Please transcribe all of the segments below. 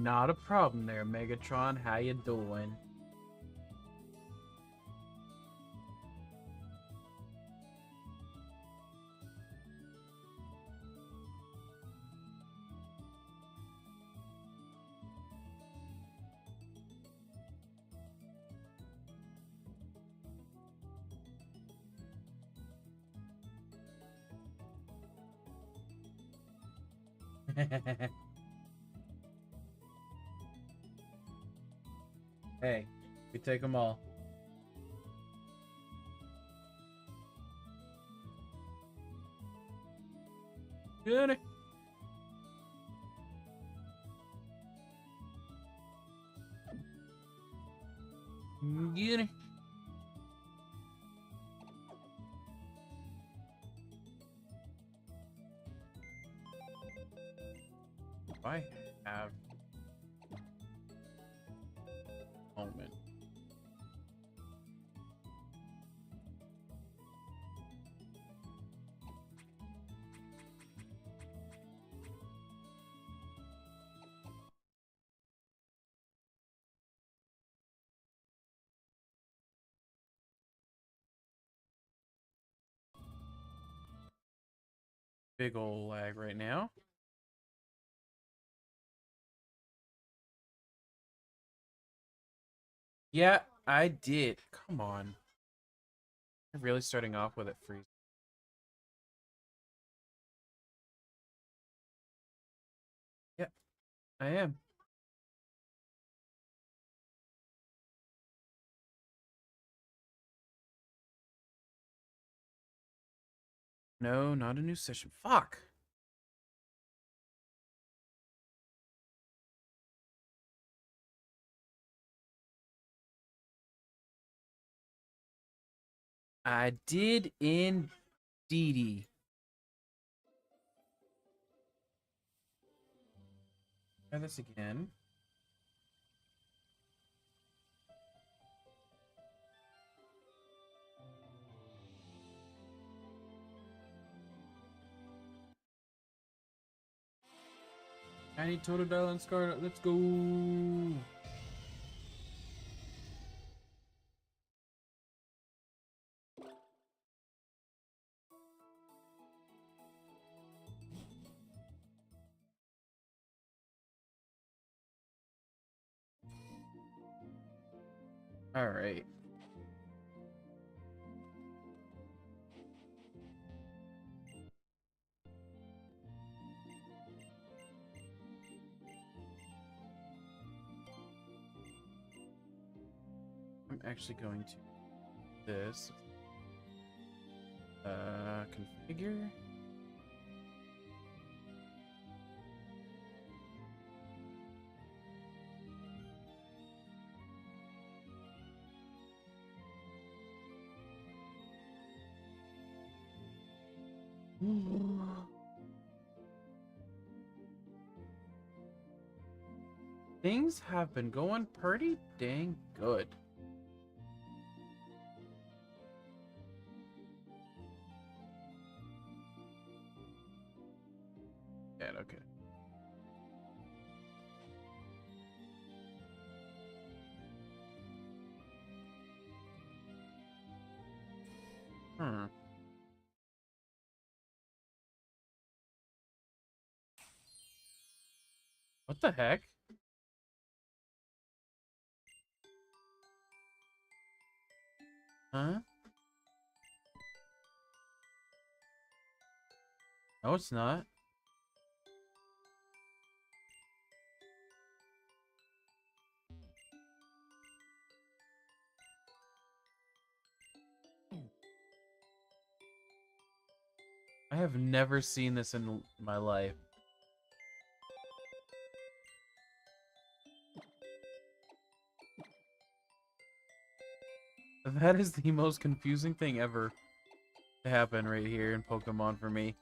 Not a problem there, Megatron. How you doing? Hey, we take them all. Good. Get it. I have moment. Big ol' lag right now. Yeah, I did. Come on. I'm really starting off with it freezing. Yeah, I am. No, not a new session. Fuck. I did indeedy. Try this again. I need Totodile and Scarlet. Let's go. All right. I'm actually going to do this. Configure. Things have been going pretty dang good. Yeah, okay. Hmm. What the heck? Huh? No, it's not. I have never seen this in my life. That is the most confusing thing ever to happen right here in Pokemon for me.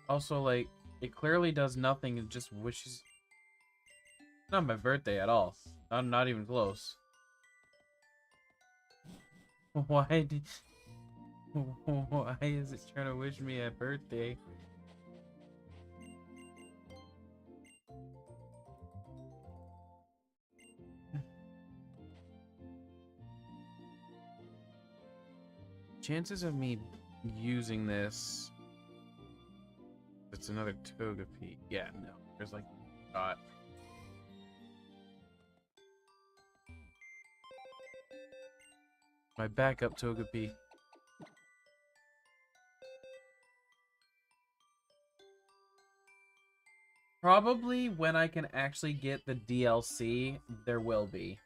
Also, like, It clearly does nothing. It just wishes. It's not my birthday at all. I'm not even close. Why did? Why is it trying to wish me a birthday? Chances of me using this. It's another Togepi. Yeah, no. There's like dot. My backup Togepi. Probably when I can actually get the DLC, there will be.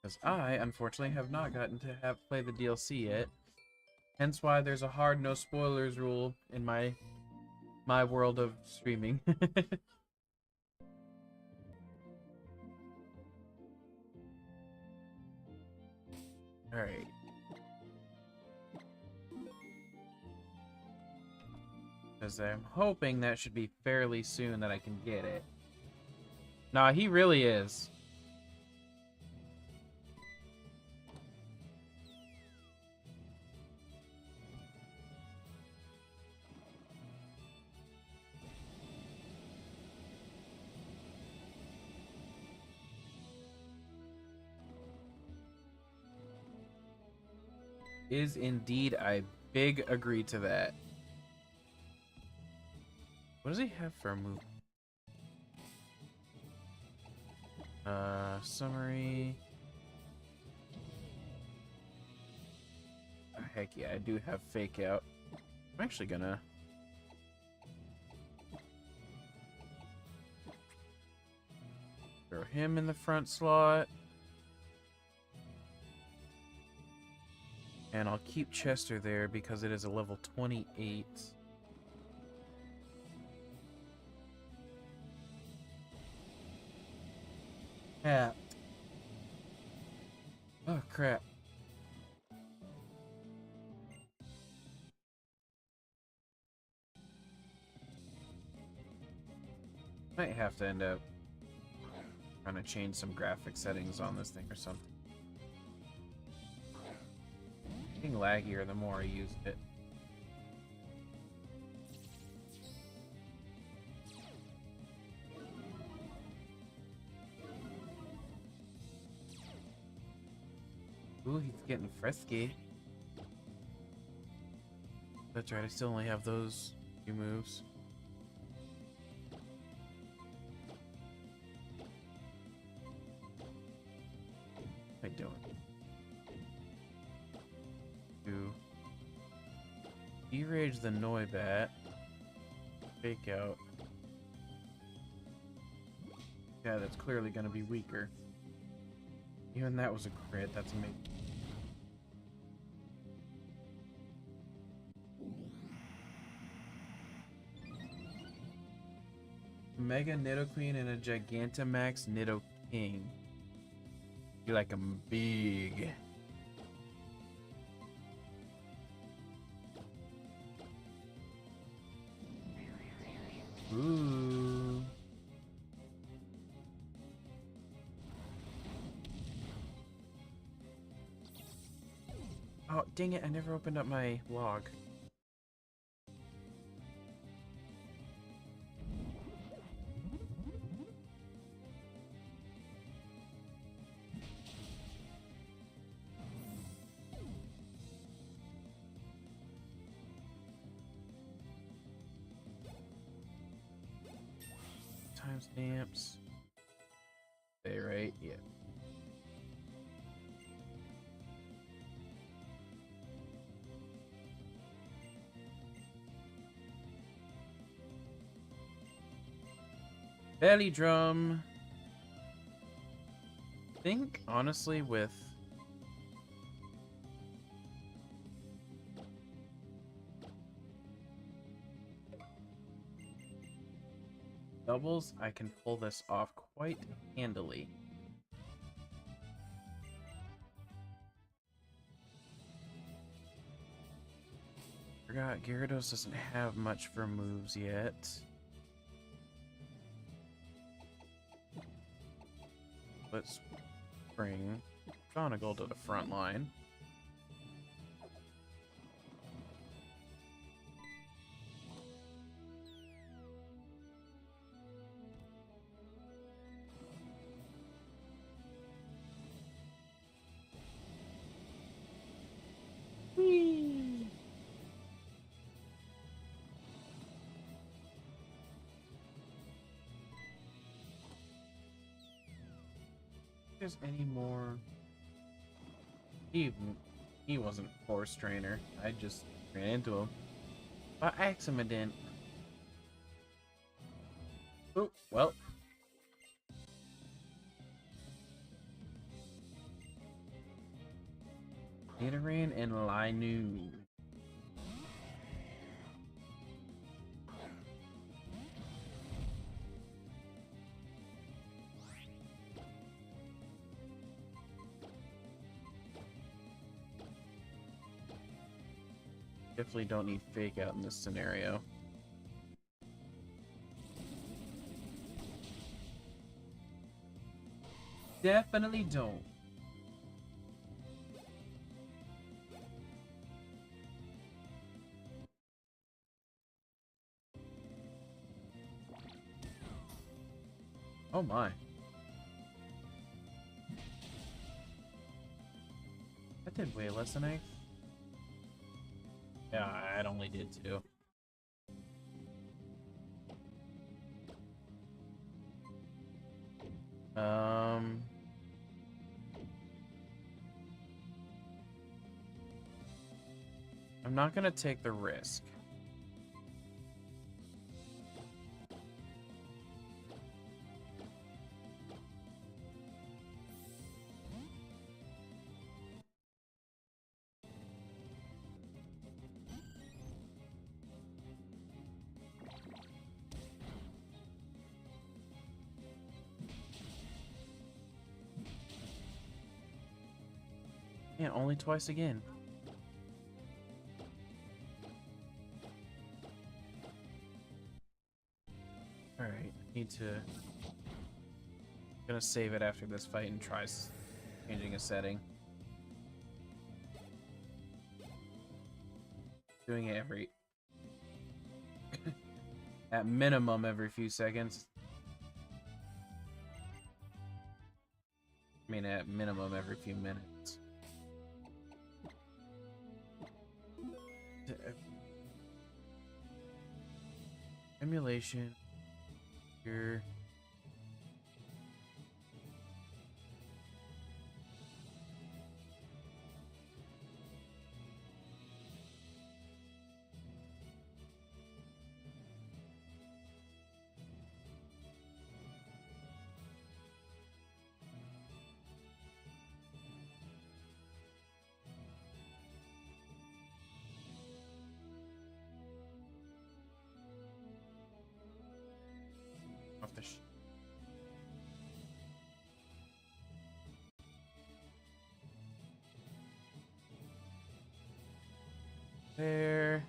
Because I, unfortunately, have not gotten to play the DLC yet. Hence why there's a hard no spoilers rule in my world of streaming. Alright. Because I'm hoping that should be fairly soon that I can get it. Nah, he really is. Is indeed, I big agree to that. What does he have for a move? Summary. Oh, heck yeah, I do have fake out. I'm actually gonna throw him in the front slot. And I'll keep Chester there because it is a level 28. Yeah. Oh, crap. Might have to end up trying to change some graphic settings on this thing or something. Getting laggier the more I use it. Ooh, he's getting frisky. That's right, I still only have those few moves. What am I doing? E-Rage the Noibat. Fake out. Yeah, that's clearly going to be weaker. Even that was a crit. That's amazing. Mega Nidoqueen and a Gigantamax Nidoking. You like them big. Ooh. Oh, dang it, I never opened up my log. Timestamps. They right? Yeah. Belly drum. I think honestly with doubles, I can pull this off quite handily. Forgot Gyarados doesn't have much for moves yet. Let's bring Donegal to the front line. Whee! If there's any more... He wasn't Force Trainer. I just ran into him. By accident. Oh, well. Nidoran and Linu. Definitely don't need Fake Out in this scenario. Definitely don't. Oh my. That did way less than I... Yeah, it only did 2. I'm not gonna take the risk. Yeah, only twice again. Alright, need to... Gonna save it after this fight and try changing a setting. Doing it every... at minimum every few seconds. I mean, at minimum every few minutes. Emulation. Here. Off the there.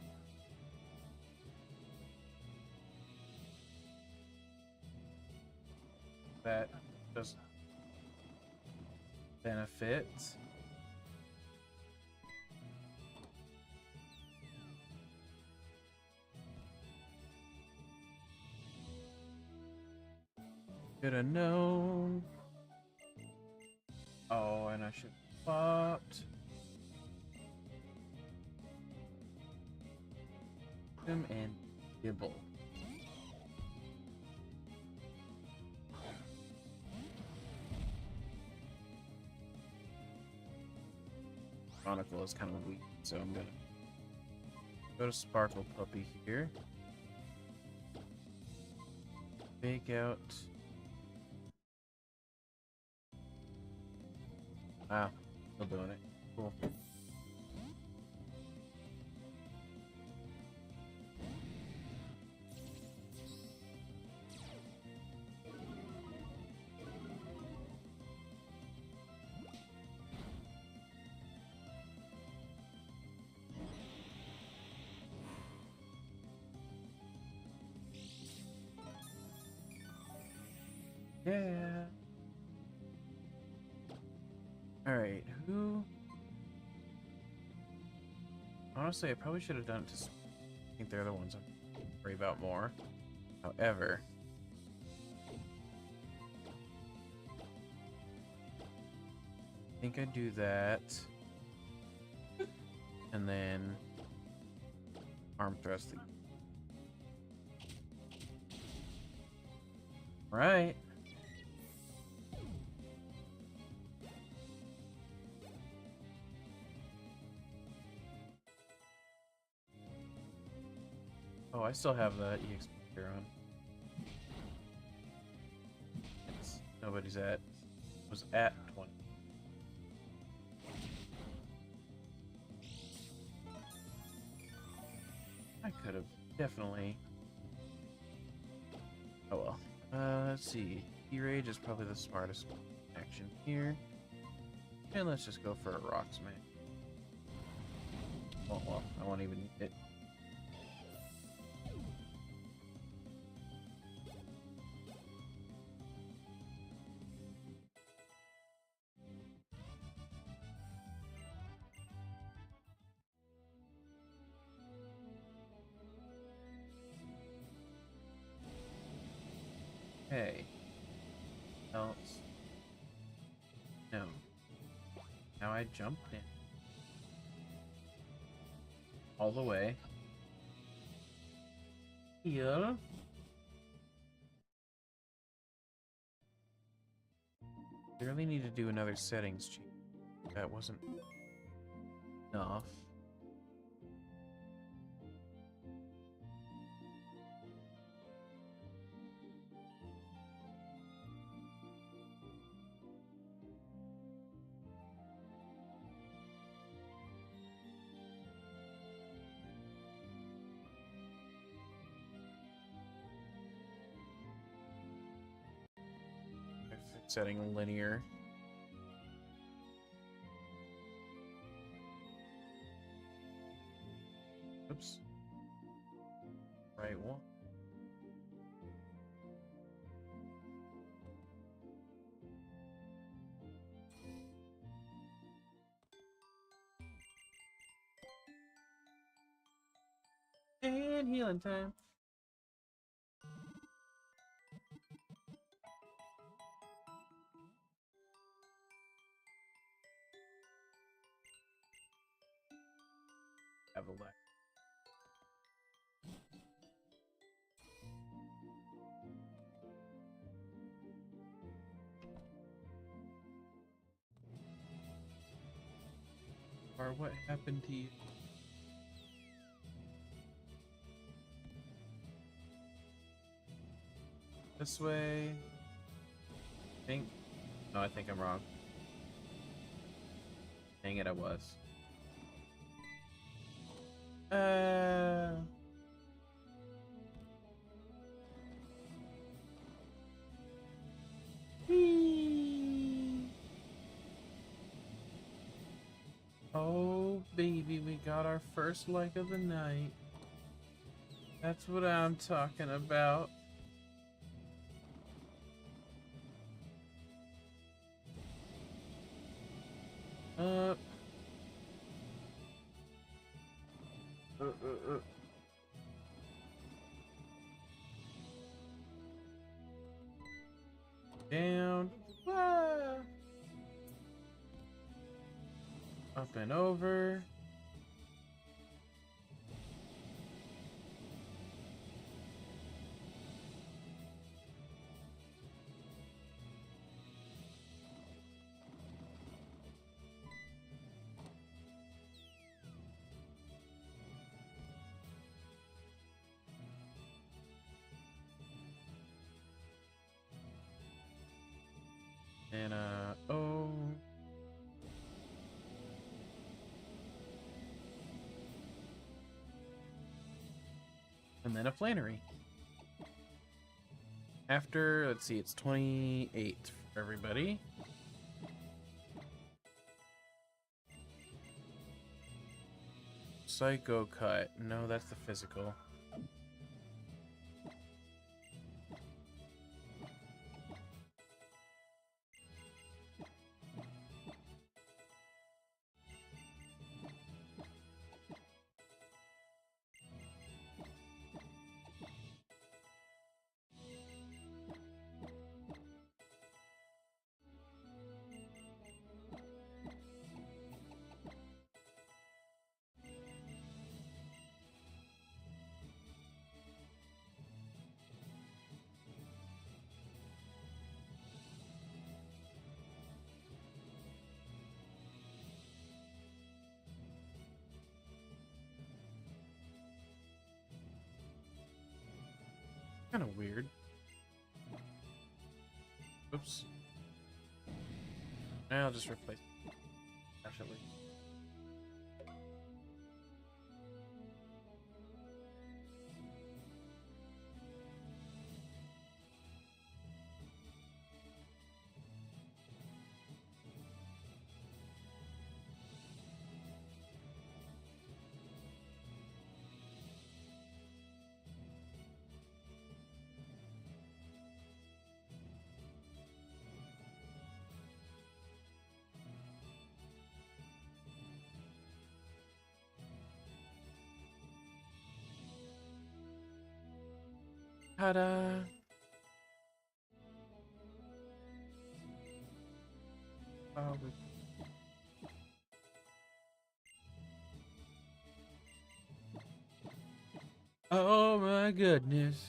That does benefit. Should have known. Oh, and I should have swapped him and Gibble. Chronicle is kind of weak, so I'm gonna go to Sparkle Puppy here. Fake Out. Wow, still doing it. Cool. Yeah. Alright, who... Honestly, I probably should have done it to... I think they're the ones I worry about more. However... I think I do that. And then... Arm thrusting. Right. Oh, I still have the EXP here on. Nobody's at... was at 20. I could have definitely... Oh well. Let's see. E-Rage is probably the smartest action here. And let's just go for a Rocks, man. Oh well, I won't even need it. Hey. Else. No. Now I jumped in. All the way. Here. I really need to do another settings change. That wasn't enough. Setting linear. Oops. Right one. And healing time. Have a leg. Or what happened to you? This way. I think. No, I think I'm wrong. Dang it, I was. Whee! Oh, baby, we got our first like of the night. That's what I'm talking about. Up. Down. Ah. Up and over. And oh. And then a flannery. After, let's see, it's 28 for everybody. Psycho cut. No, that's the physical. Kind of weird. Oops. I'll just replace it. Actually. Ta-da! Oh, oh my goodness.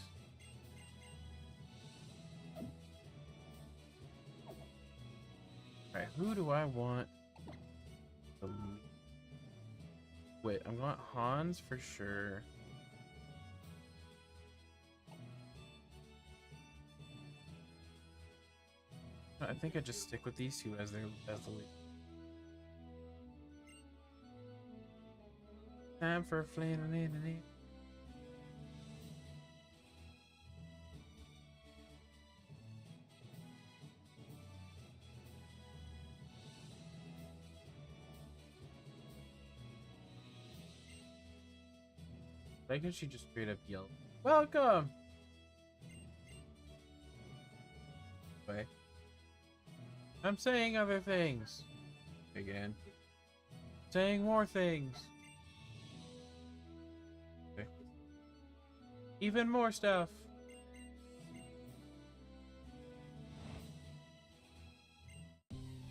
Alright, who do I want? Wait, I want Hans for sure. I think I just stick with these two as the lead. Time for a flannel. Why can't she just straight up yell, "Welcome"? Wait. I'm saying other things. Again. Saying more things. Okay. Even more stuff.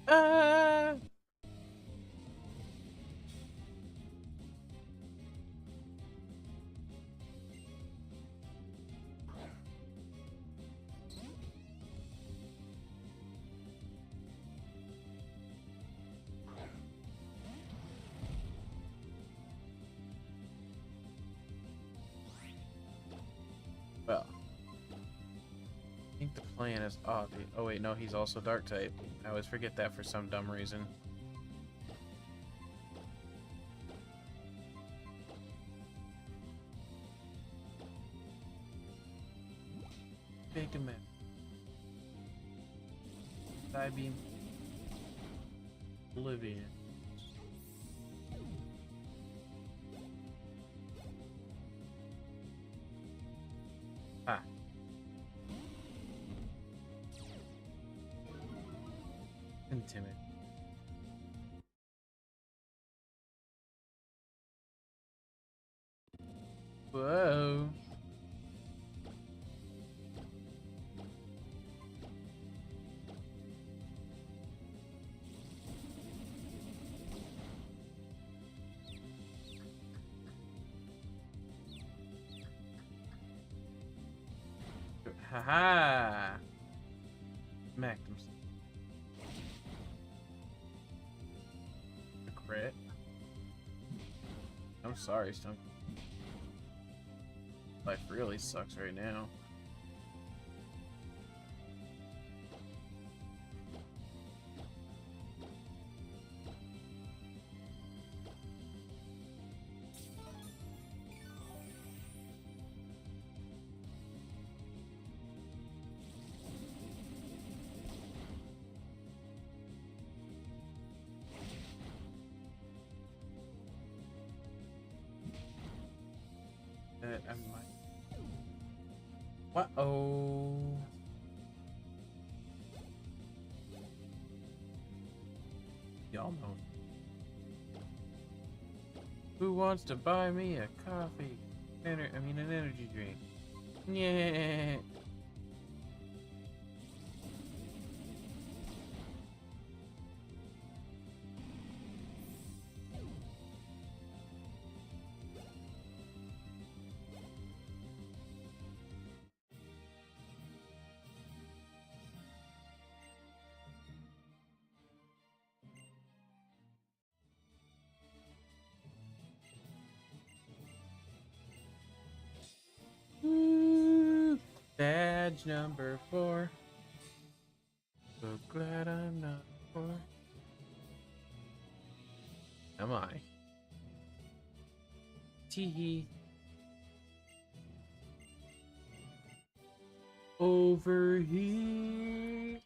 Ah! Well, I think the plan is obvious. Oh wait, no, he's also dark type. I always forget that for some dumb reason. Big man. Side beam. Oblivion. Ah. Intimate. Whoa. Haha. Smacked him. A crit. I'm sorry, Stunk. Life really sucks right now. I might. What? Oh. Y'all know. Who wants to buy me a coffee? An energy drink. Yeah. Edge number 4. So glad I'm not 4. Am I? Teehee. Over here.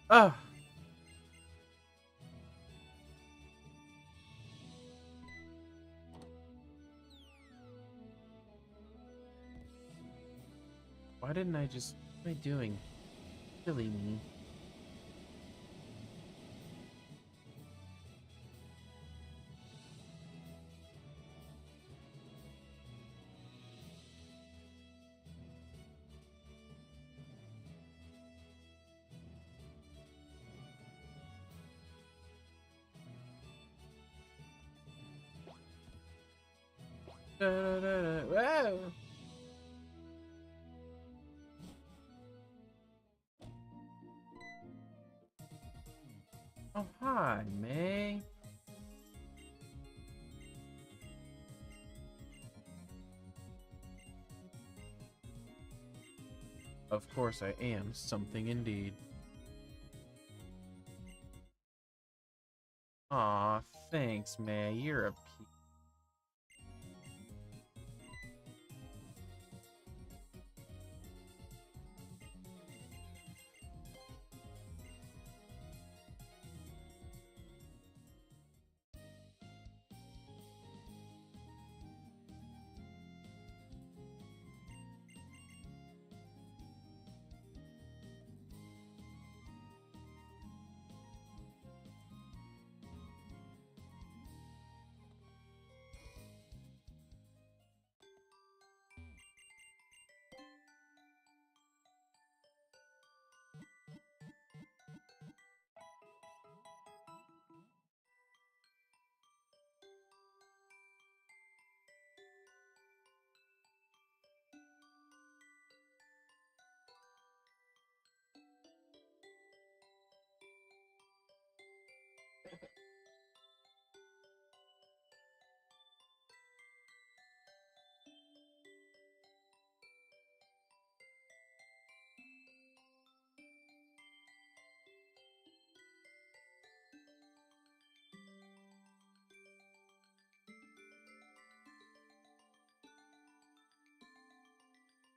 Ah. Why didn't I just... What am I doing? Silly me. Da, da, da, da. Whoa! Oh, hi, May. Of course I am something indeed. Aw, thanks, May. You're a pe-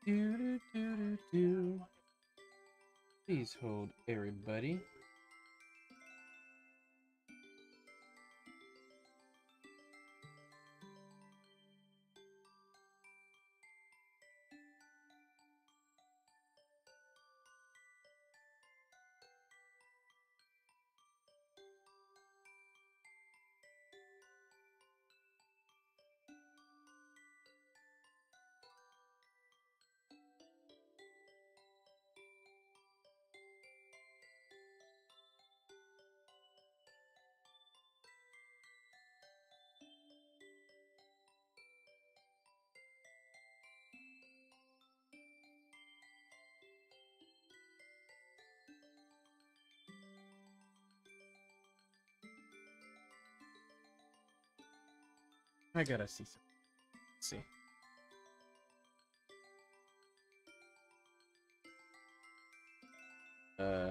Do, do, do, do, do. Please hold, everybody. I gotta see something. Let's see. Uh...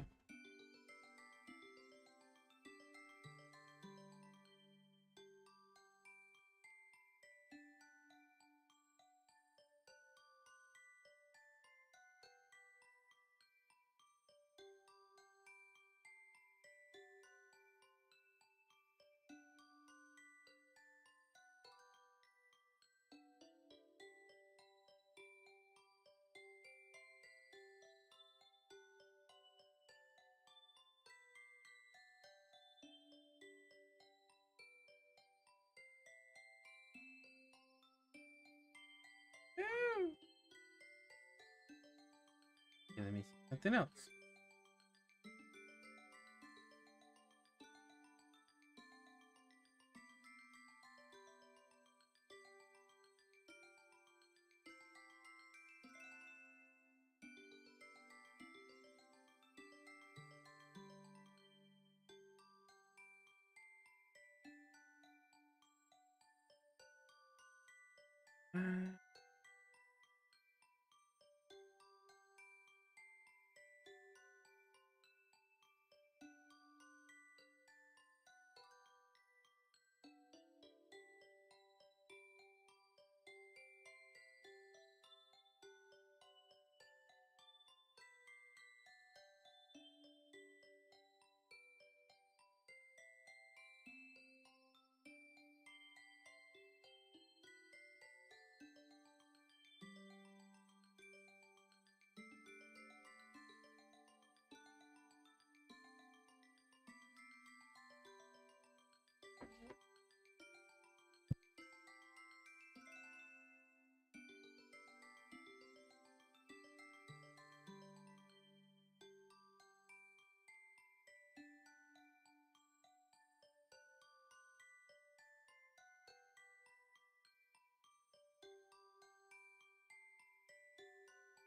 Okay, let me see something else.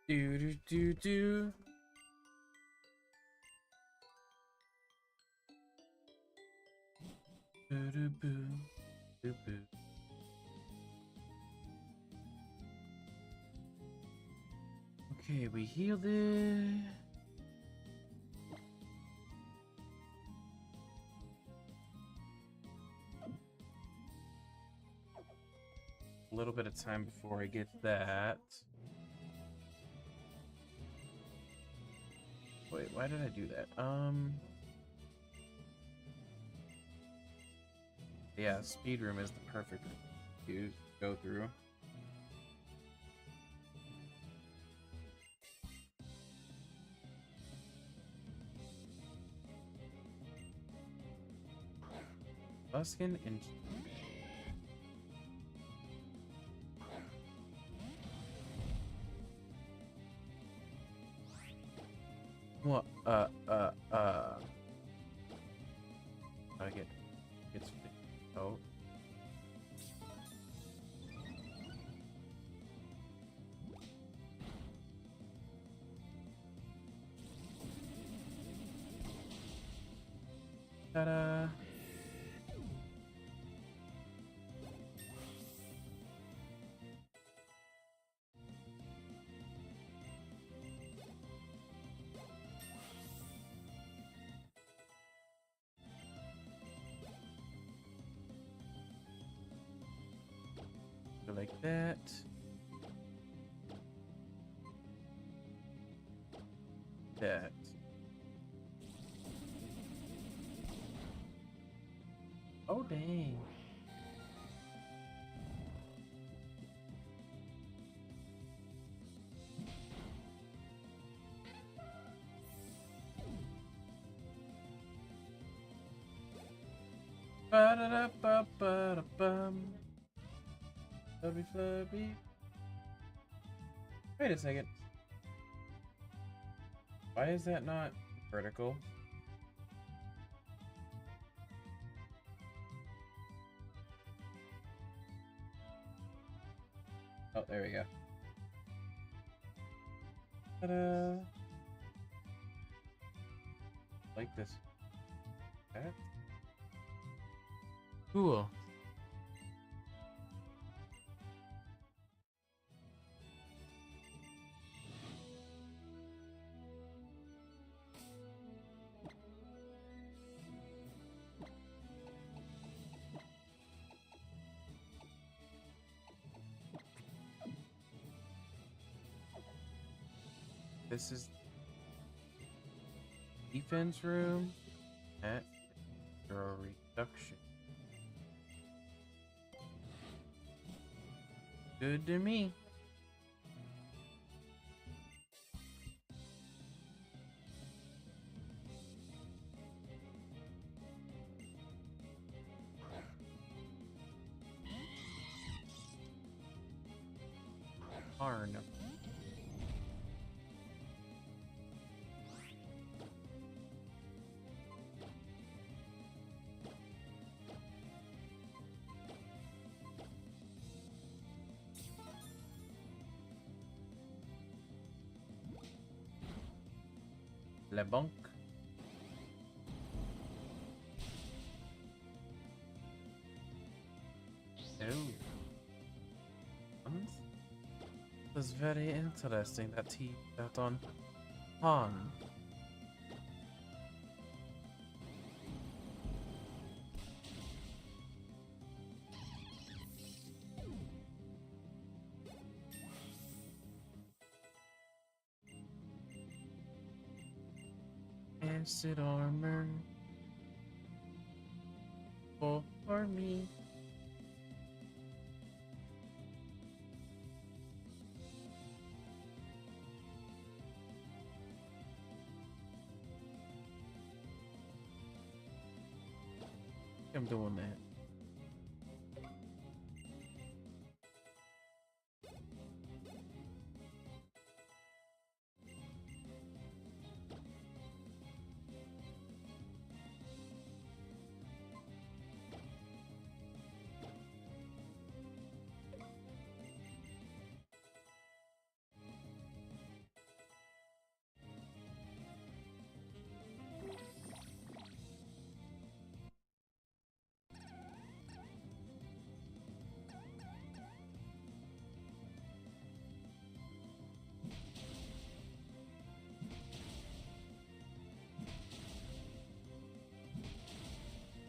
Do do do do. Do do boo. Do boo. Okay, we healed it. A little bit of time before I get that. Wait, why did I do that? Yeah, speed room is the perfect to go through. Buskin and what? I get it's oh. Ta-da! Go like that. That. Oh dang. Ba-da-da-ba-ba-da-bum. Flubby flubby. Wait a second. Why is that not vertical? Oh, there we go. Ta-da! Like this. That? Cool. This is defense room at your reduction. Good to me. Arn. Le Bonk. Oh. This is very interesting that he got on Han. Acid armor for me. I'm doing that.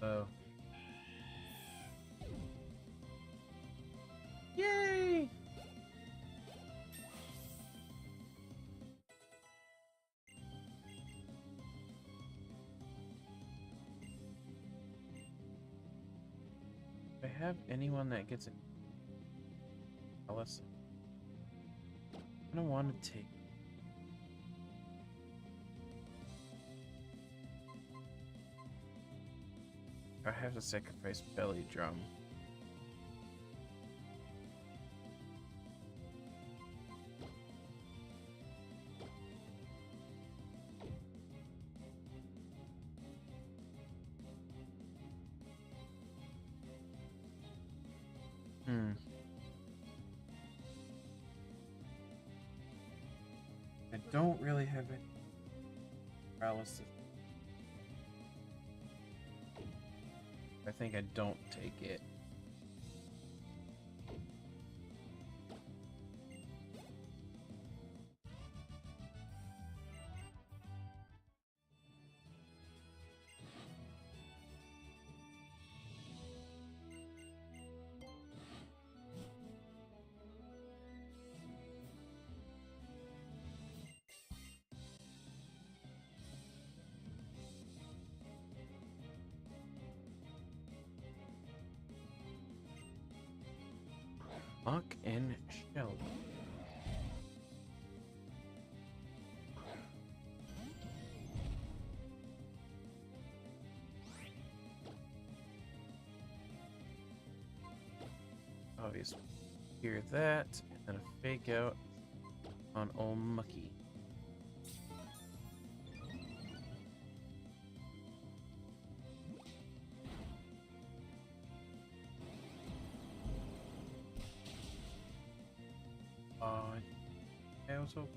Oh. Yay! Do I have anyone that gets it? Alice. I don't want to take. I have to sacrifice Belly Drum. I don't really have any paralysis. I think I don't take it. Muck and Shell. Obviously, hear that, and then a fake out on old Mucky. I was hoping.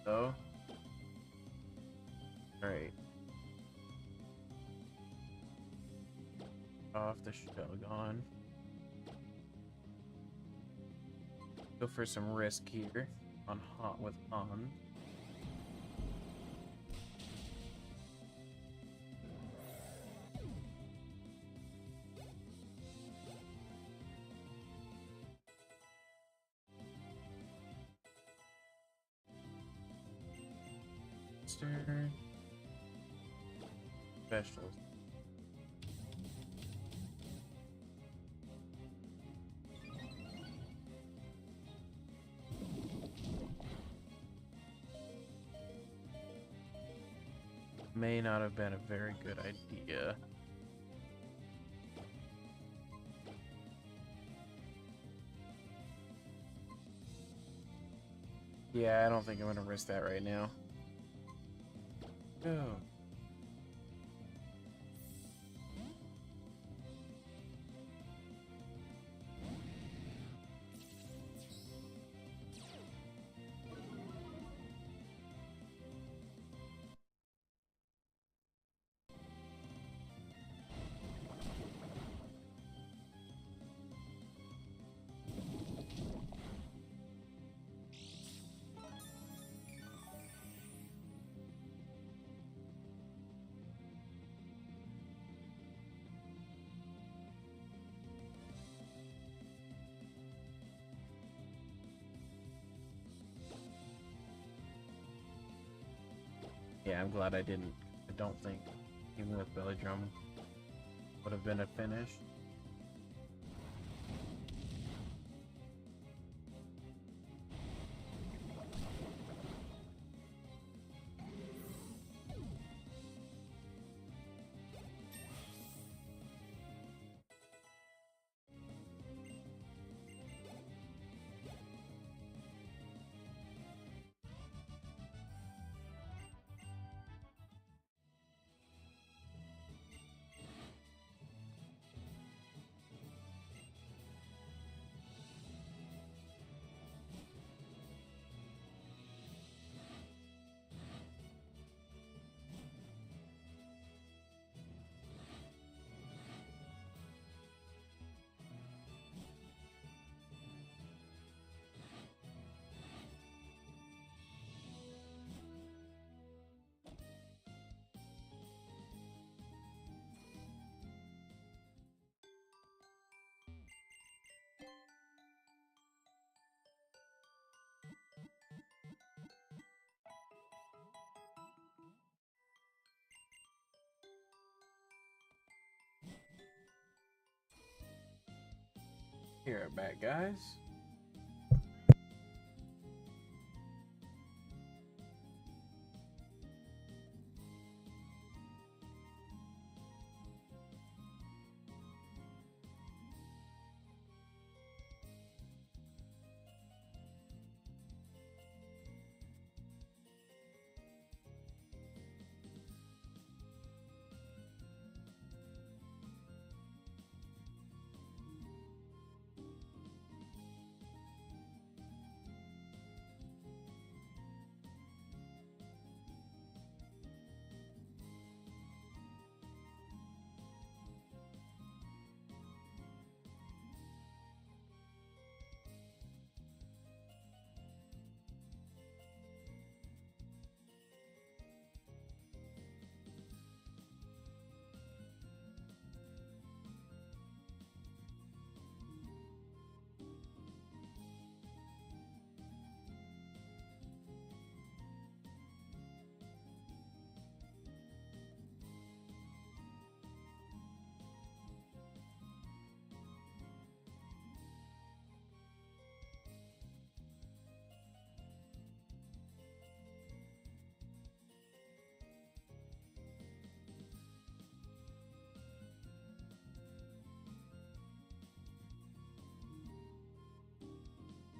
So, alright. Off the shell gone. Go for some risk here on hot with on. Specials. May not have been a very good idea. Yeah, I don't think I'm gonna risk that right now. Go. Yeah, I'm glad I didn't. I don't think, even with Belly Drum, would have been a finish. Be right back, guys.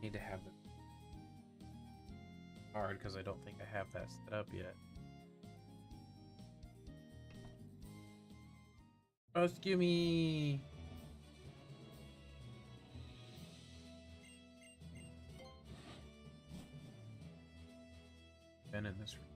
Need to have the card because I don't think I have that set up yet. Rescue me! Been in this room.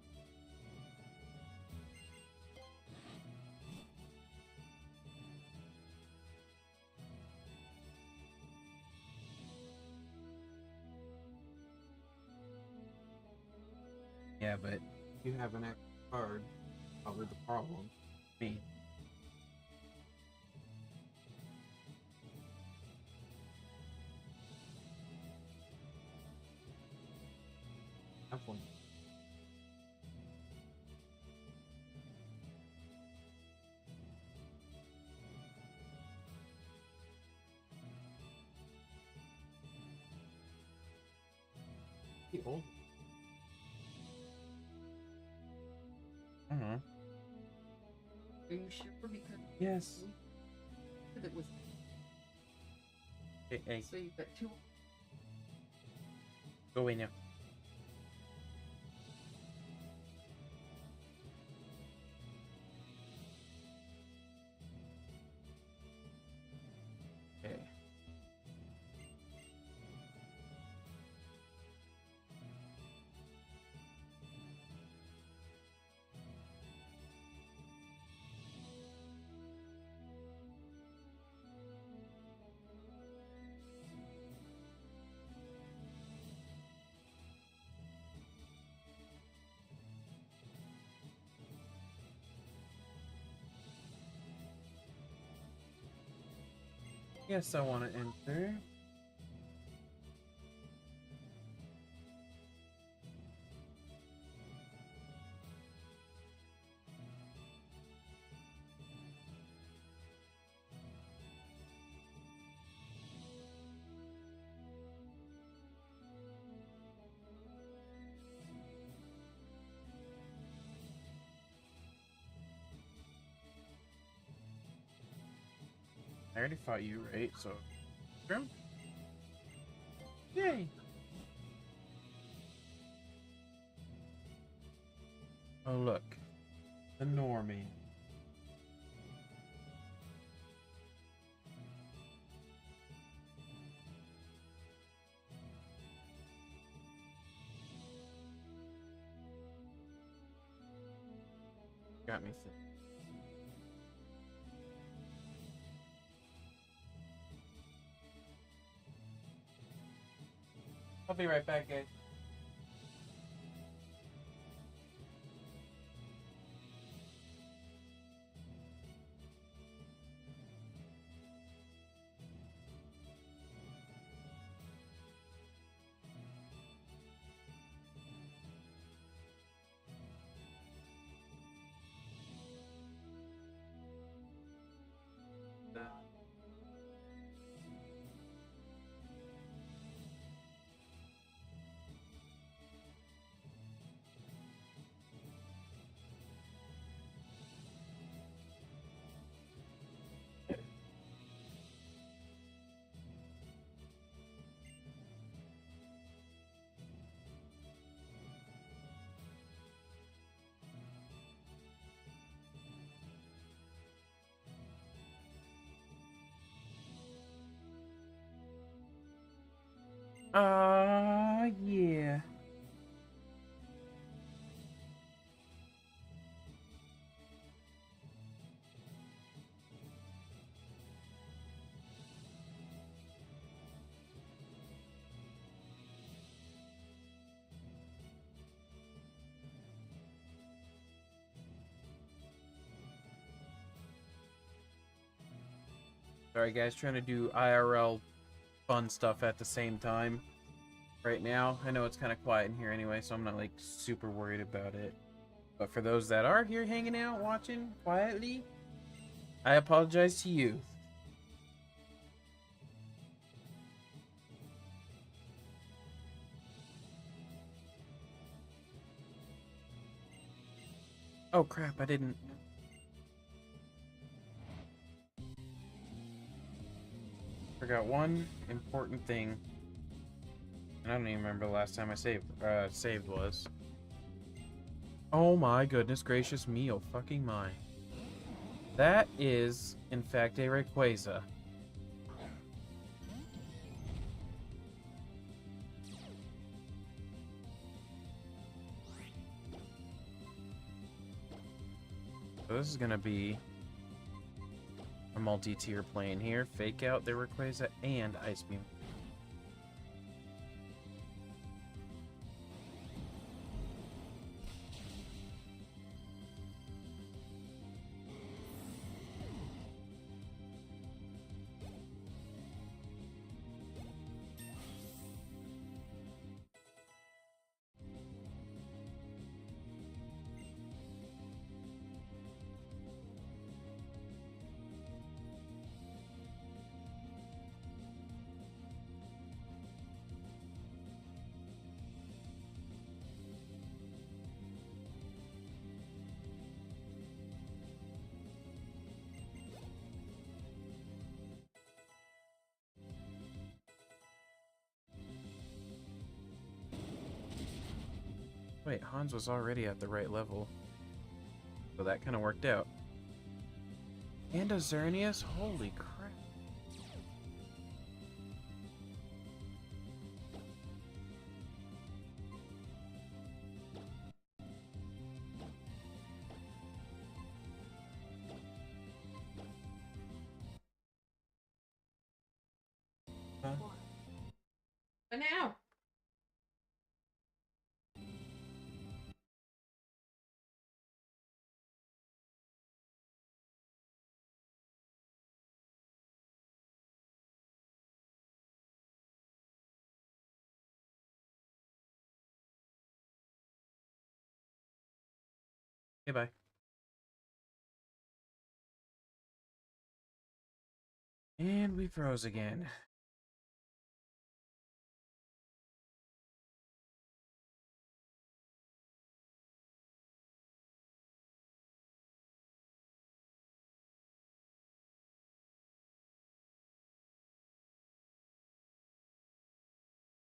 Yeah, but You have an extra card. Probably the problem. me. Have one. The old. Mm-hmm. Are you sure? Because Yes. it was Hey, so you've got two. go away now. Okay. Yes, I want to enter. I already fought you, right? So, Grim? Yay! Oh, look. The Normie. Got me thinking. I'll be right back, guys. Yeah. Sorry guys, trying to do IRL fun stuff at the same time right now. I know it's kind of quiet in here anyway, so I'm not like super worried about it. But for those that are here hanging out, watching quietly, I apologize to you. Oh crap, I didn't. Forgot one important thing. And I don't even remember the last time I saved was. Oh my goodness gracious me, oh fucking my. That is, in fact, a Rayquaza. So this is gonna be a multi-tier plane here. Fake out the Rayquaza and Ice Beam. Wait, Hans was already at the right level. So that kind of worked out. And a Xerneas? Holy crap. Huh? But now. Okay, bye. And we froze again.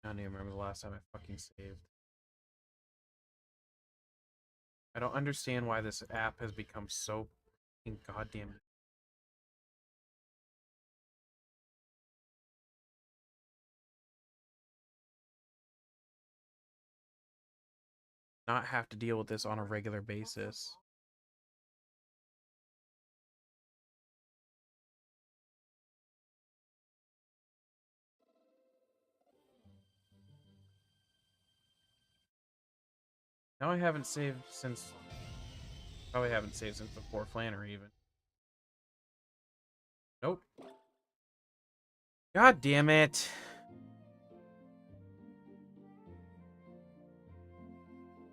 I don't even remember the last time I fucking saved. I don't understand why this app has become so fucking goddamn. Not have to deal with this on a regular basis. Now I haven't saved since. Probably haven't saved since before Flannery even. Nope. God damn it.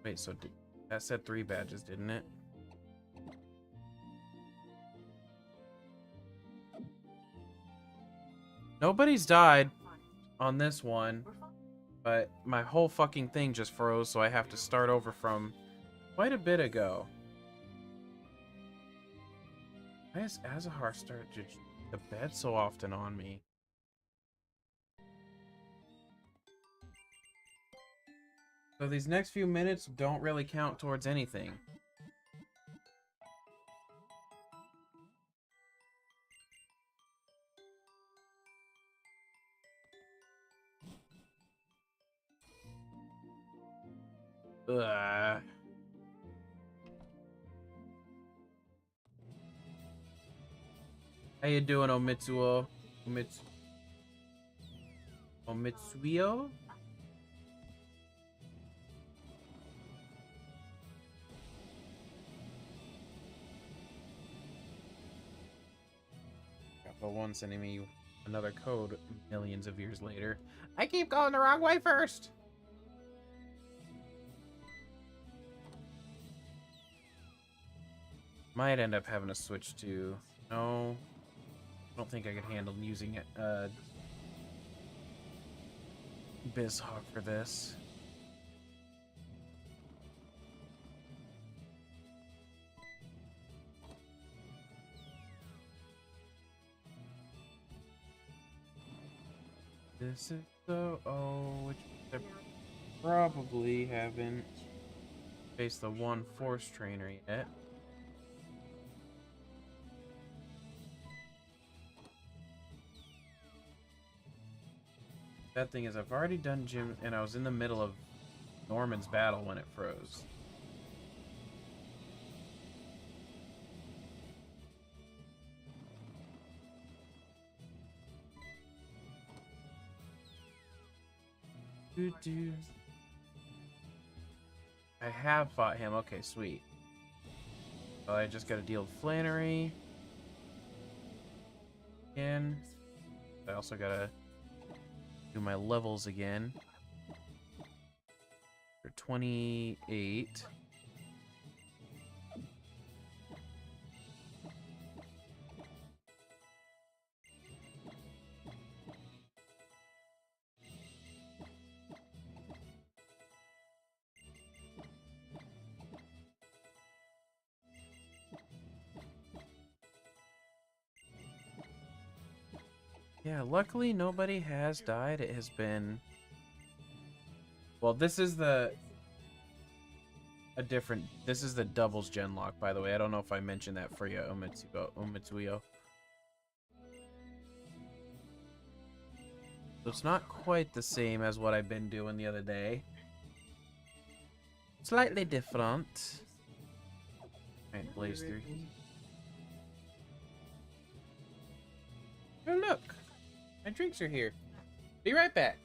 Wait, so that said 3 badges, didn't it? Nobody's died on this one, but my whole fucking thing just froze, so I have to start over from quite a bit ago. Why has Azahar started the bed so often on me? So these next few minutes don't really count towards anything. Ugh. How you doing, Omitsuo? Omitsuo? Capital One sending me another code millions of years later. I keep going the wrong way first! Might end up having to switch to... No. I don't think I could handle using it, BizHawk for this. This is the... Oh, which I probably haven't faced the one force trainer yet. Bad thing is I've already done gym, and I was in the middle of Norman's battle when it froze. I have fought him. Okay, sweet. Well, I just gotta deal with Flannery. Again. I also gotta do my levels again. For 28. Yeah, luckily nobody has died. It has been... Well, this is the... This is the doubles Genlocke, by the way. I don't know if I mentioned that for you, Omitsuyo. So it's not quite the same as what I've been doing the other day. Slightly different. Alright, blaze through. Oh, look! My drinks are here. Be right back.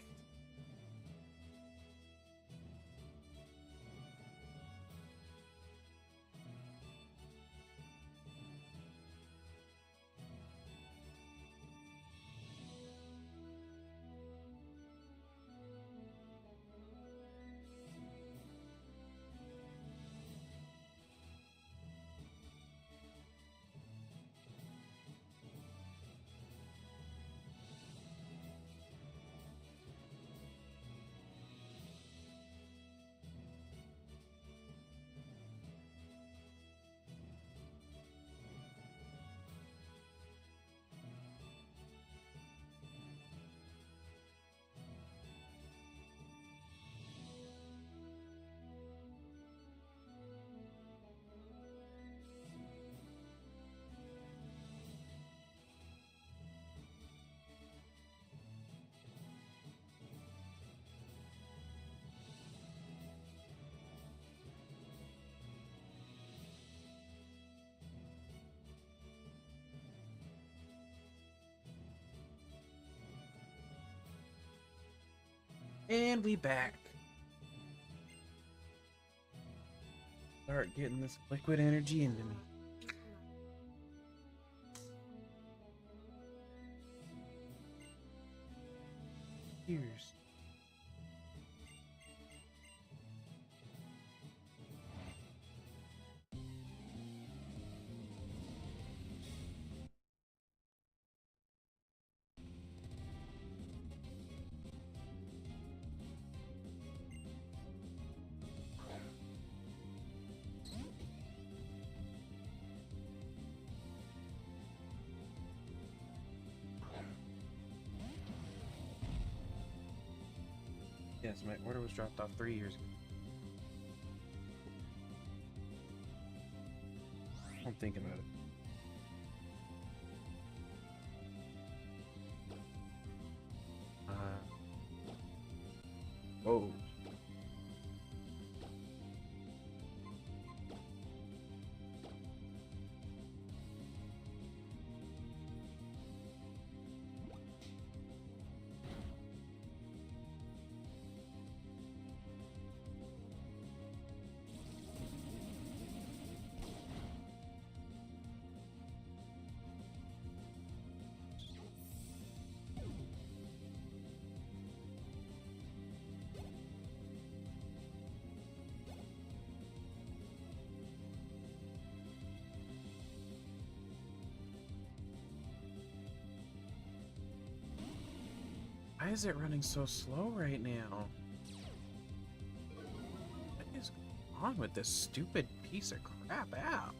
And we back. Start getting this liquid energy into me. Cheers. Yes, my order was dropped off 3 years ago. I'm thinking about it. Whoa. Why is it running so slow right now? What is going on with this stupid piece of crap app?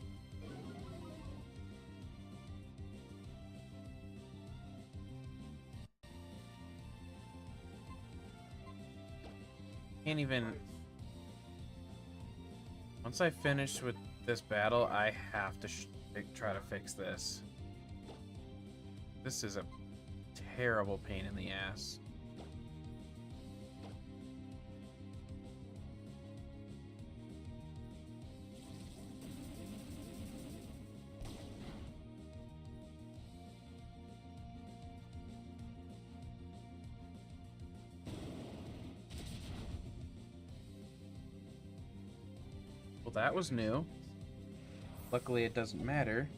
Can't even... Once I finish with this battle, I have to try to fix this. This is a terrible pain in the ass. Well, that was new. Luckily, it doesn't matter.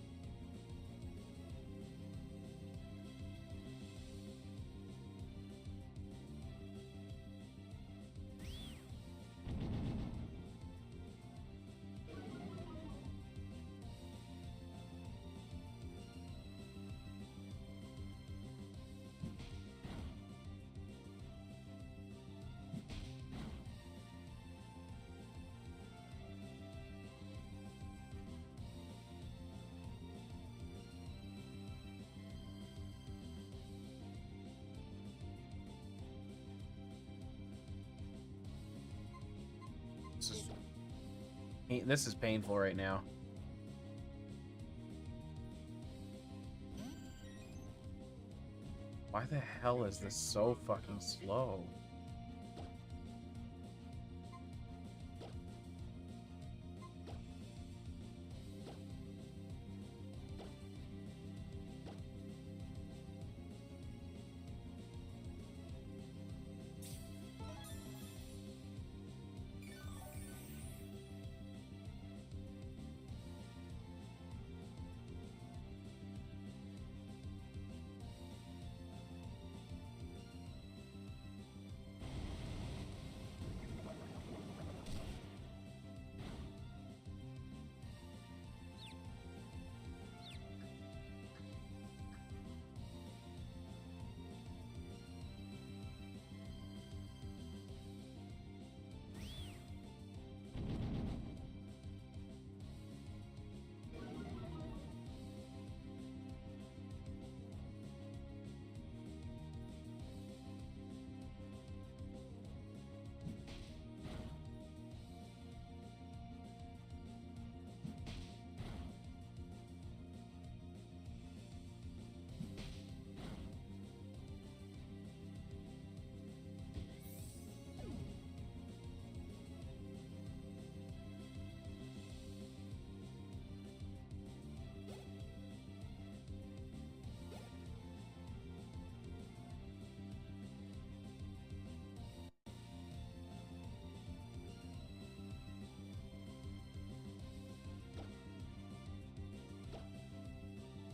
This is painful right now. Why the hell is this so fucking slow?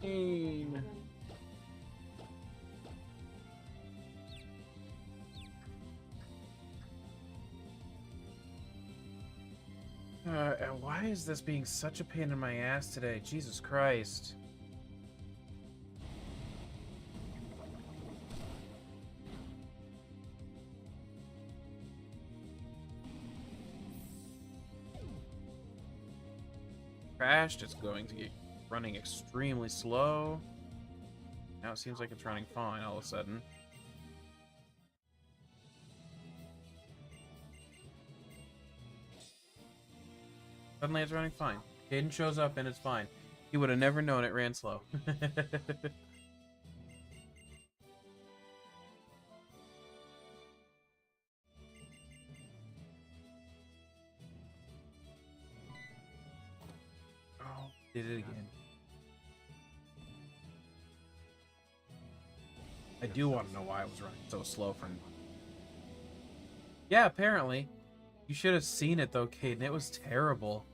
Pain. And why is this being such a pain in my ass today? Jesus Christ. Crashed. It's going to get running extremely slow. Now it seems like it's running fine all of a sudden. Suddenly it's running fine. Caden shows up and it's fine. He would have never known it ran slow. Oh, did it again. I do want to know why it was running so slow from... Yeah, apparently. You should have seen it though, Caden. It was terrible.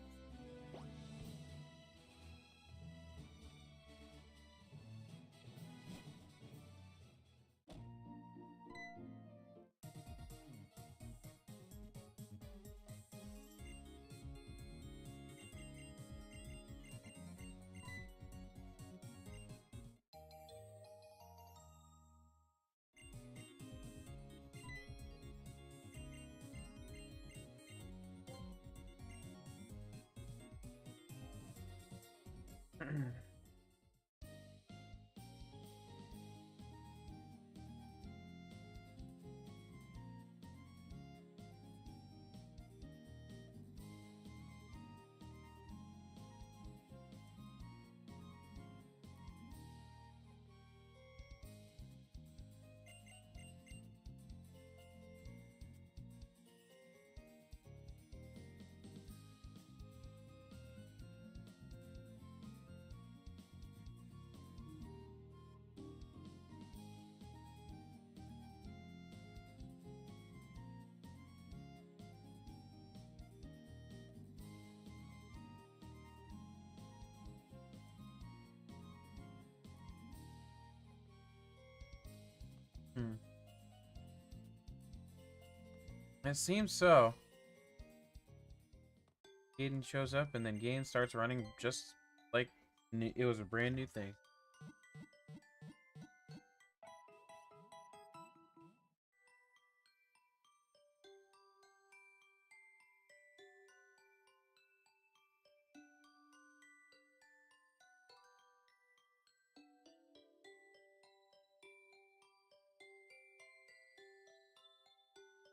It seems so. Gaiden shows up and then game starts running just like it was a brand new thing.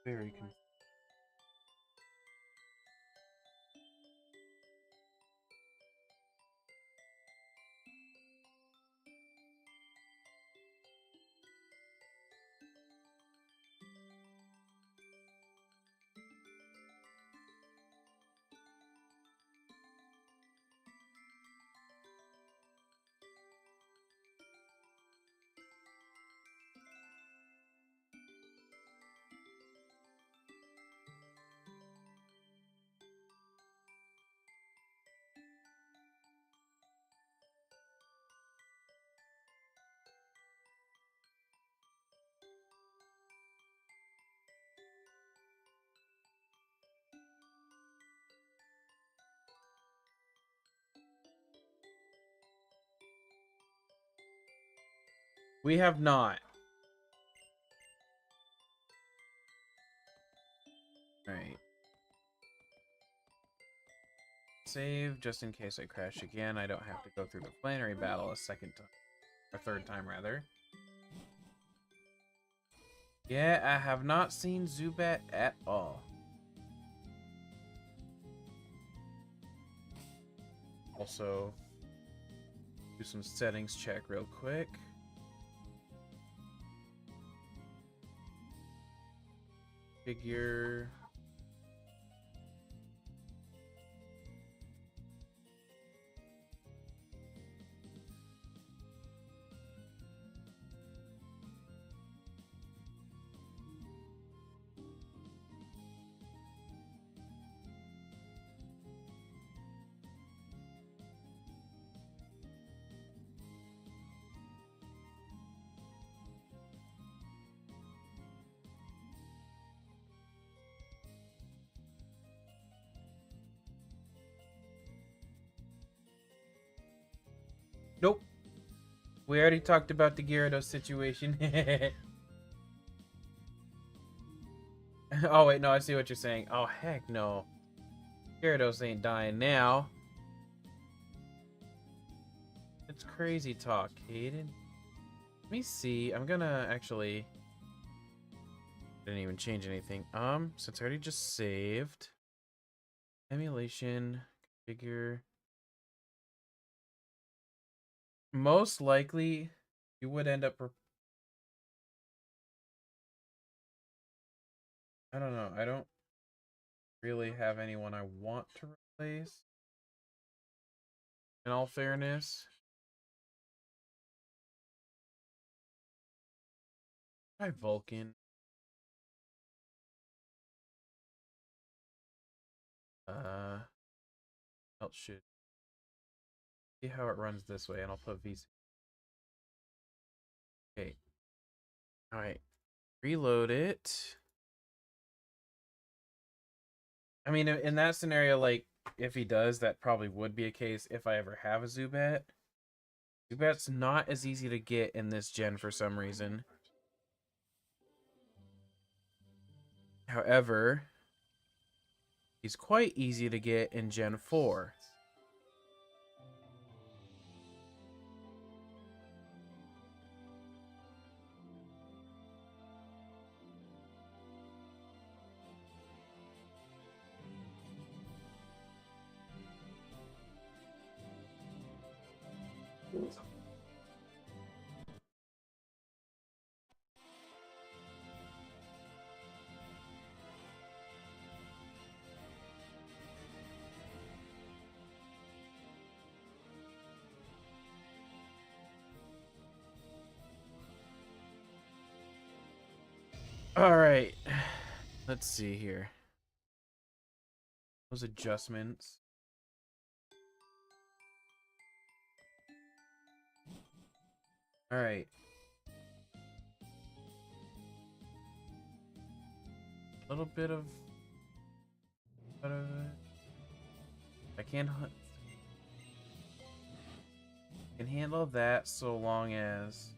Very confusing. We have not. Alright. Save just in case I crash again. I don't have to go through the plenary battle a second time. Or third time, rather. Yeah, I have not seen Zubat at all. Also, do some settings check real quick. Figure. Nope. We already talked about the Gyarados situation. Oh, wait, no, I see what you're saying. Oh, heck no. Gyarados ain't dying now. It's crazy talk, Hayden. Let me see. I'm gonna actually... Didn't even change anything. Since I already just saved. Emulation. Configure. Most likely, you would end up... I don't know. I don't really have anyone I want to replace. In all fairness. Try Vulcan. Else should see how it runs this way, and I'll put VC. Okay. All right. Reload it. I mean, in that scenario, like if he does, that probably would be a case if I ever have a Zubat. Zubat's not as easy to get in this gen for some reason. However, he's quite easy to get in Gen 4. All right. Let's see here. Those adjustments. All right. A little bit of I can handle that so long as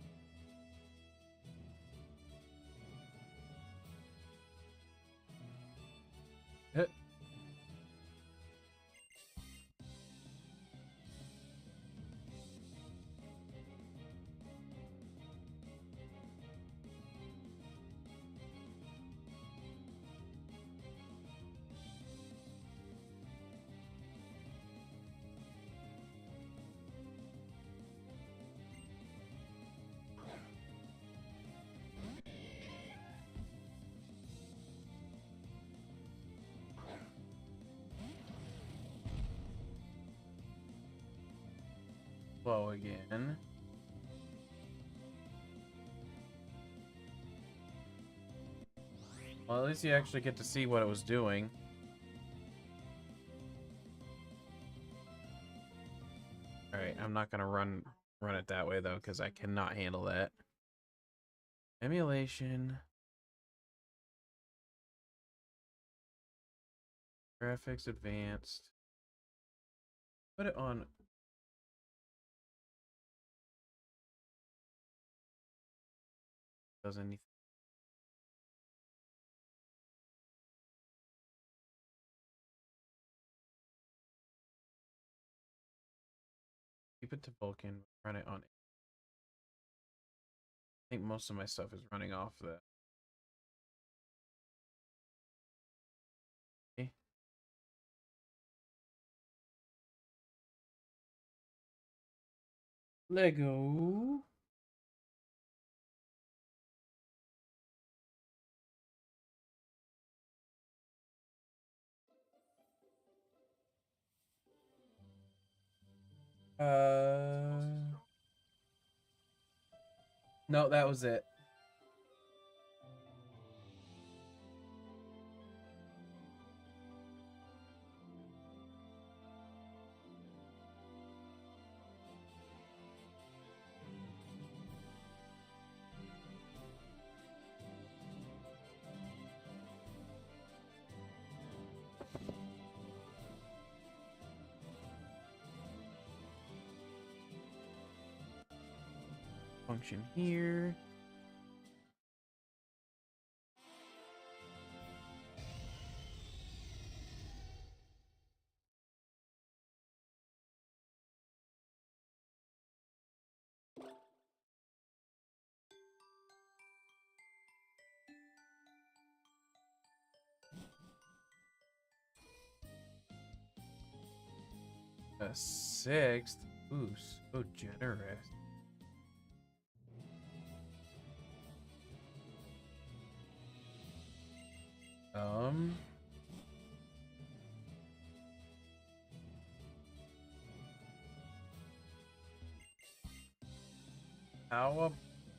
slow again. Well, at least you actually get to see what it was doing. All right, I'm not gonna run it that way though, because I cannot handle that. Emulation, graphics advanced. Put it on. Does anything? Keep it to Vulkan. Run it on. I think most of my stuff is running off that. Okay. Lego. No, that was it. Function here. A sixth. Ooh, so generous. How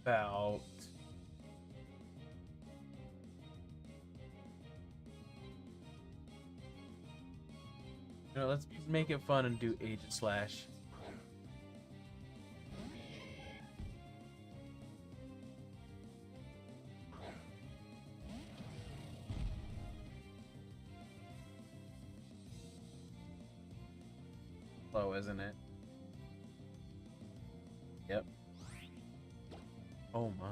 about let's make it fun and do Agent Slash. Slow, isn't it? Yep. Oh my.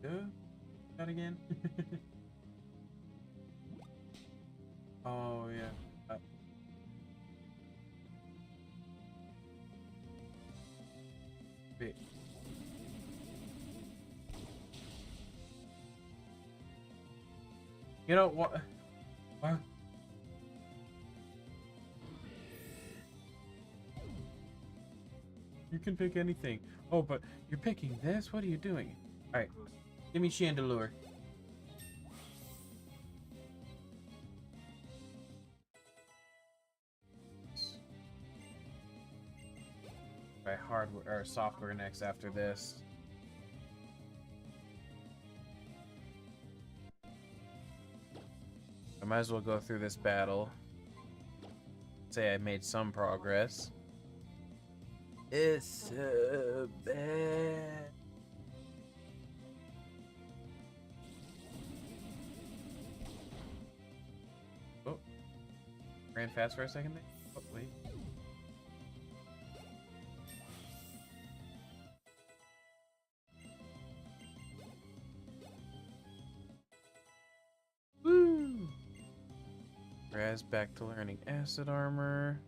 Do that again. Oh, yeah. Wait. You know what? What? You can pick anything. Oh, but you're picking this? What are you doing? Alright, give me Chandelure. Try hardware or software next after this. I might as well go through this battle. Say I made some progress. It's so bad. Oh, ran fast for a second there. Oh, wait. Woo! Raz back to learning acid armor.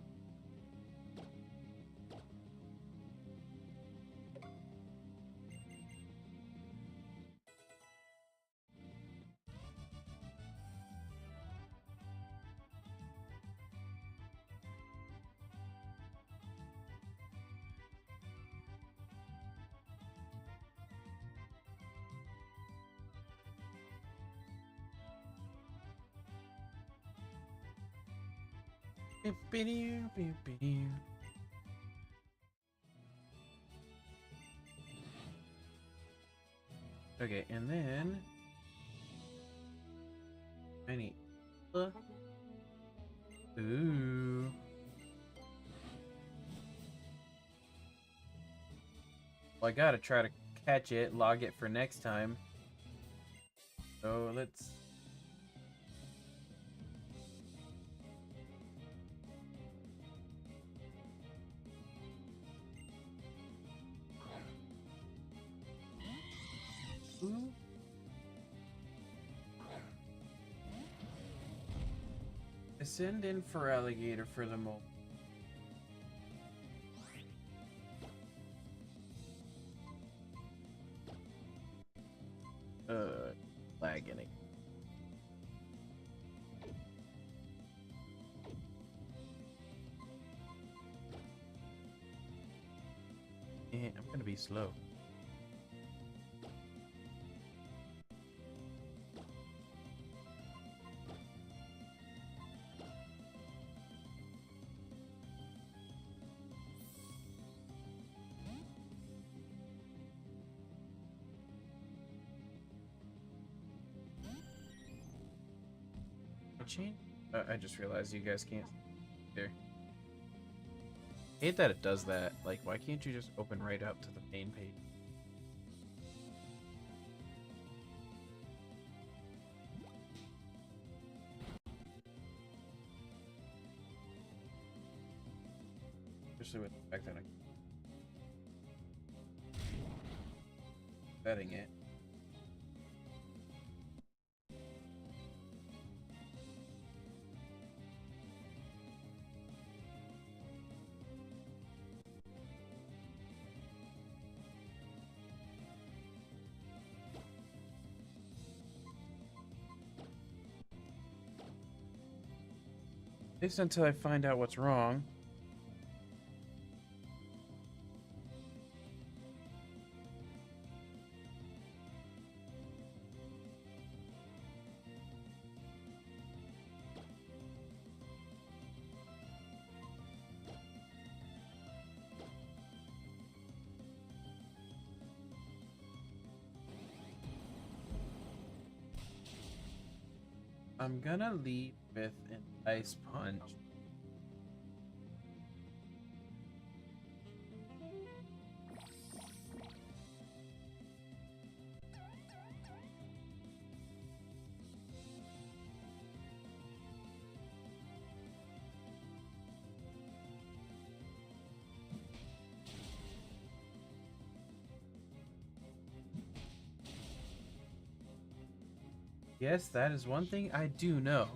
Okay, and then I need ooh. Well, I gotta try to catch it, log it for next time. So let's. Ooh. Send in for alligator for the moment. Lagging it. Yeah, I'm gonna be slow. Change? I just realized you guys can't see there. Hate that it does that. Like, why can't you just open right up to the main page? Especially with the fact that I'm betting it. At least until I find out what's wrong. I'm gonna lead with an ice punch. Yes, that is one thing I do know.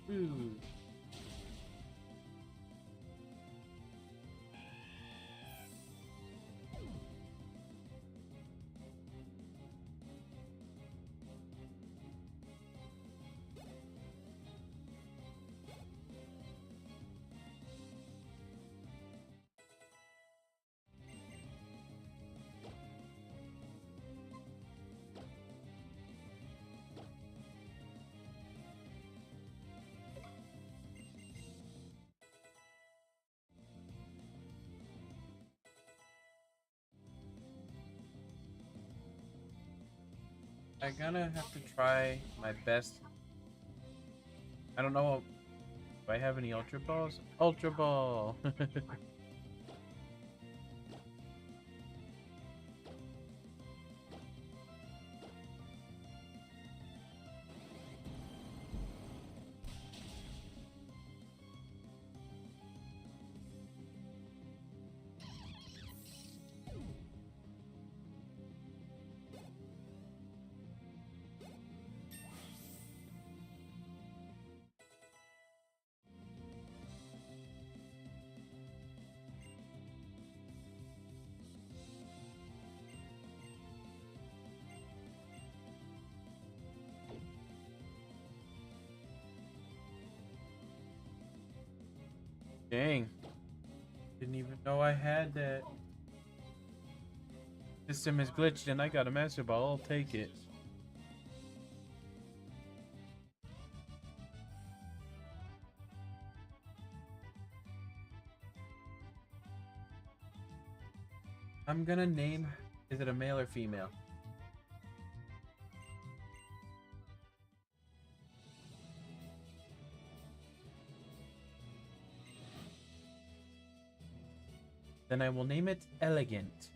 Ooh. I'm gonna have to try my best. I don't know if I have any Ultra Balls. Ultra Ball! Dang. Didn't even know I had that. System is glitched and I got a Master Ball. I'll take it. I'm gonna name. Is it a male or female? Then I will name it Elegant.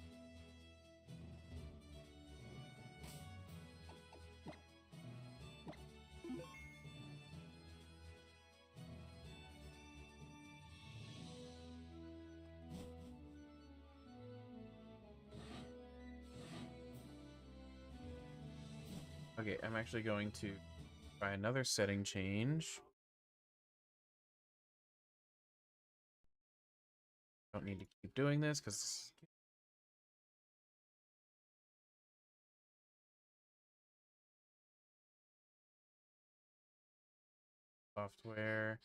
Okay, I'm actually going to try another setting change. Don't need to keep doing this because software.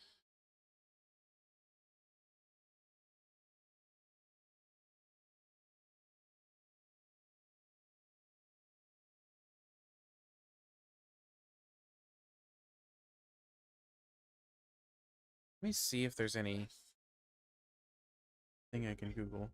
Let me see if there's anything I can Google.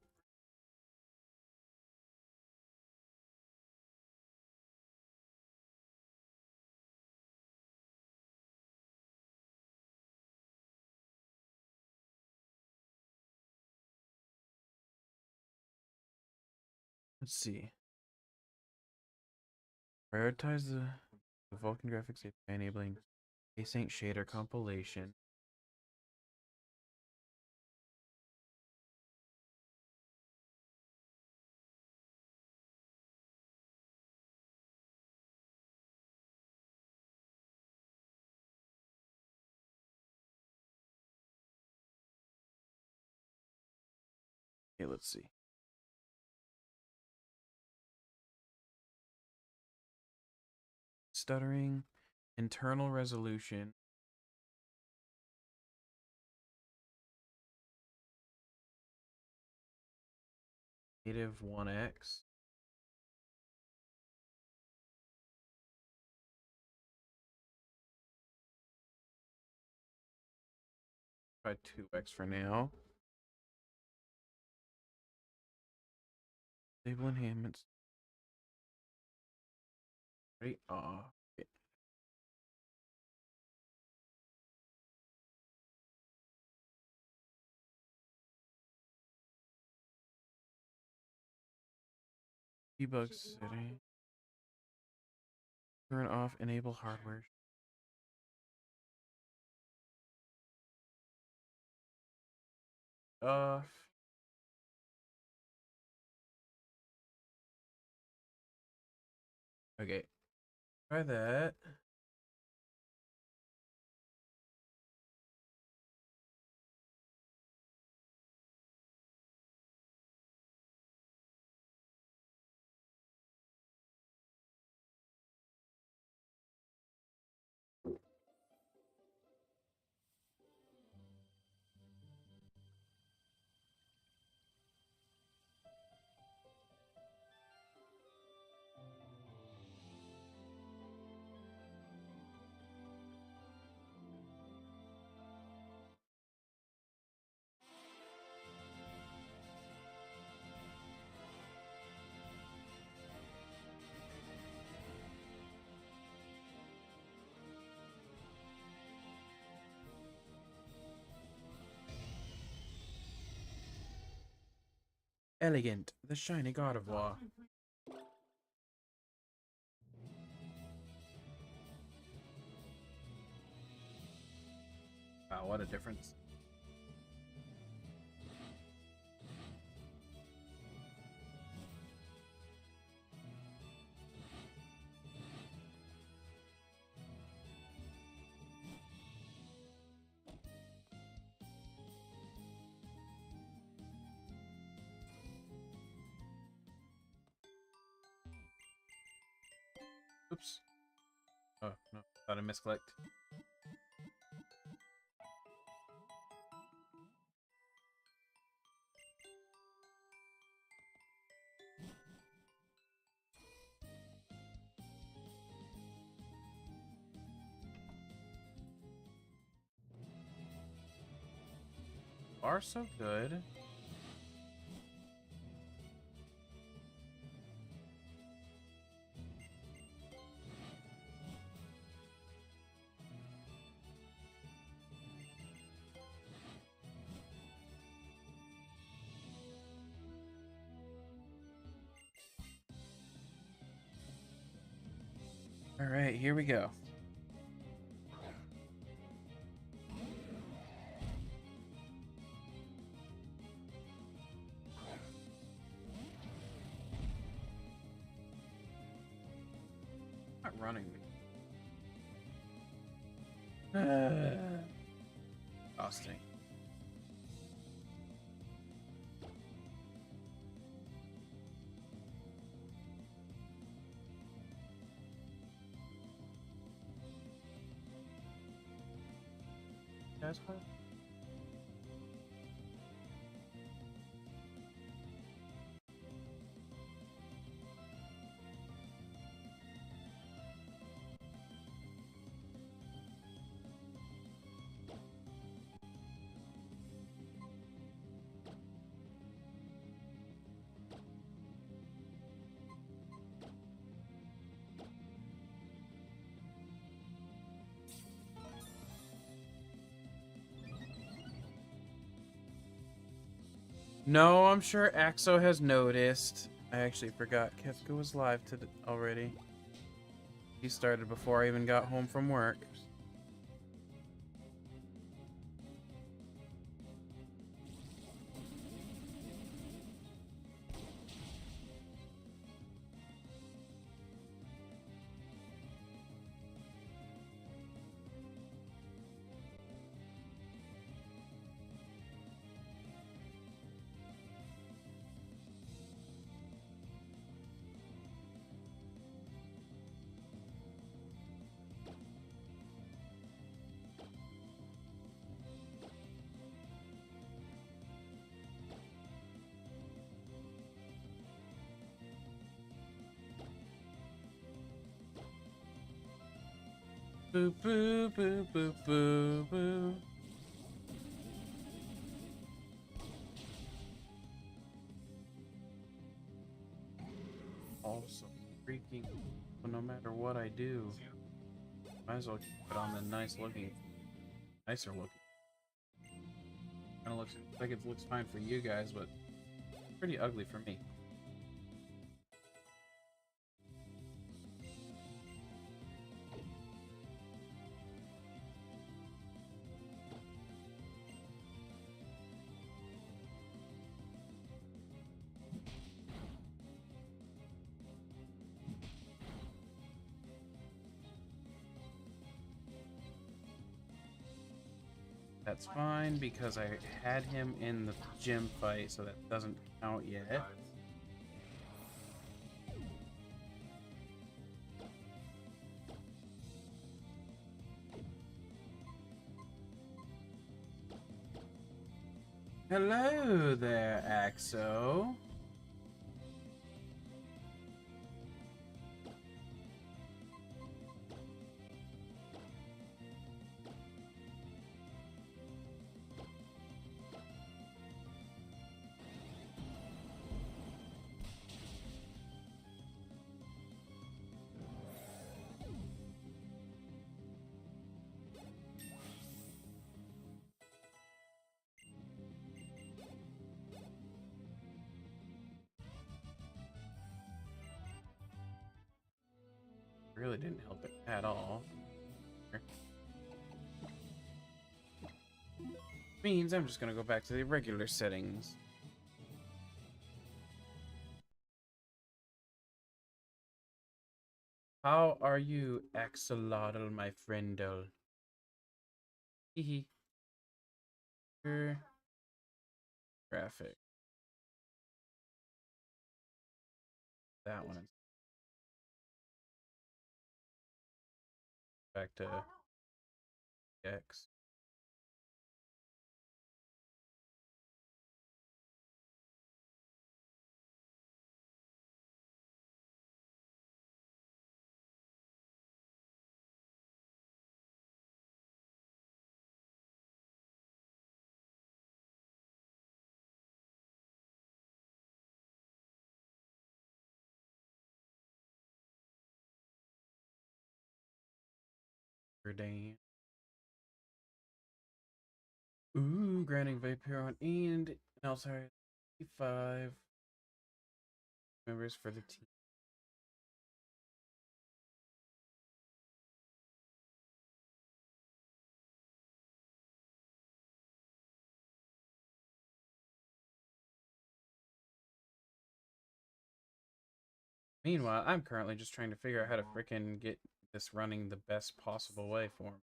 Let's see. Prioritize the Vulkan graphics API enabling async shader compilation. Okay, let's see. Stuttering, internal resolution. Native 1x. Try 2x for now. Disable enhancements. Right off. Okay. Debug setting. Turn off enable hardware. Off. Okay. Try that. Elegant, the shiny god of war. Wow, what a difference. Oops. Oh, no. Thought I misclicked. Are so good. All right, here we go. Not running me. Exhausting. Guys, what? No, I'm sure Axo has noticed. I actually forgot Kefka was live already. He started before I even got home from work. Boo boo boo boo boo boo. Also freaking, no matter what I do, might as well put on the nicer looking. Kind of looks like it looks fine for you guys, but pretty ugly for me. That's fine because I had him in the gym fight, so that doesn't count yet. Hello there, Axo. really didn't help it at all. Means I'm just gonna go back to the regular settings. How are you, Axolotl, my friendo? Hehe. Graphic. That one. Back to X. Dane. Ooh, granting Vaporeon and Alzheimer's 5 members for the team. Meanwhile, I'm currently just trying to figure out how to frickin' get this running the best possible way for me.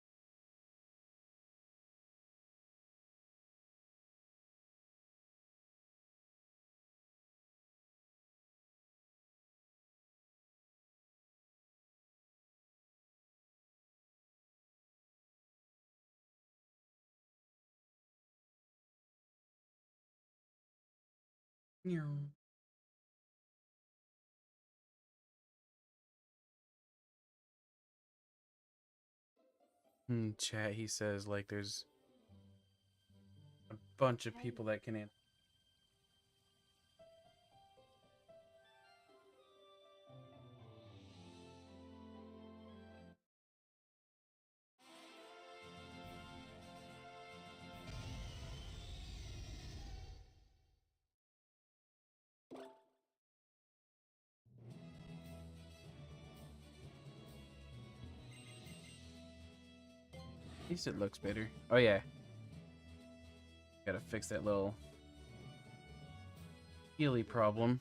Chat, he says, like, there's a bunch of people that can answer. At least it looks better. Oh, yeah. Gotta fix that little Healy problem.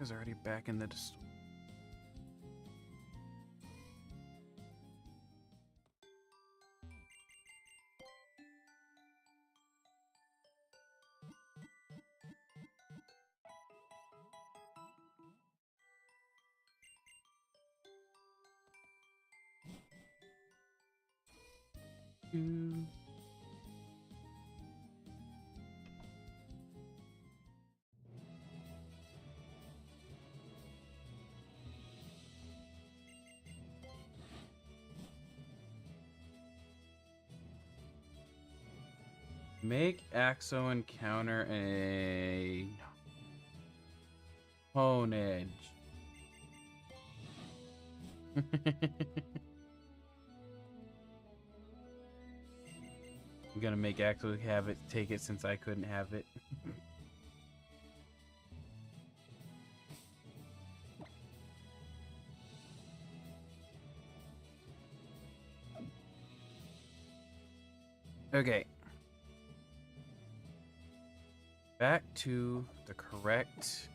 Is already back in the Make Axo encounter a Honedge. I'm gonna make Axo have it, take it since I couldn't have it. Okay. Back to the correct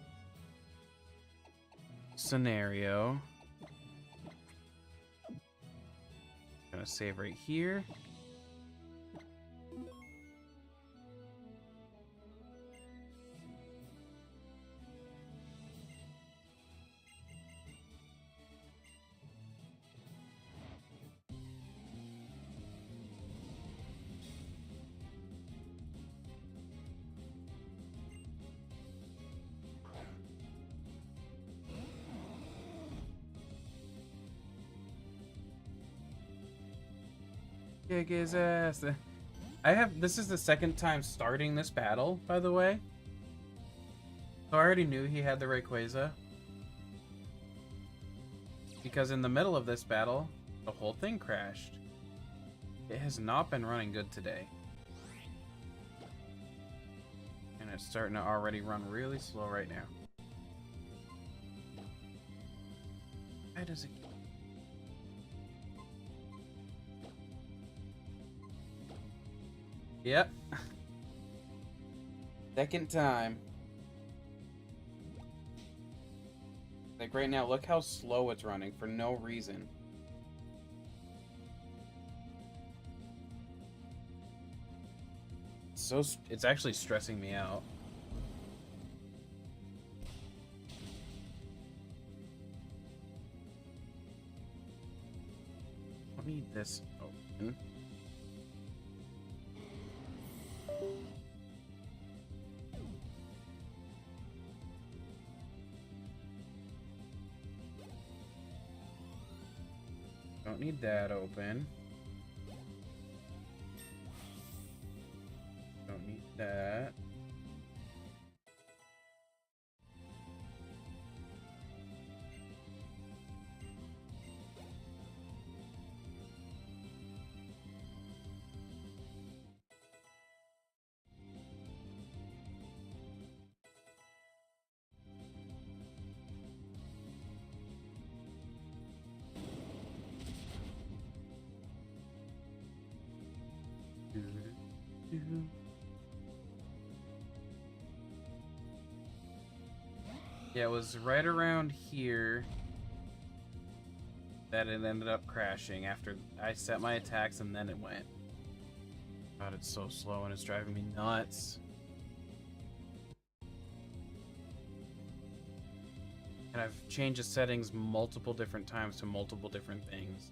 scenario. Gonna save right here. Kick his ass. This is the second time starting this battle, by the way. So I already knew he had the Rayquaza. Because in the middle of this battle, the whole thing crashed. It has not been running good today. And it's starting to already run really slow right now. Why does it... Yep. Second time. Like right now, look how slow it's running for no reason. It's actually stressing me out. Let me this open. Don't need that open. Don't need that. Yeah, it was right around here that it ended up crashing after I set my attacks and then it went. God, it's so slow and it's driving me nuts. And I've changed the settings multiple different times to multiple different things.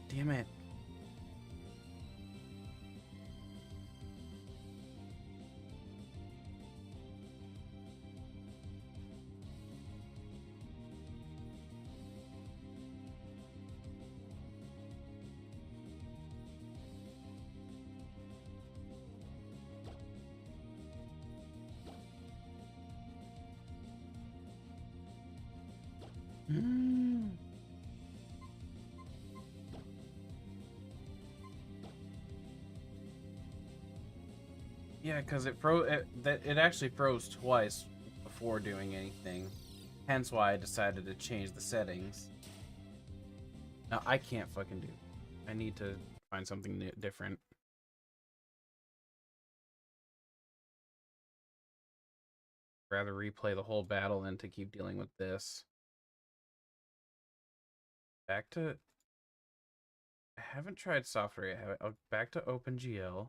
Damn it. Yeah, because it actually froze twice before doing anything. Hence why I decided to change the settings. Now I can't fucking do it. I need to find something different. Rather replay the whole battle than to keep dealing with this. Back to... I haven't tried software yet, have I? Oh, back to OpenGL.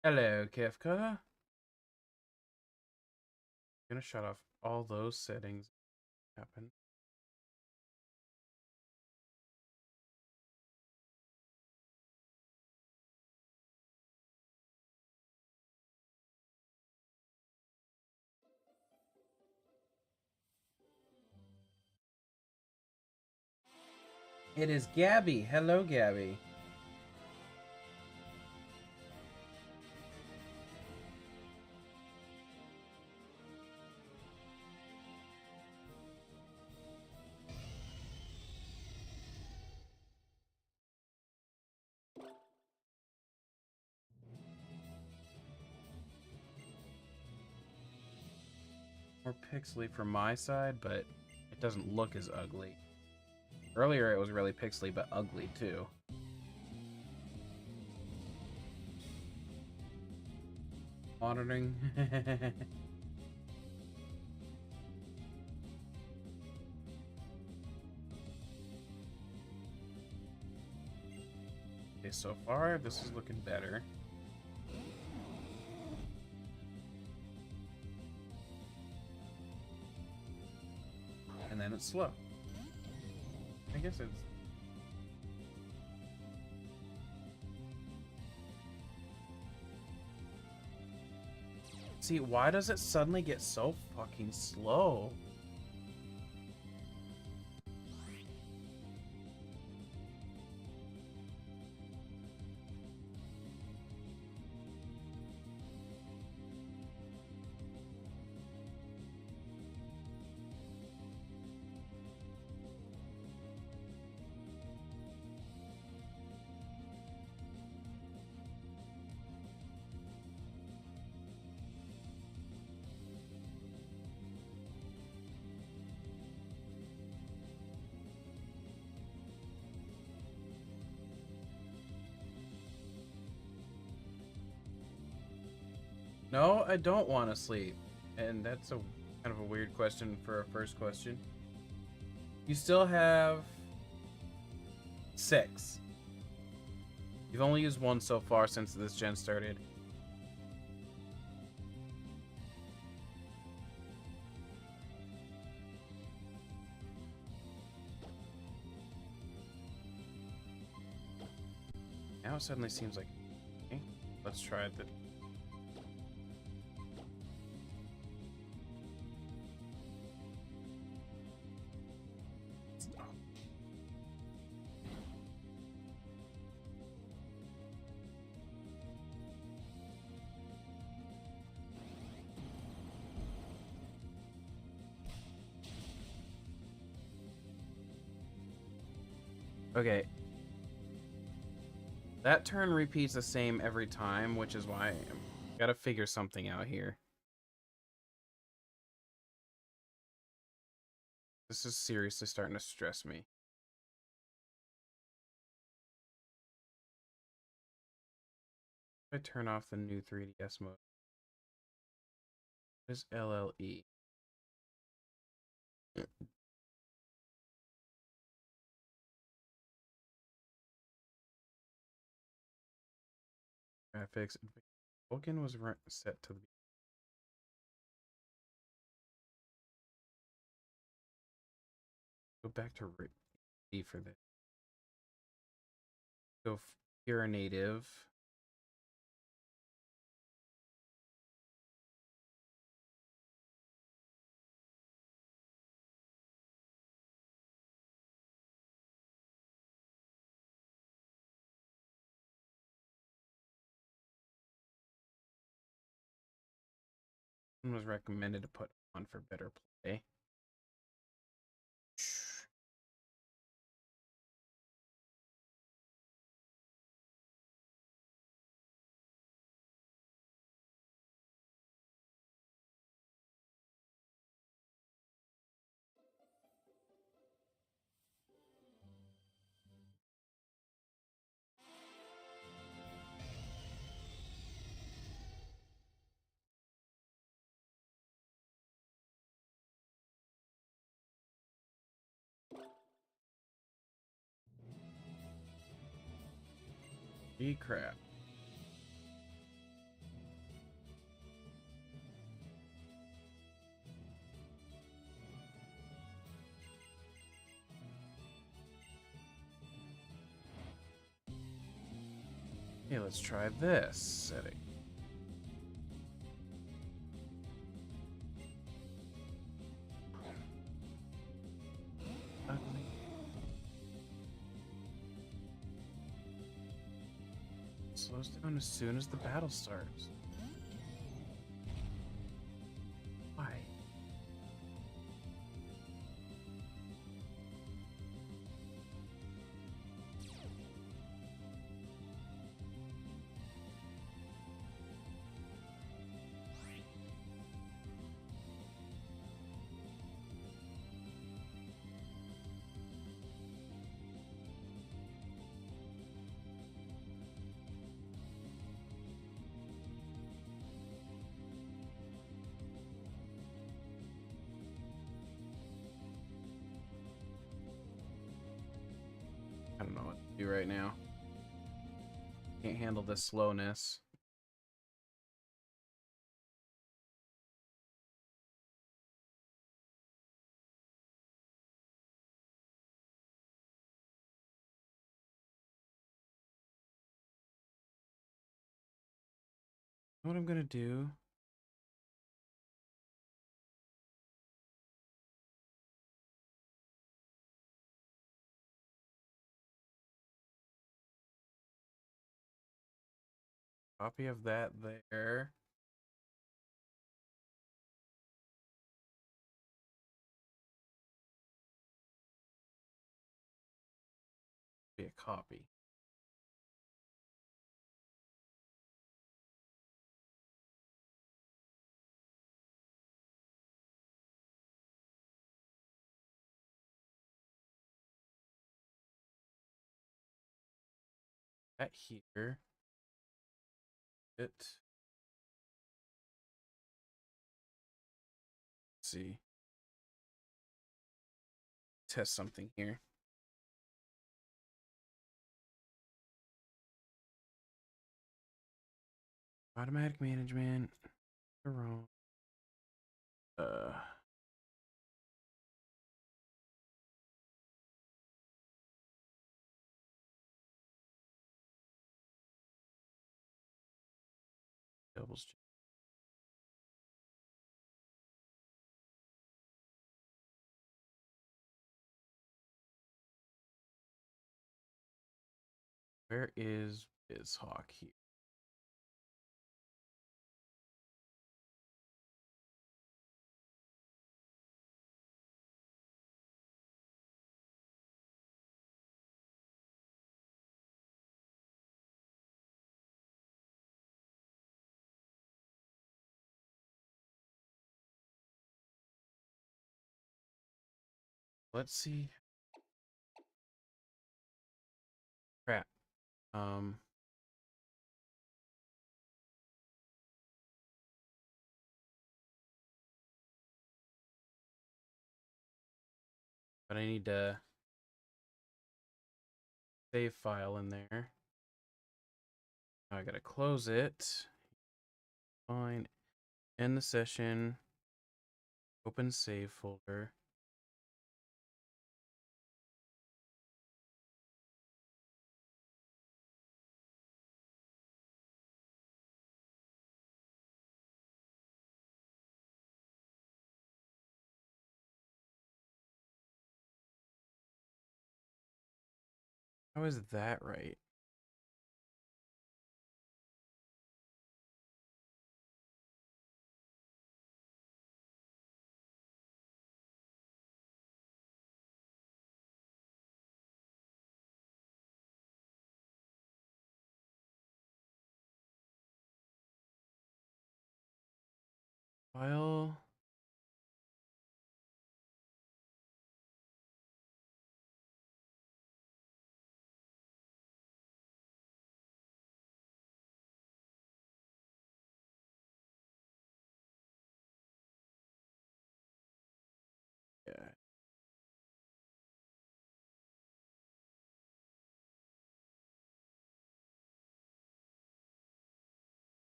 Hello, Kefka. I'm gonna shut off all those settings. Happen. It is Gabby. Hello, Gabby. More pixely from my side, but it doesn't look as ugly. Earlier it was really pixely, but ugly too. Monitoring. Okay, so far this is looking better. And then it's slow. I guess it's... See, why does it suddenly get so fucking slow? No, I don't want to sleep. And that's a kind of a weird question for a first question. You still have 6. You've only used 1 so far since this gen started. Now it suddenly seems like, okay, let's try the... Okay. That turn repeats the same every time, which is why I gotta figure something out here. This is seriously starting to stress me. If I turn off the new 3DS mode. What is LLE? Graphics. Vulcan was set to the... Go back to D for this. Go pure native. Was recommended to put on for better play. Crap. Okay, let's try this setting. Ugly. Slows down as soon as the battle starts. Why? I don't know what to do right now. Can't handle this slowness. What I'm gonna do? Copy of that there. Be a copy. That here. It. Let's see. Test something here. Automatic management. Wrong. Doubles. Where is BizHawk here? Let's see. Crap. But I need to save file in there. Now I gotta close it. Fine. End the session. Open save folder. How is that right? File. Yeah.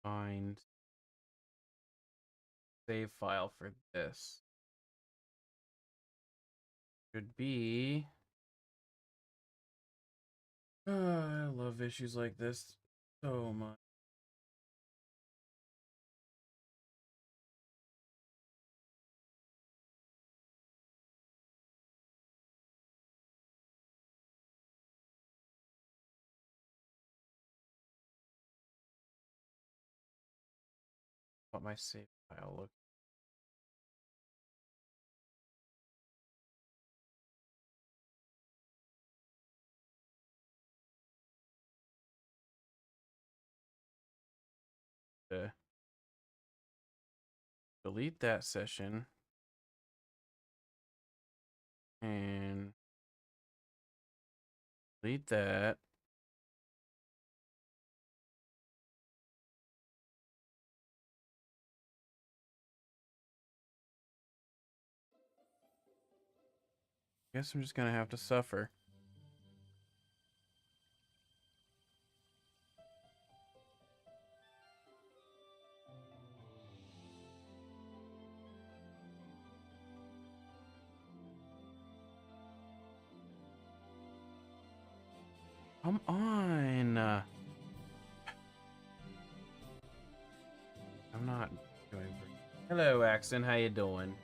Find save file for this. Should be. I love issues like this so much. What my save file look. Delete that session and delete that. Guess I'm just gonna have to suffer. Come on. I'm not doing. Hello, Axton. How you doing?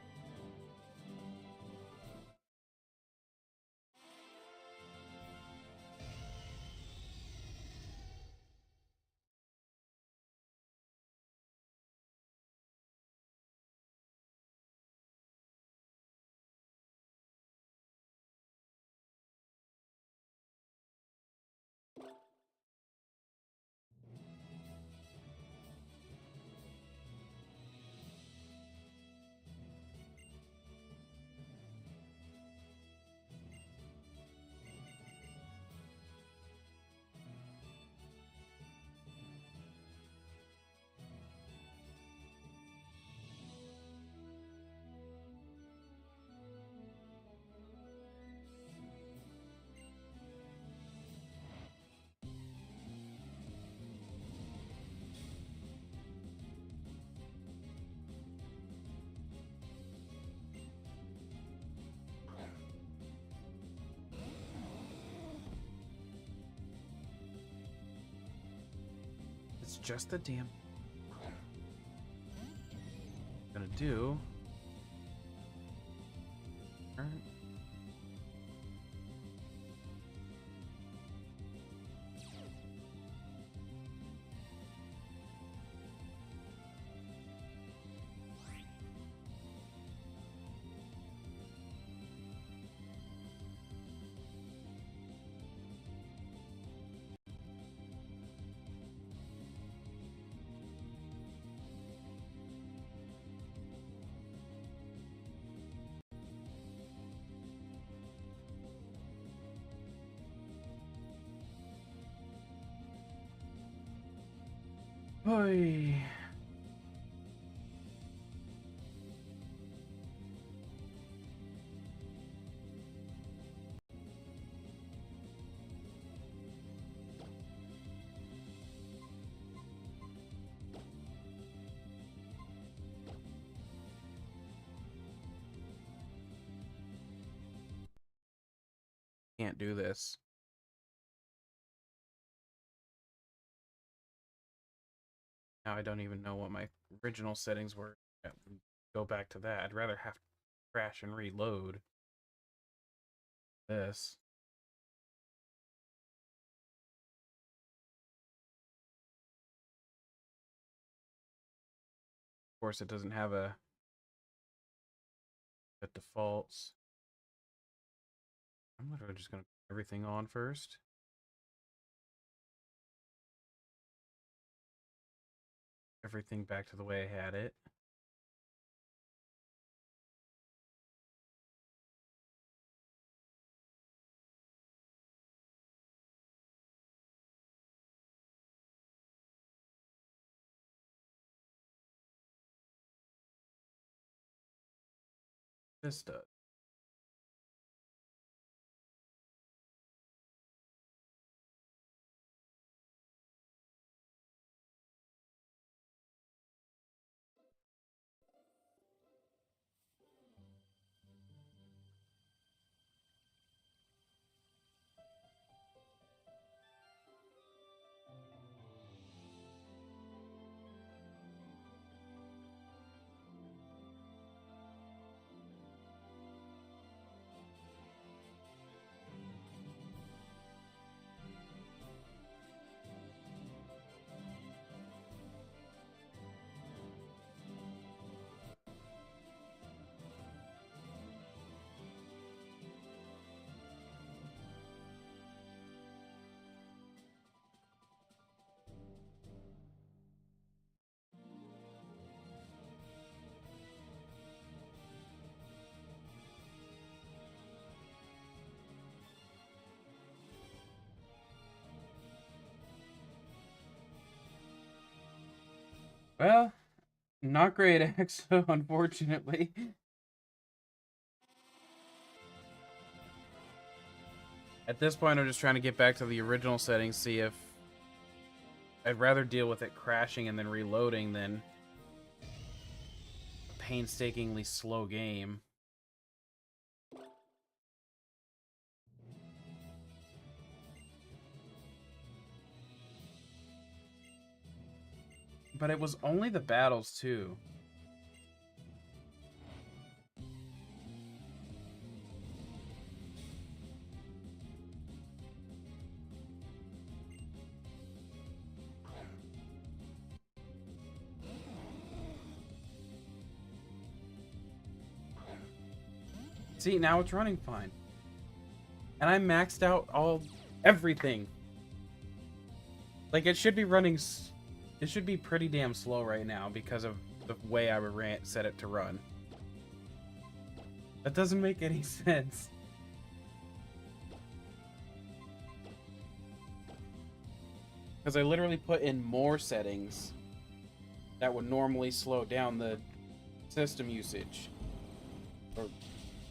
It's just a damn. Gonna do. Alright. Oy. Can't do this. Now I don't even know what my original settings were. Yeah, go back to that. I'd rather have to crash and reload this. Of course, it doesn't have a defaults. I'm literally just gonna put everything on first. Everything back to the way I had it. This does. Well, not great, Exo, unfortunately. At this point, I'm just trying to get back to the original settings, see if I'd rather deal with it crashing and then reloading than a painstakingly slow game. But it was only the battles, too. See, now it's running fine. And I maxed out everything. Like, it should be running... It should be pretty damn slow right now because of the way I set it to run. That doesn't make any sense. Because I literally put in more settings that would normally slow down the system usage. Or,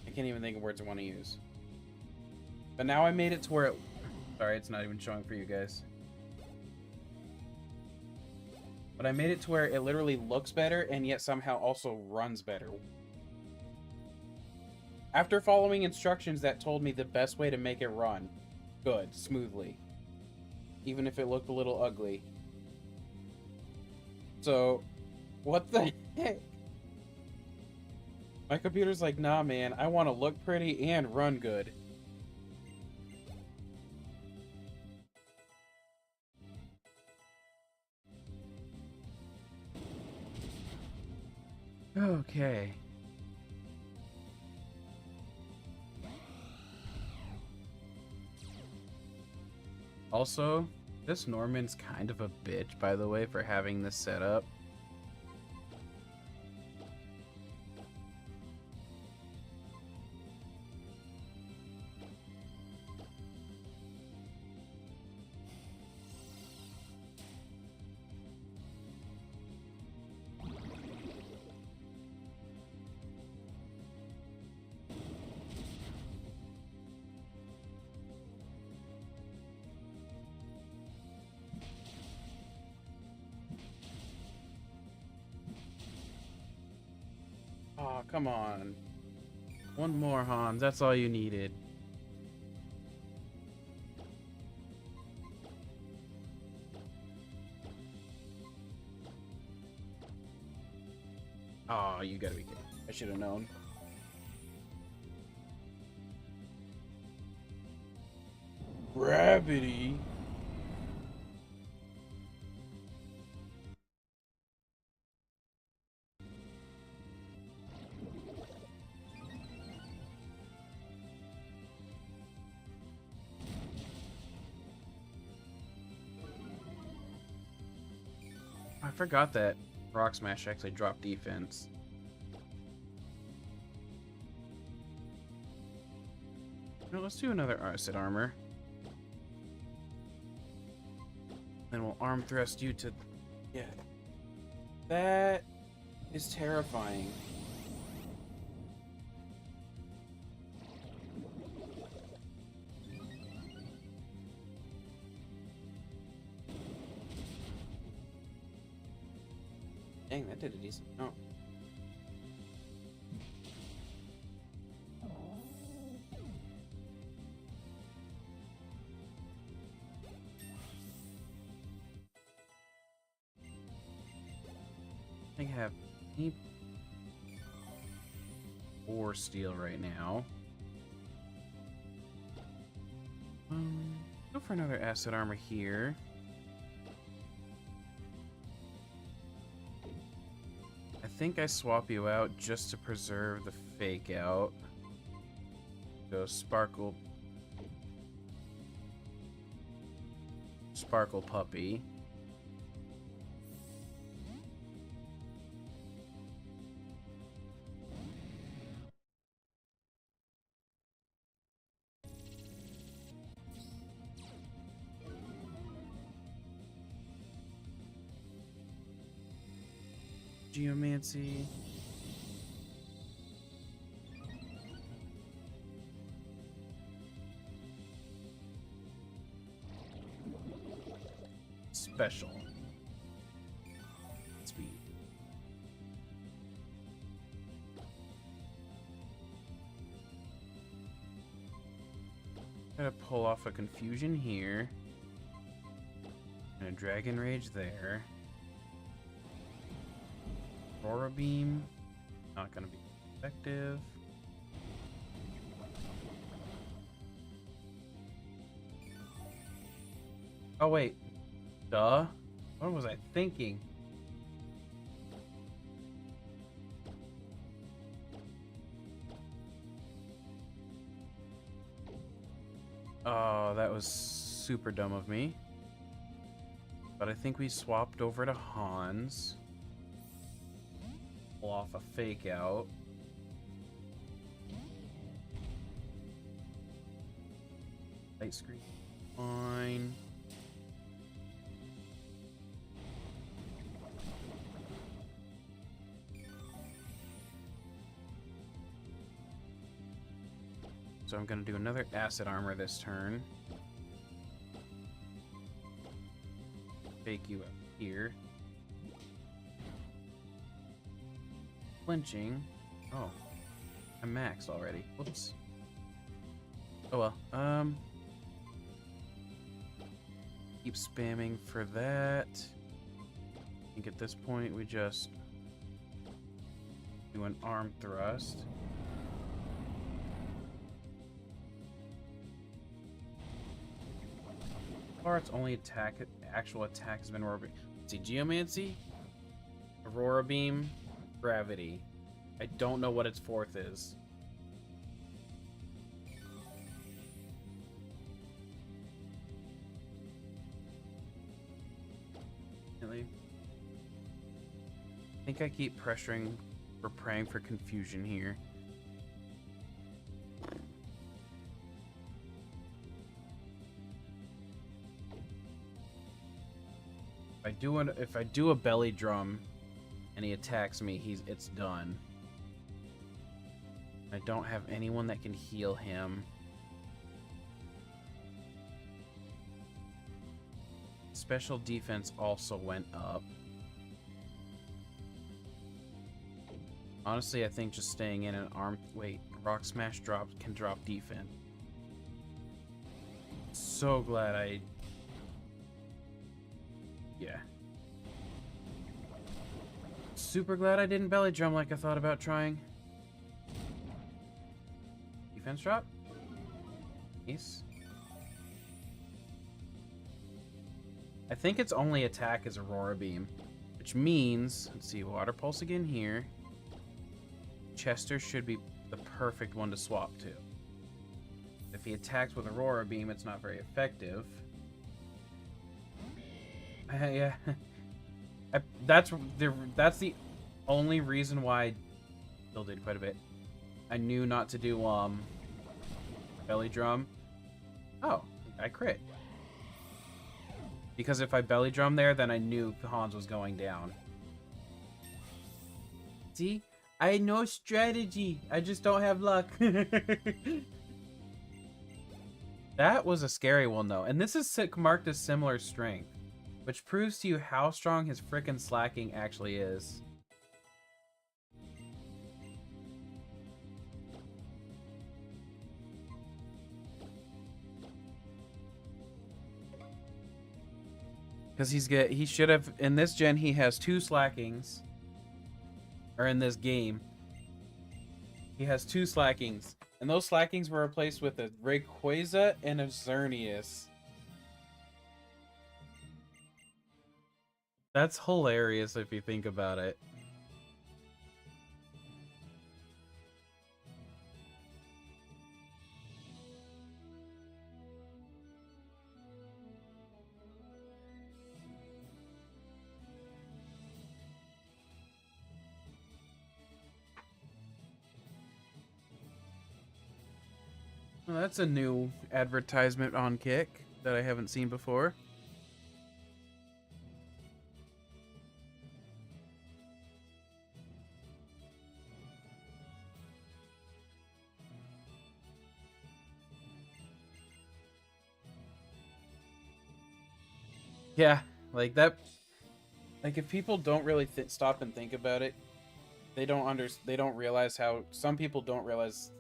I can't even think of words I want to use. But now I made it to where it... Sorry, it's not even showing for you guys. But I made it to where it literally looks better and yet somehow also runs better. After following instructions that told me the best way to make it run good, smoothly. Even if it looked a little ugly. So, what the heck? My computer's like, nah man, I want to look pretty and run good. Okay. Also, this Norman's kind of a bitch, by the way, for having this set up. Oh, come on. One more, Hans. That's all you needed. Oh, you gotta be kidding. I should have known. Gravity? I forgot that Rock Smash actually dropped defense. No, let's do another Acid Armor. Then we'll Arm Thrust you to... Yeah. That is terrifying. Dang, that did a decent... Oh. I think I have any or steel right now. Go for another Acid Armor here. I think I swap you out just to preserve the fake out. Go Sparkle Puppy. Geomancy. Special. Speed. Gotta pull off a Confusion here. And a Dragon Rage there. Aurora Beam. Not going to be effective. Oh, wait. Duh. What was I thinking? Oh, that was super dumb of me. But I think we swapped over to Hans. Pull off a fake out. Light screen. Fine. So I'm going to do another acid armor this turn. Fake you up here. Flinching. Oh. I'm maxed already. Whoops. Oh well. Keep spamming for that. I think at this point we just do an arm thrust. Or its only actual attack has been Aurora Beam. Let's see, Geomancy, Aurora Beam, Gravity. I don't know what its fourth is. Really? I think I keep pressuring or praying for confusion here. If I do a belly drum and he attacks me, it's done. I don't have anyone that can heal him. Special defense also went up. Honestly, I think just staying in an arm... Wait, Rock Smash can drop defense. So glad I... Yeah. Super glad I didn't belly drum like I thought about trying. Defense drop? Nice. I think its only attack is Aurora Beam, which means, let's see, Water Pulse again here. Chester should be the perfect one to swap to. If he attacks with Aurora Beam, it's not very effective. Yeah. That's the only reason why I still did quite a bit. I knew not to do belly drum. Oh, I crit. Because if I belly drum there, then I knew Hans was going down. See? I know strategy. I just don't have luck. That was a scary one though. And this is marked as similar strength, which proves to you how strong his frickin' slacking actually is. Because he should have, in this gen, he has 2 slackings. Or in this game, he has 2 slackings. And those slackings were replaced with a Rayquaza and a Xerneas. That's hilarious if you think about it. Well, that's a new advertisement on Kick that I haven't seen before. Yeah, like that. Like if people don't really stop and think about it, they don't realize how some people don't realize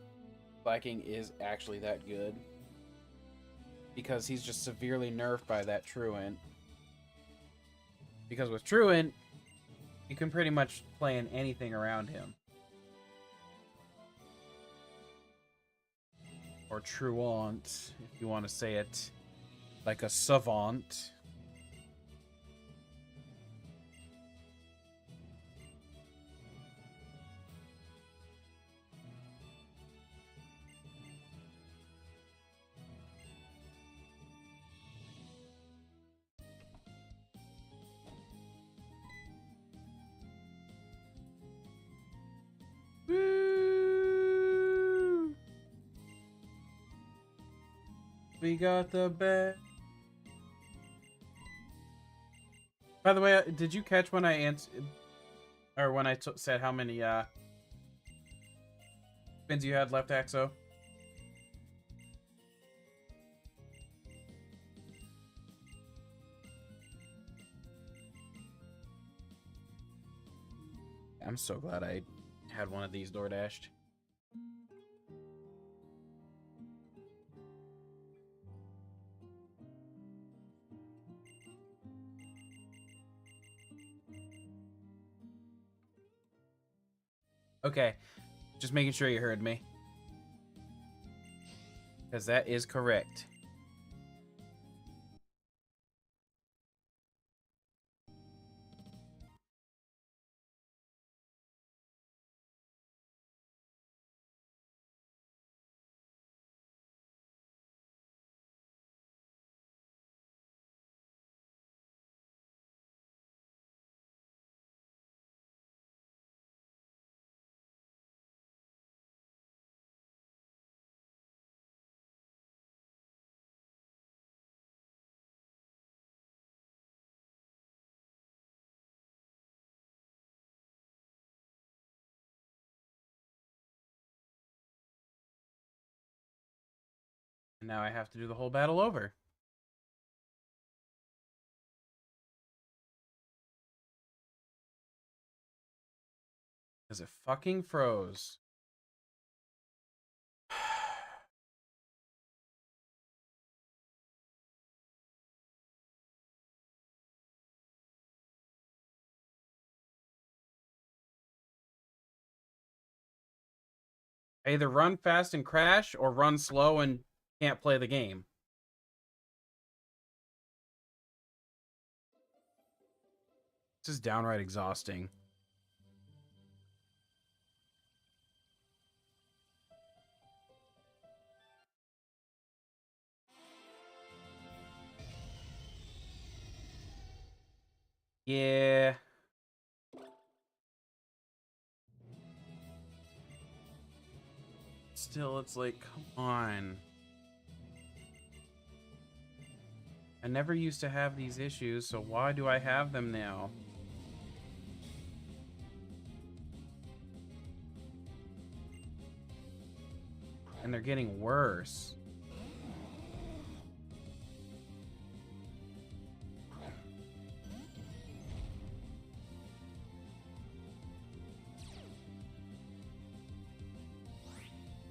slacking is actually that good. Because he's just severely nerfed by that Truant. Because with Truant, You can pretty much play in anything around him. Or truant, if you want to say it like a savant. Woo! We got the bed. By the way, did you catch when I answered, or when I said how many spins you had left, Axo? I'm so glad I had one of these door dashed. Okay, just making sure you heard me. Because that is correct. And now I have to do the whole battle over. Because it fucking froze. I either run fast and crash, or run slow and can't play the game. This is downright exhausting. Yeah. Still, it's like, come on. I never used to have these issues, so why do I have them now? And they're getting worse.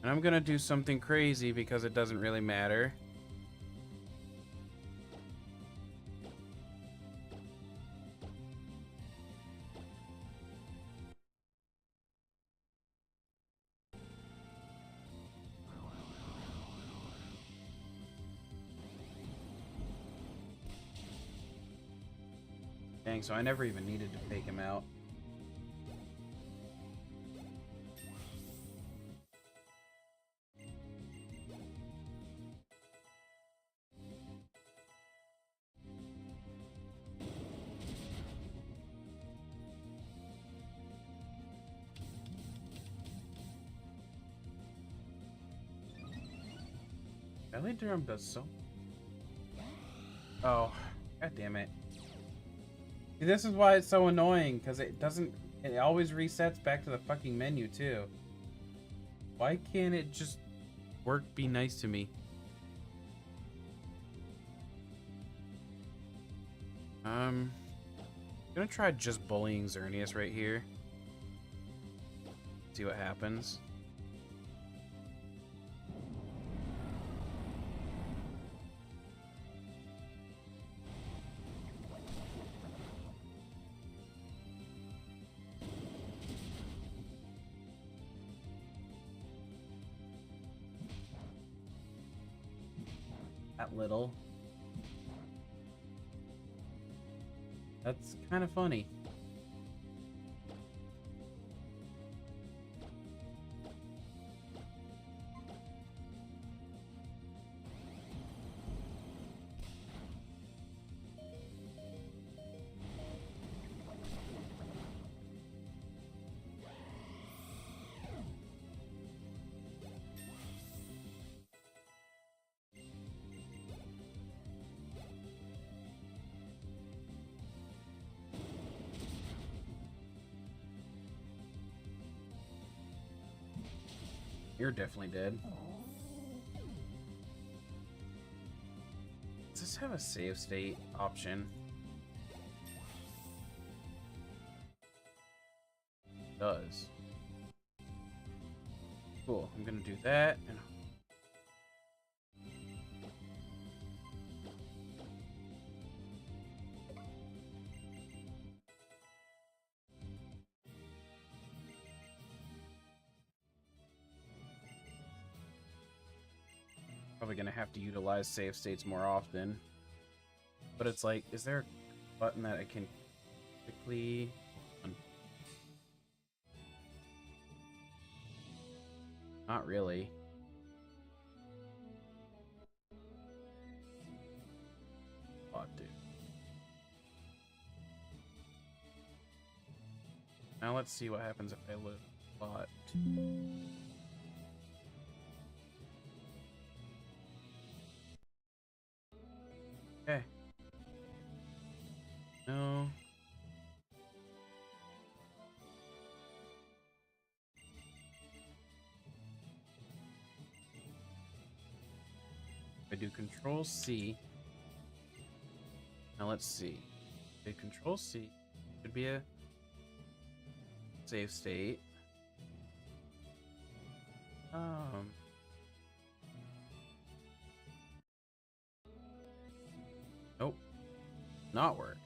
And I'm gonna do something crazy because it doesn't really matter. Dang, so I never even needed to take him out. Belly Durham does so... Oh, god damn it. See, this is why it's so annoying, because it doesn't... It always resets back to the fucking menu, too. Why can't it just work, be nice to me? I'm gonna try just bullying Xerneas right here. See what happens. that little. That's kind of funny. You're definitely dead. Does this have a save state option? It does. Cool. I'm gonna do that and probably gonna have to utilize save states more often. But it's like, is there a button that I can quickly... Not really. Oh, dude. Now let's see what happens if I live a lot. Okay. No. I do Control C. Now let's see. I Control C. Could be a save state. Nope. Not work.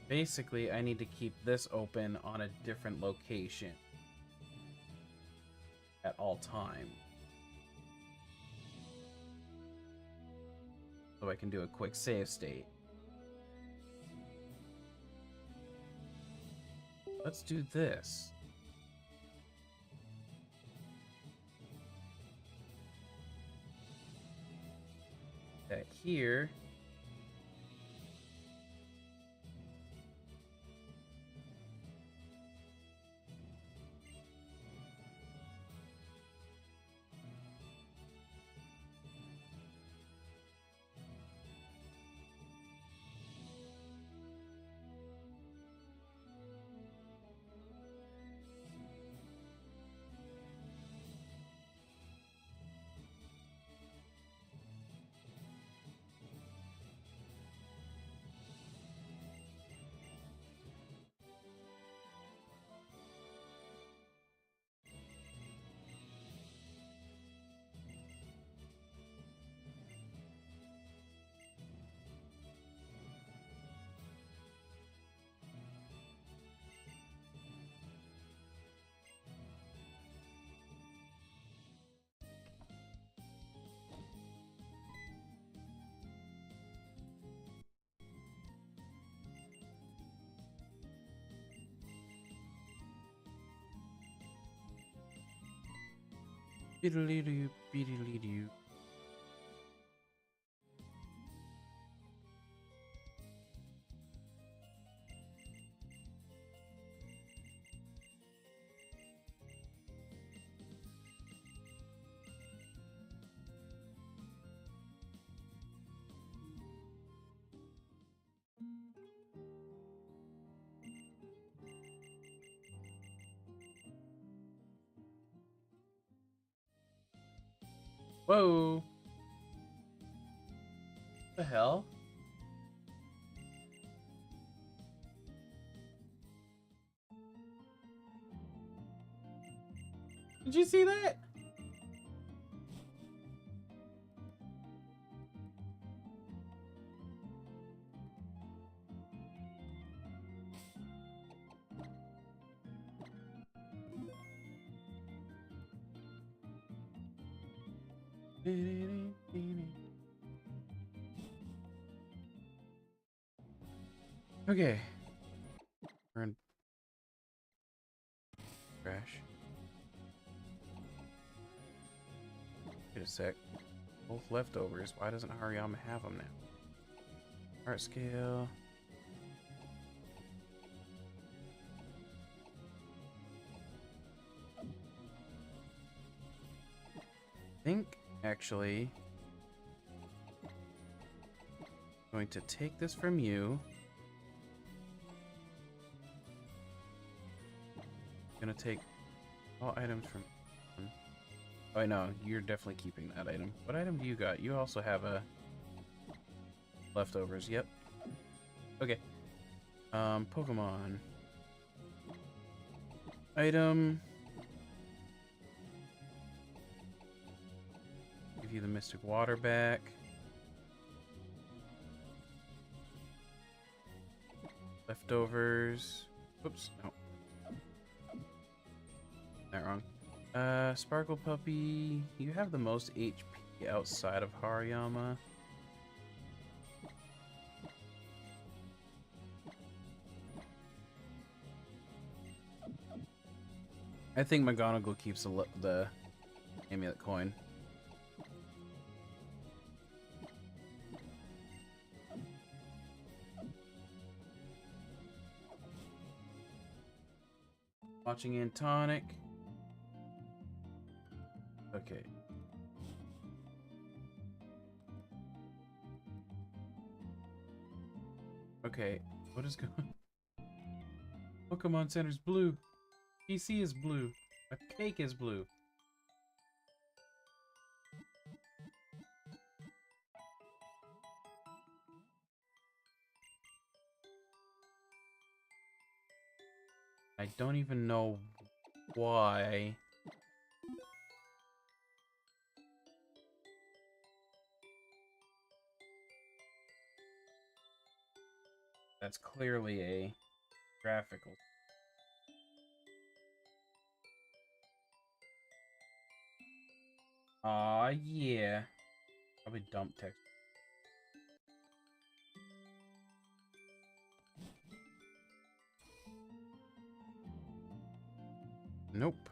Basically, I need to keep this open on a different location at all time. So I can do a quick save state. Let's do this. That here. Beedly-doo, beedly-doo. Whoa! The hell? Did you see that? Okay. We're in trash. Wait a sec. Both leftovers. Why doesn't Hariyama have them now? Art scale. I think actually I'm going to take this from you. I'm gonna take all items from. Oh, I know you're definitely keeping that item. What item do you got? You also have a leftovers. Yep. Okay. Pokemon item. Give you the Mystic Water back. Leftovers. Whoops. No. Not wrong. Sparkle Puppy. You have the most HP outside of Hariyama. I think McGonagall keeps the amulet coin. Watching in tonic. Okay. Okay. What is going? Pokemon Center's blue. PC is blue. A cake is blue. I don't even know why. That's clearly a graphical. Aw, yeah. Probably dump text. Nope.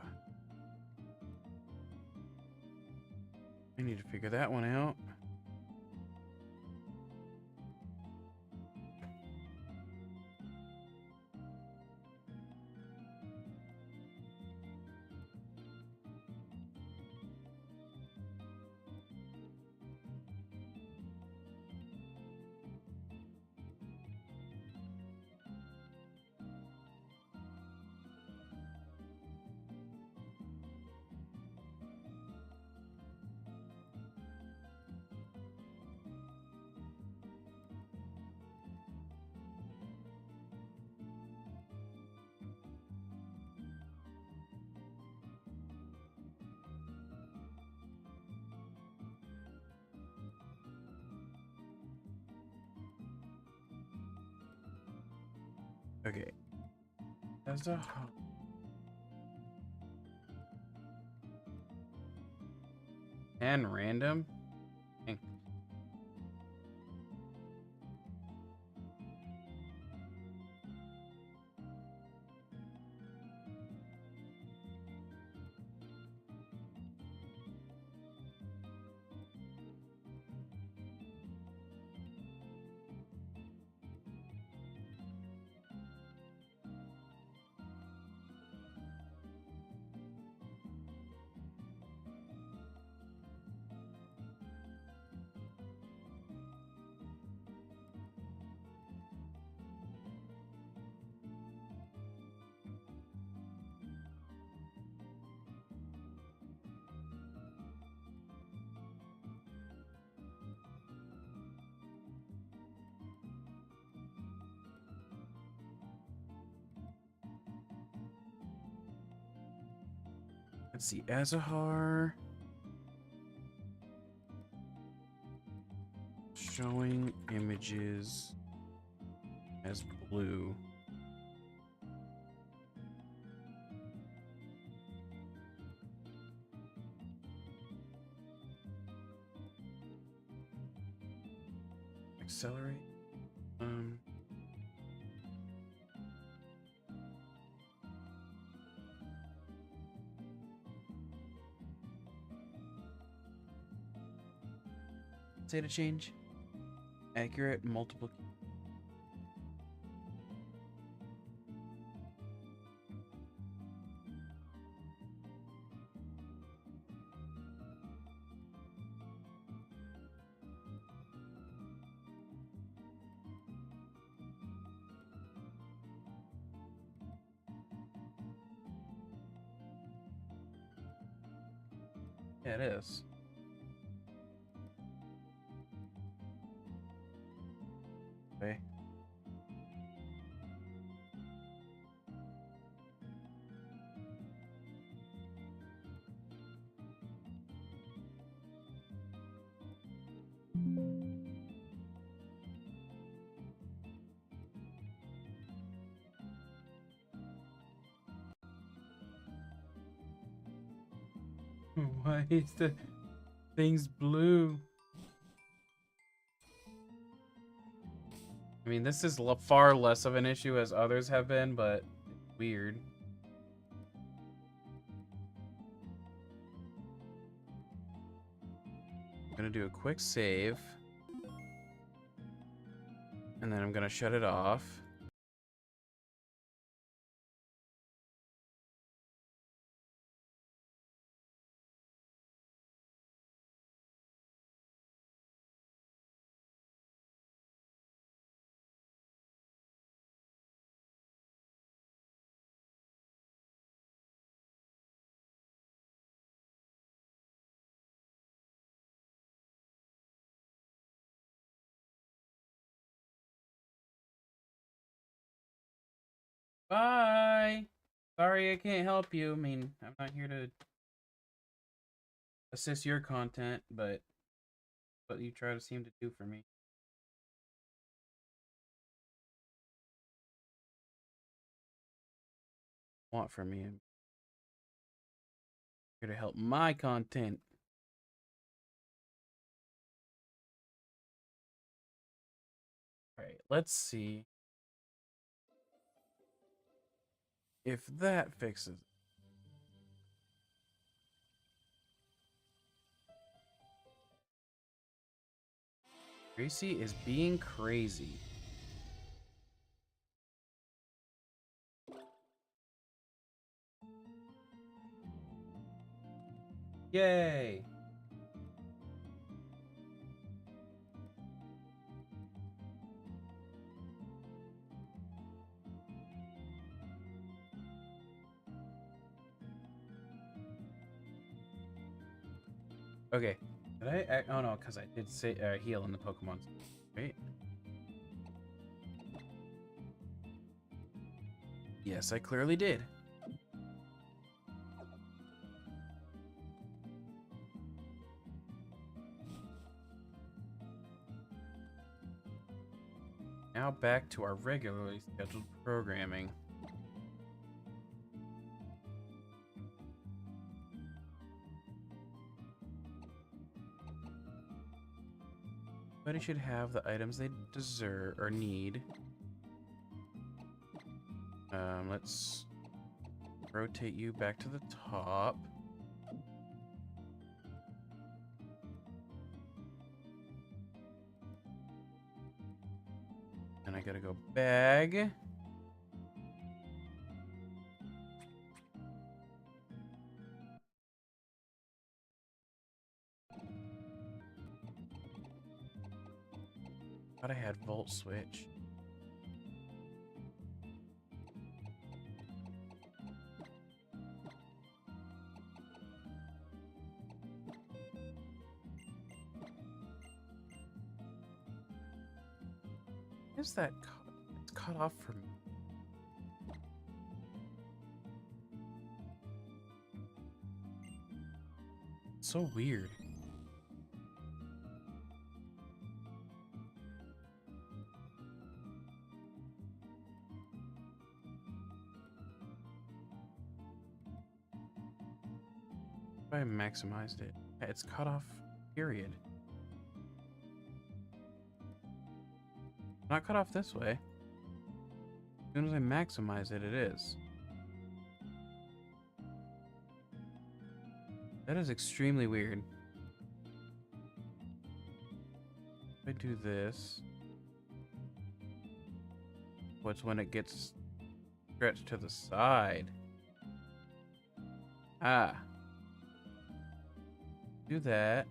I need to figure that one out. Okay. That's a and random. Dang. Let's see, Azahar. Showing images as blue. Accelerate. Say to change. Accurate multiple. Yeah, it is. Okay. Why is the things blue? I mean, this is far less of an issue as others have been, but weird. I'm gonna do a quick save. And then I'm gonna shut it off. Bye! Sorry I can't help you. I mean, I'm not here to assist your content, but what you try to seem to do for me. Want from me. I'm here to help my content. Alright, let's see if that fixes it. Gracie is being crazy. Yay! Okay. Did I? Oh no, because I did say heal in the Pokemon. Right? Yes, I clearly did. Now back to our regularly scheduled programming. Everybody should have the items they deserve or need. Let's rotate you back to the top. And I gotta go bag. Thought I had Volt Switch. Is that it's cut off from me? So weird. I maximized it. It's cut off, period. Not cut off this way. As soon as I maximize it, it is. That is extremely weird. If I do this, what's when it gets stretched to the side? Ah. Do that.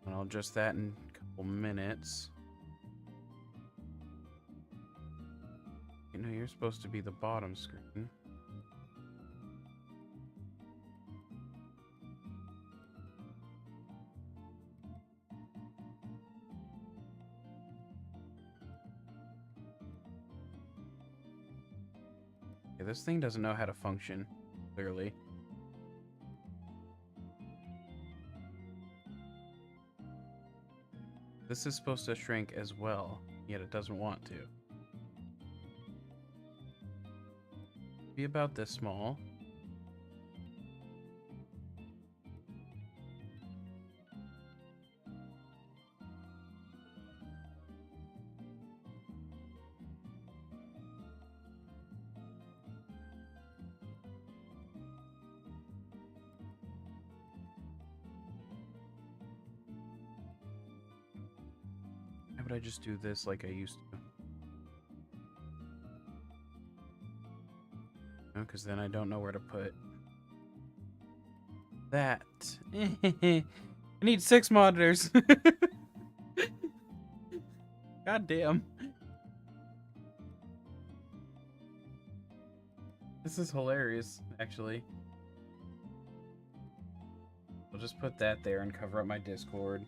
And I'll adjust that in a couple minutes. You know, you're supposed to be the bottom screen. Okay, this thing doesn't know how to function, clearly. This is supposed to shrink as well, yet it doesn't want to. Be about this small. How would I just do this like I used to? No, because then I don't know where to put that. I need 6 monitors. God damn. This is hilarious, actually. I'll just put that there and cover up my Discord.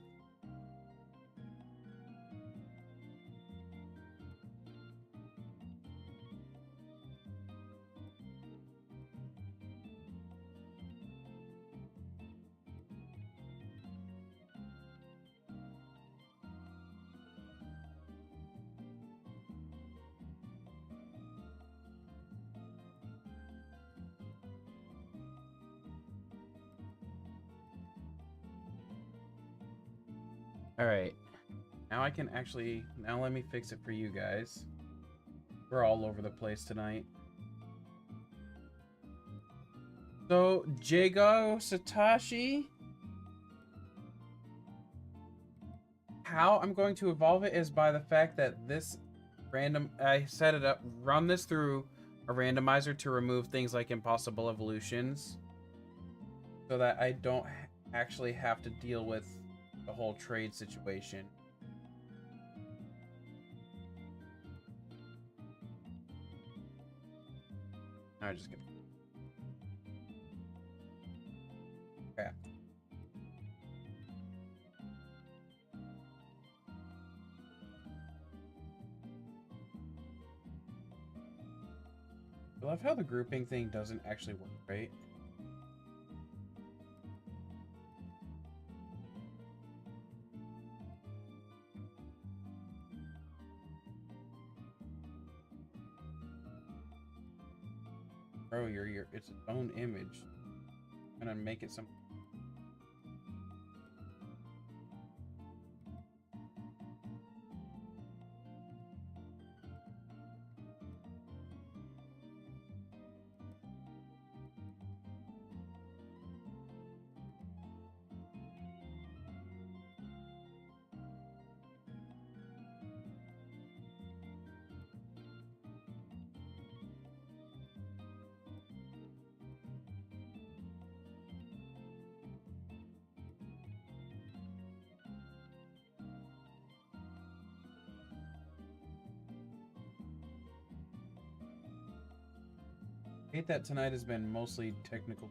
Alright. Now I can actually... Now let me fix it for you guys. We're all over the place tonight. So, Jago Satoshi... How I'm going to evolve it is by the fact that this random... I set it up, run this through a randomizer to remove things like impossible evolutions. So that I don't actually have to deal with the whole trade situation. I just get crap. I love how the grouping thing doesn't actually work, right? Bro, it's its own image. I'm gonna make it some. I hate that tonight has been mostly technical.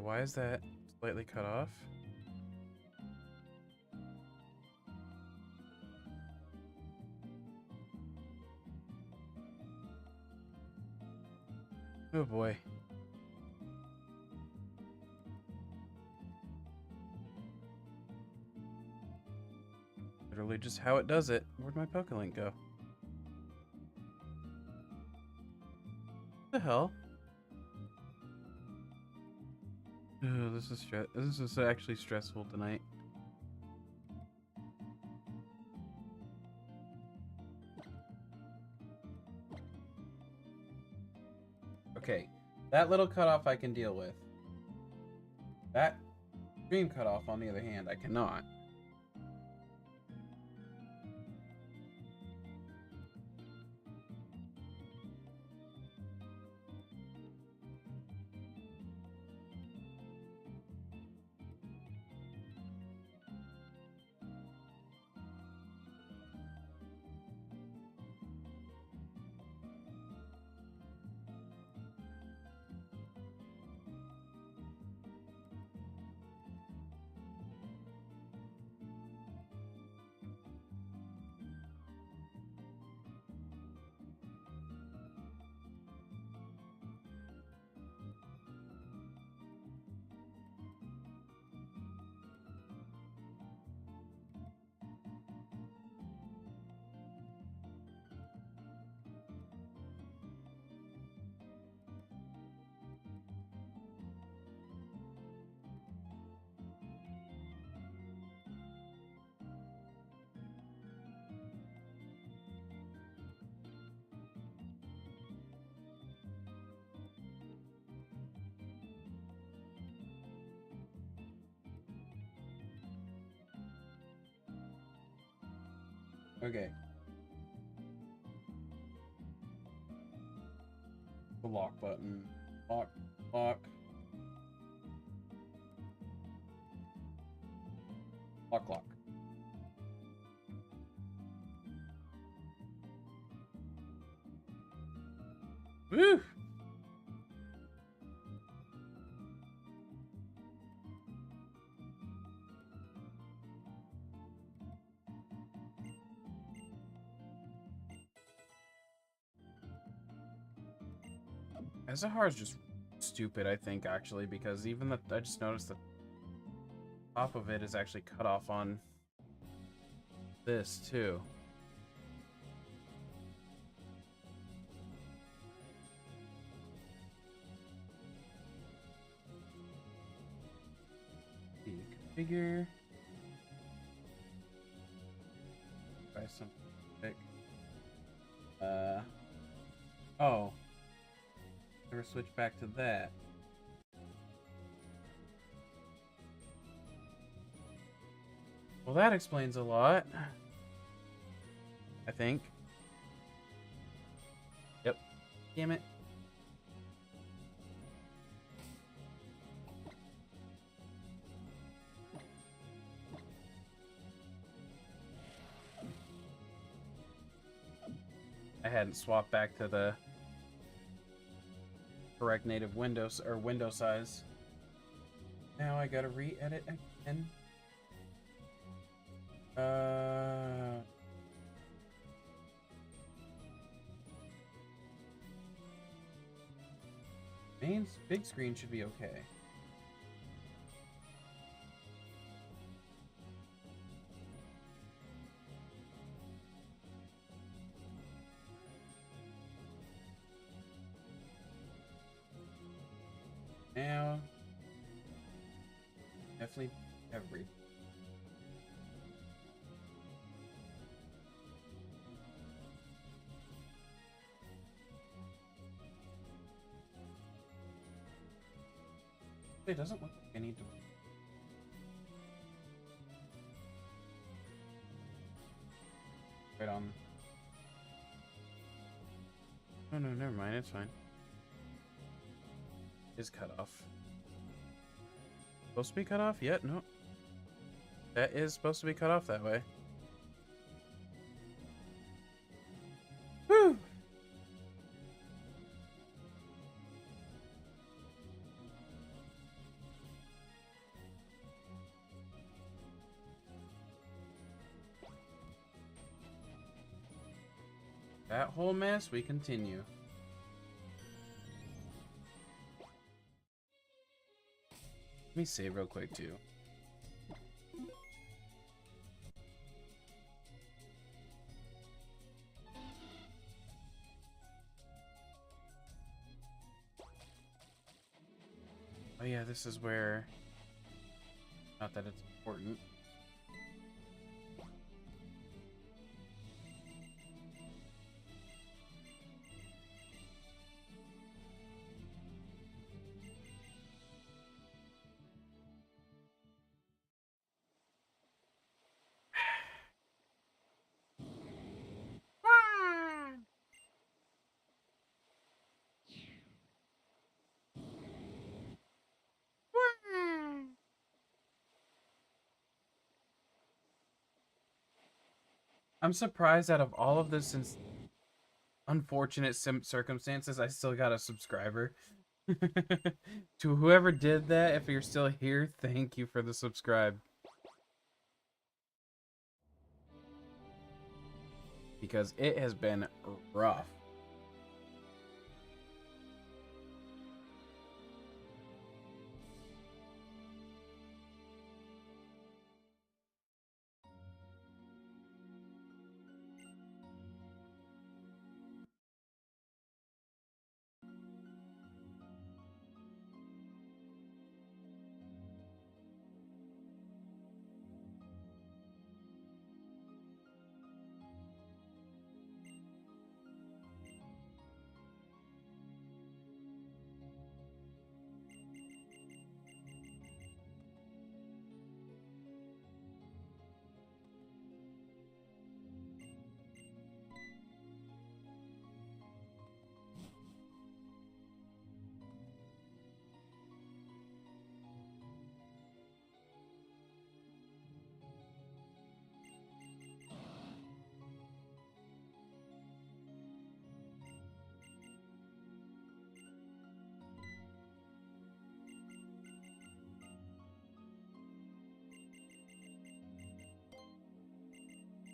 Why is that slightly cut off? Oh boy. Literally just how it does it. Where'd my Pokelink go? What the hell? Oh, this is actually stressful tonight. Okay, that little cutoff I can deal with. That stream cutoff, on the other hand, I cannot. Okay. The lock button. Lock. Lock. Lock, lock. Woo! Zahar is just stupid, I think, actually, because even the I just noticed the top of it is actually cut off on this too. Configure. Try something quick. Oh. Never switch back to that. Well, that explains a lot. I think. Yep. Damn it. I hadn't swapped back to the correct native windows or window size. Now I gotta re-edit again. Main big screen should be okay. Now, definitely every. It doesn't look like I need to. Right on. Oh no, never mind. It's fine. Is cut off. Supposed to be cut off yet? No. That is supposed to be cut off that way. Whew. that whole mess, we continue. Let me save real quick too. Oh yeah, this is where, not that it's important. I'm surprised out of all of this, since unfortunate circumstances, I still got a subscriber. To whoever did that, if you're still here, thank you for the subscribe. Because it has been rough.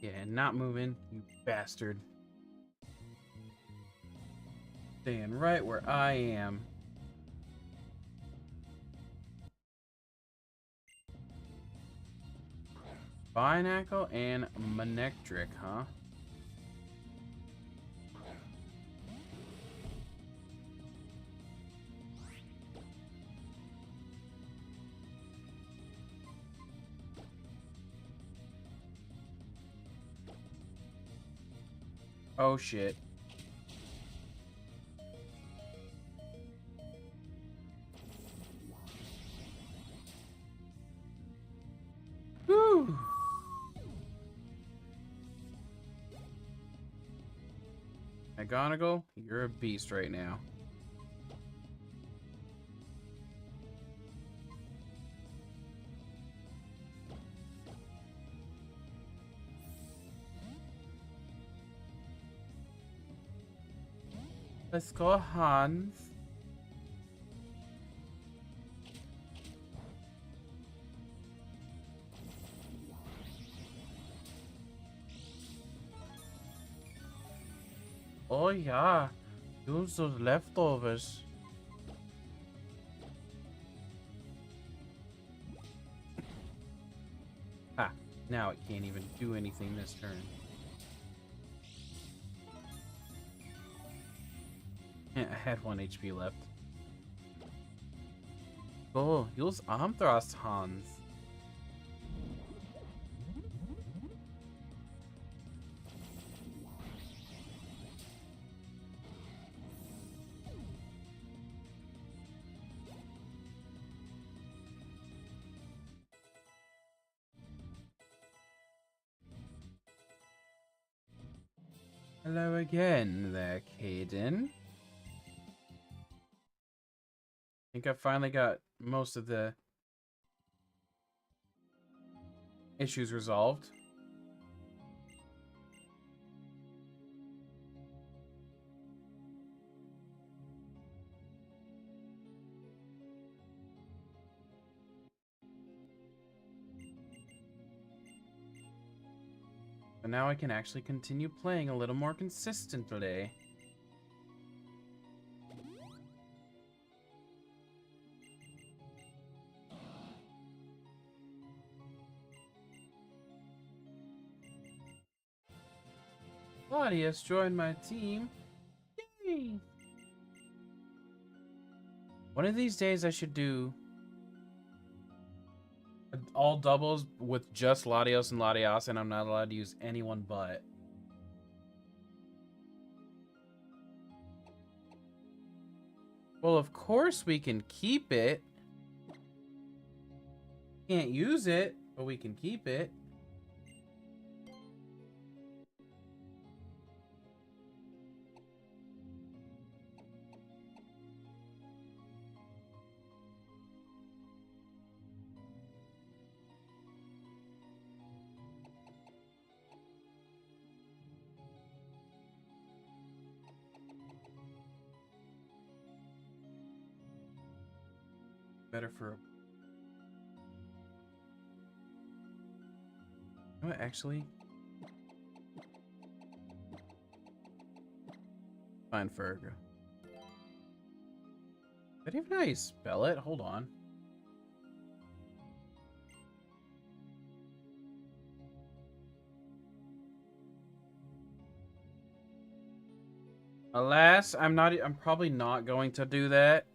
Yeah, not moving, you bastard. Staying right where I am. Binacle and Manectric, huh? Oh shit. Whew. McGonagall, you're a beast right now. Let's go, Hans. Oh yeah, use those leftovers. Ah, now it can't even do anything this turn. I had 1 HP left. Oh, use Arm Thrust, Hans. Hello again there, Caden. I think I finally got most of the issues resolved. But now I can actually continue playing a little more consistently. Claudius joined my team. Yay! One of these days I should do all doubles with just Latios and Latias, and I'm not allowed to use anyone but. Well, of course we can keep it. Can't use it, but we can keep it. Better for... You know what, actually? Fine, Ferg. But even how you spell it? Hold on. Alas, I'm probably not going to do that.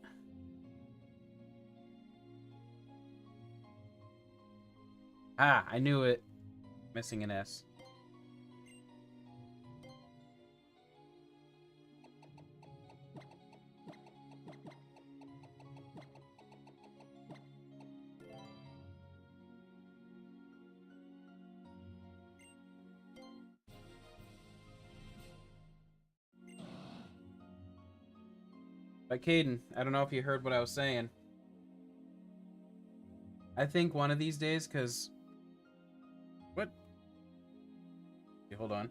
Ah, I knew it. Missing an S. But Caden, I don't know if you heard what I was saying. I think one of these days, because... What? Okay, hold on.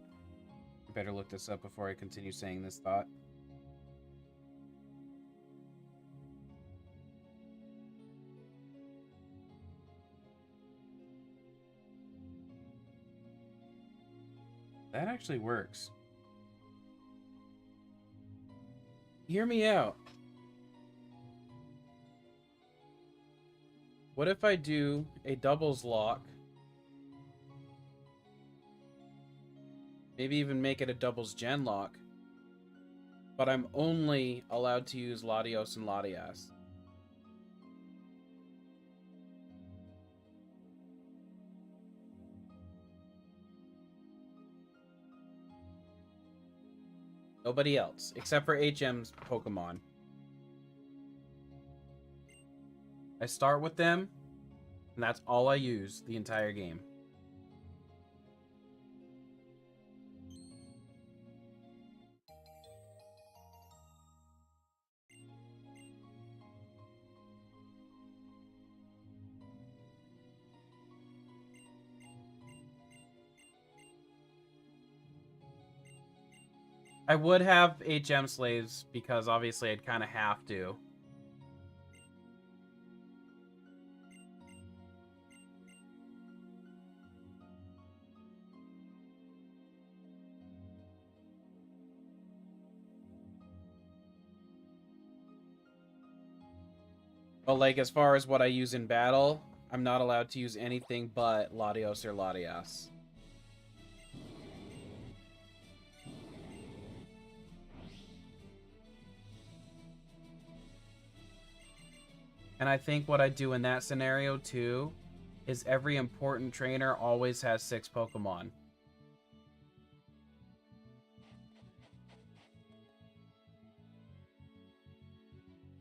I better look this up before I continue saying this thought. That actually works. Hear me out. What if I do a doubles lock? Maybe even make it a doubles Genlocke. But I'm only allowed to use Latios and Latias. Nobody else, except for HM's Pokemon. I start with them, and that's all I use the entire game. I would have HM slaves because obviously I'd kind of have to. But like as far as what I use in battle, I'm not allowed to use anything but Latios or Latias. And I think what I do in that scenario too is every important trainer always has 6 Pokemon.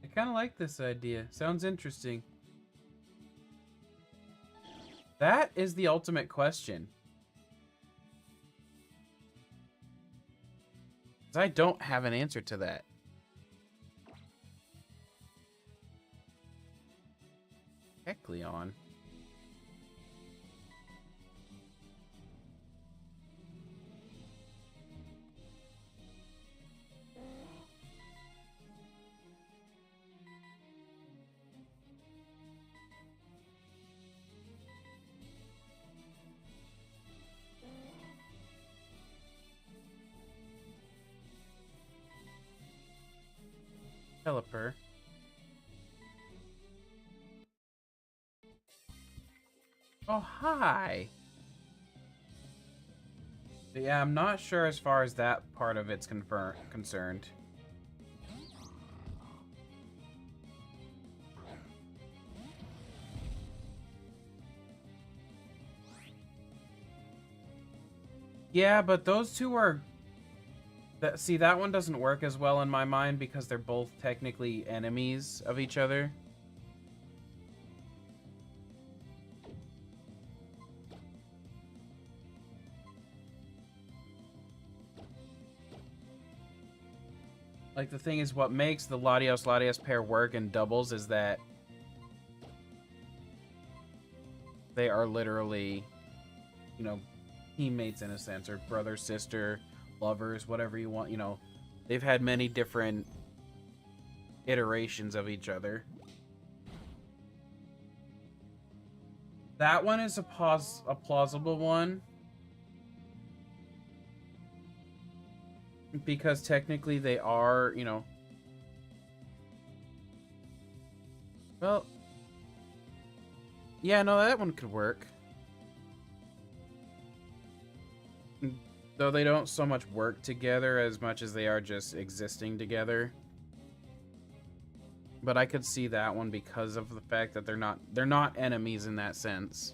I kind of like this idea. Sounds interesting. That is the ultimate question. 'Cause I don't have an answer to that. Heck, Leon. Pelipper. Oh, hi. But yeah, I'm not sure as far as that part of it's concerned. Yeah, but those two are... See, that one doesn't work as well in my mind because they're both technically enemies of each other. Like, the thing is, what makes the Latios-Latias pair work in doubles is that they are literally, you know, teammates in a sense, or brother, sister, lovers, whatever you want, you know. They've had many different iterations of each other. That one is a plausible one. Because technically they are, you know... Well... Yeah, no, that one could work. Though they don't so much work together as much as they are just existing together. But I could see that one because of the fact that they're not enemies in that sense.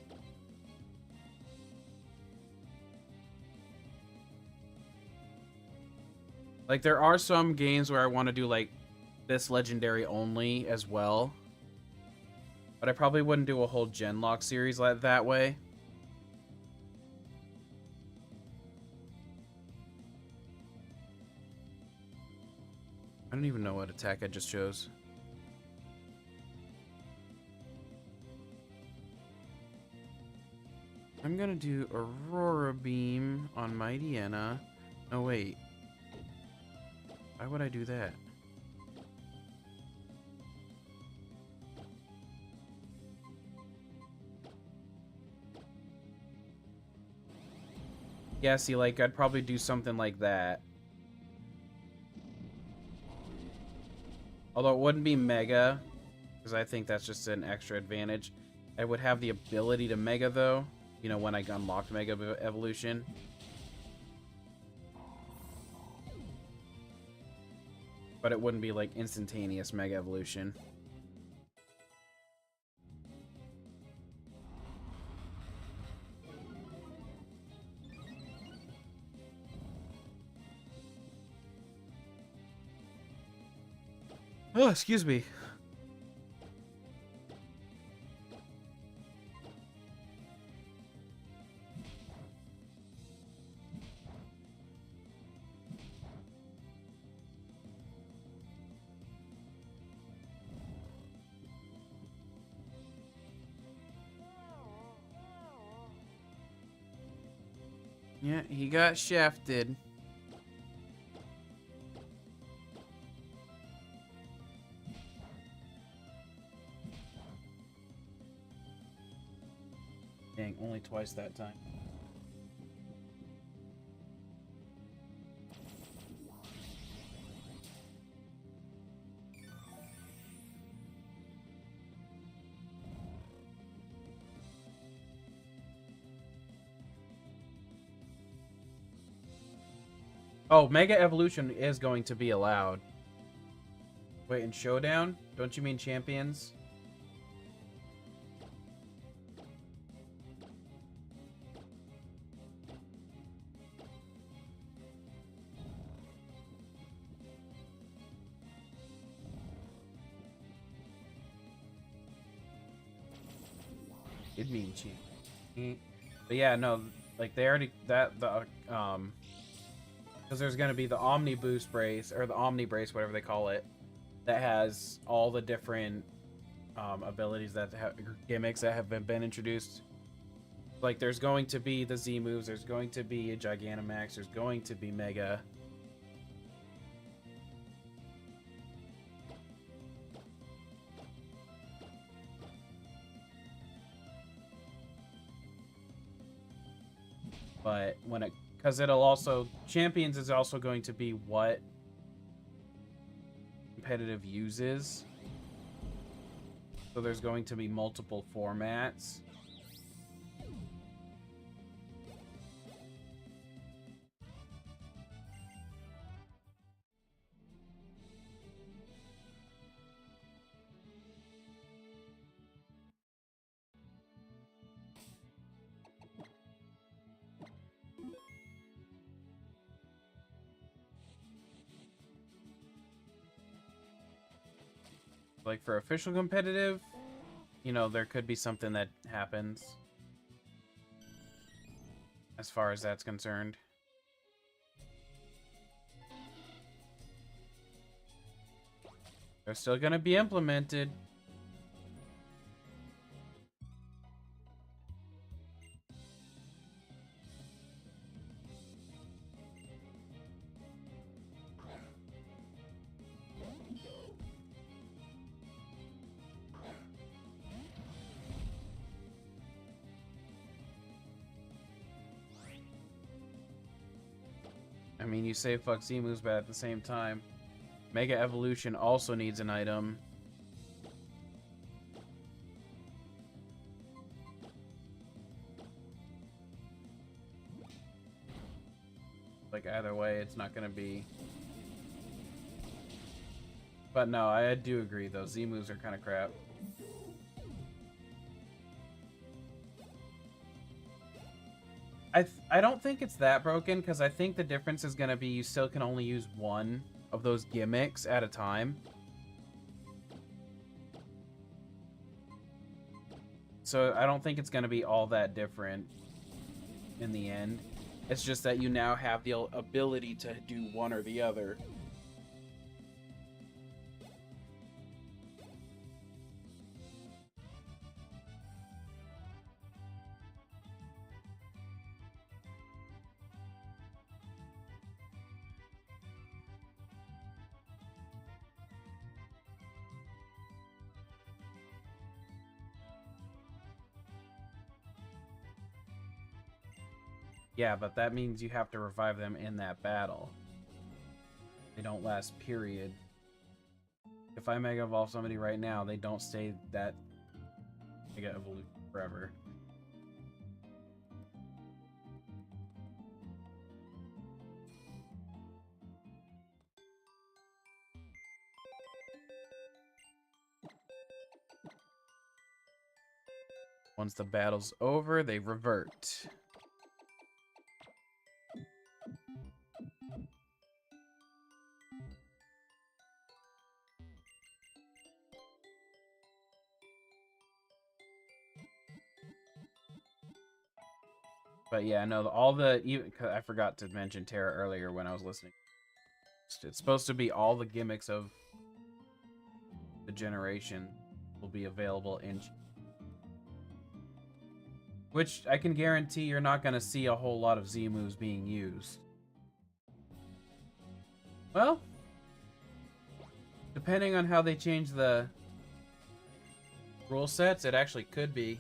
Like, there are some games where I want to do, like, this legendary only as well. But I probably wouldn't do a whole Genlocke series like that way. I don't even know what attack I just chose. I'm gonna do Aurora Beam on Mightyena. Oh, wait. Why would I do that? Yeah, see, like, I'd probably do something like that. Although it wouldn't be Mega, because I think that's just an extra advantage. I would have the ability to Mega, though. You know, when I unlocked Mega Evolution. But it wouldn't be, like, instantaneous Mega Evolution. Oh, excuse me. Yeah, he got shafted. Dang, only twice that time. Oh, Mega Evolution is going to be allowed. Wait, in Showdown? Don't you mean Champions? Did mean Champions. But yeah, no, like they already because there's gonna be the Omni Boost brace or the Omni brace, whatever they call it, that has all the different abilities that have gimmicks that have been introduced. Like there's going to be the Z moves, there's going to be a Gigantamax, there's going to be Mega. But when it, because it'll also, Champions is also going to be what competitive uses. So there's going to be multiple formats. Like for official competitive, you know, there could be something that happens as far as that's concerned. They're still going to be implemented. I mean, you say fuck Z-moves, but at the same time, Mega Evolution also needs an item. Like, either way, it's not going to be... But no, I do agree, though. Z-moves are kind of crap. I don't think it's that broken, because I think the difference is going to be you still can only use one of those gimmicks at a time. So I don't think it's going to be all that different in the end. It's just that you now have the ability to do one or the other. Yeah, but that means you have to revive them in that battle. They don't last, period. If I Mega Evolve somebody right now, they don't stay that Mega Evolution forever. Once the battle's over, they revert. But yeah, no, all the... Even, I forgot to mention Terra earlier when I was listening. It's supposed to be all the gimmicks of the generation will be available in... Which I can guarantee you're not going to see a whole lot of Z-moves being used. Well, depending on how they change the rule sets, it actually could be.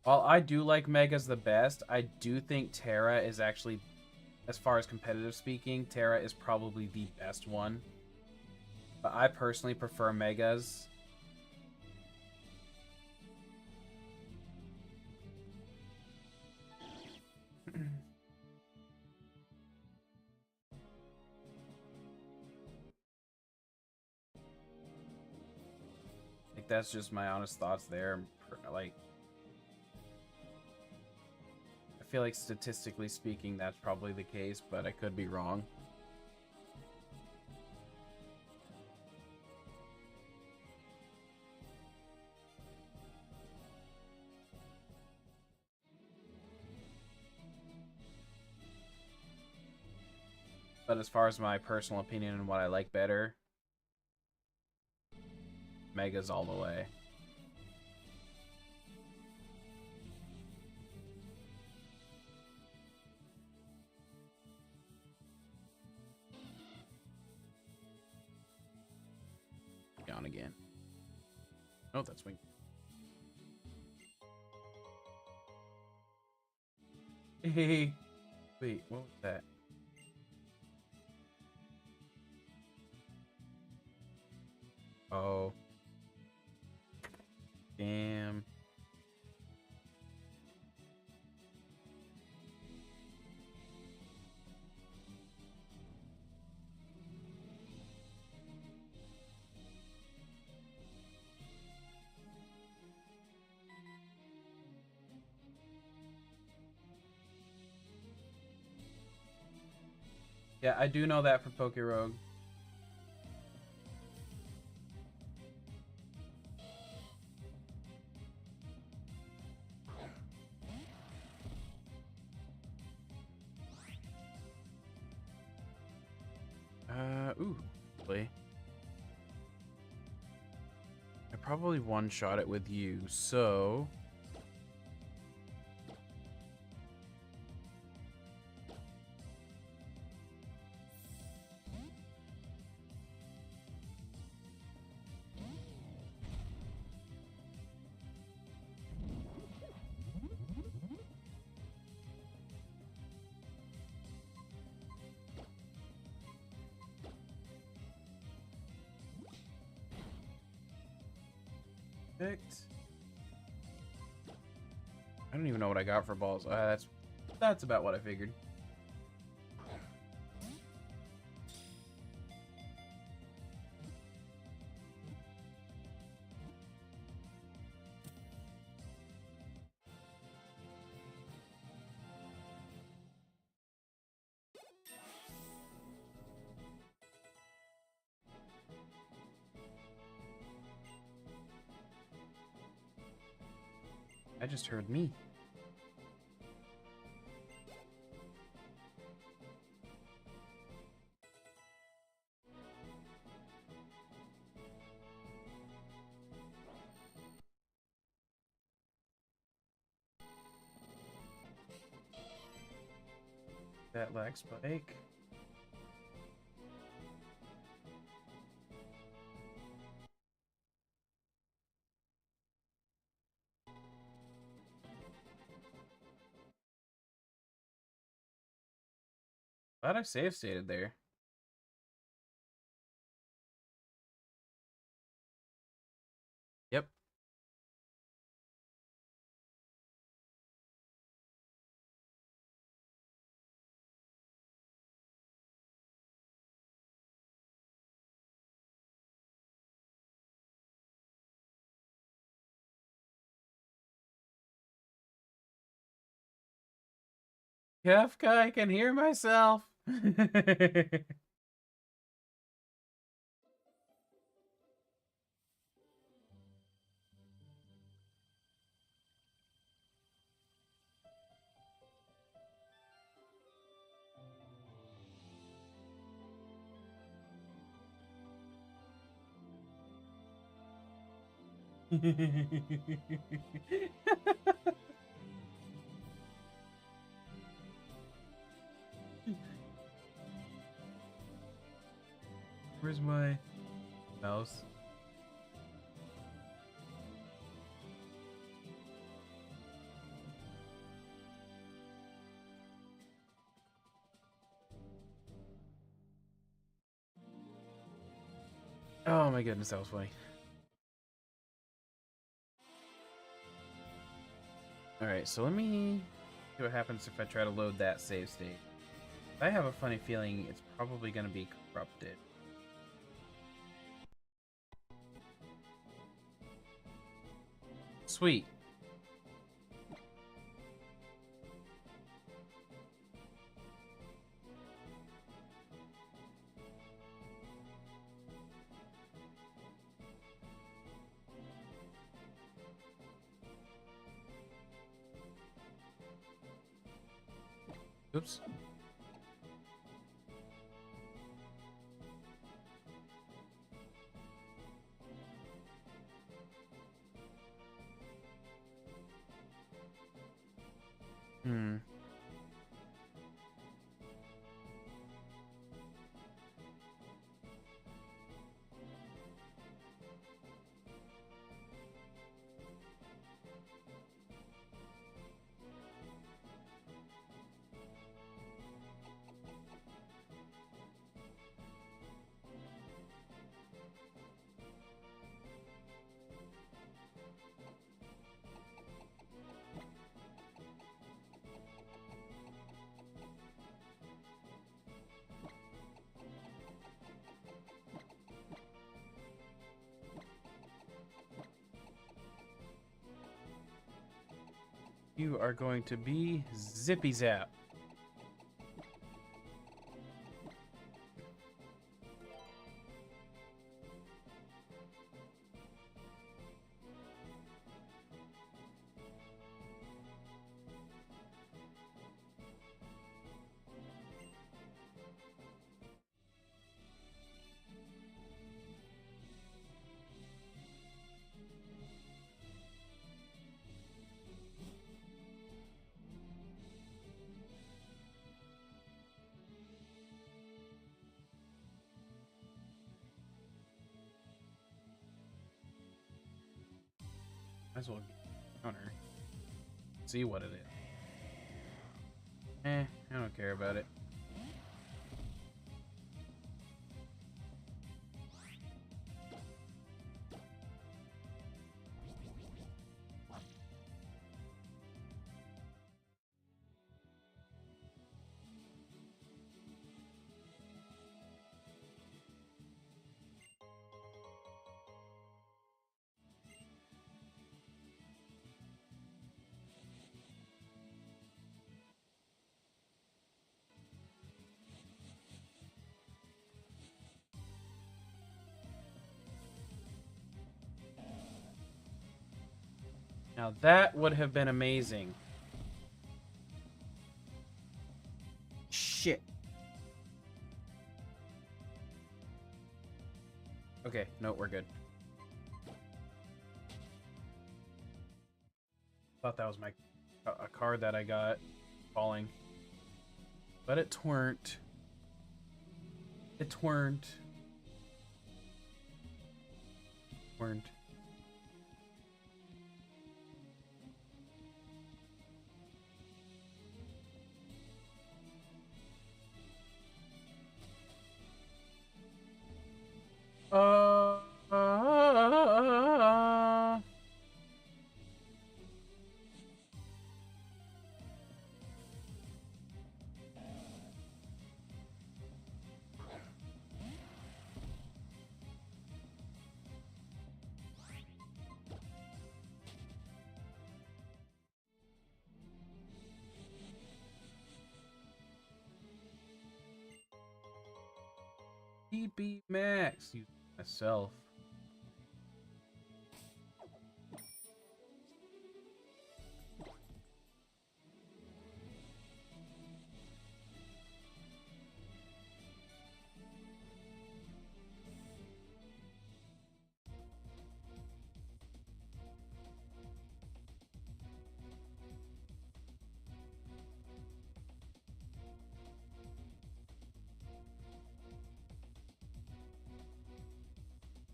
While I do like Megas the best, I do think Terra is actually, as far as competitive speaking, Terra is probably the best one. But I personally prefer Megas. Like, that's just my honest thoughts there. Like, I feel like statistically speaking, that's probably the case, but I could be wrong. But as far as my personal opinion and what I like better, Megas all the way. Gone again. Oh, that's wing. Hey, wait, what was that? Oh, damn. Yeah, I do know that for Poke Rogue. Ooh, play. I probably one-shot it with you, so... Perfect. I don't even know what I got for balls. That's about what I figured. I just heard me. That lag spike. Glad I save stated there. Yep. Kafka, I can hear myself. Where's my mouse? Oh my goodness, that was funny. Alright, so let me see what happens if I try to load that save state. I have a funny feeling it's probably going to be corrupted. Sweet. Oops. Hmm. You are going to be Zippy Zap. Might as well get counter. See what it is. I don't care about it. Now that would have been amazing. Shit. Okay, no, we're good. Thought that was my a card that I got falling. But it tweren't. It tweren't. Weren't. TB Max, you myself.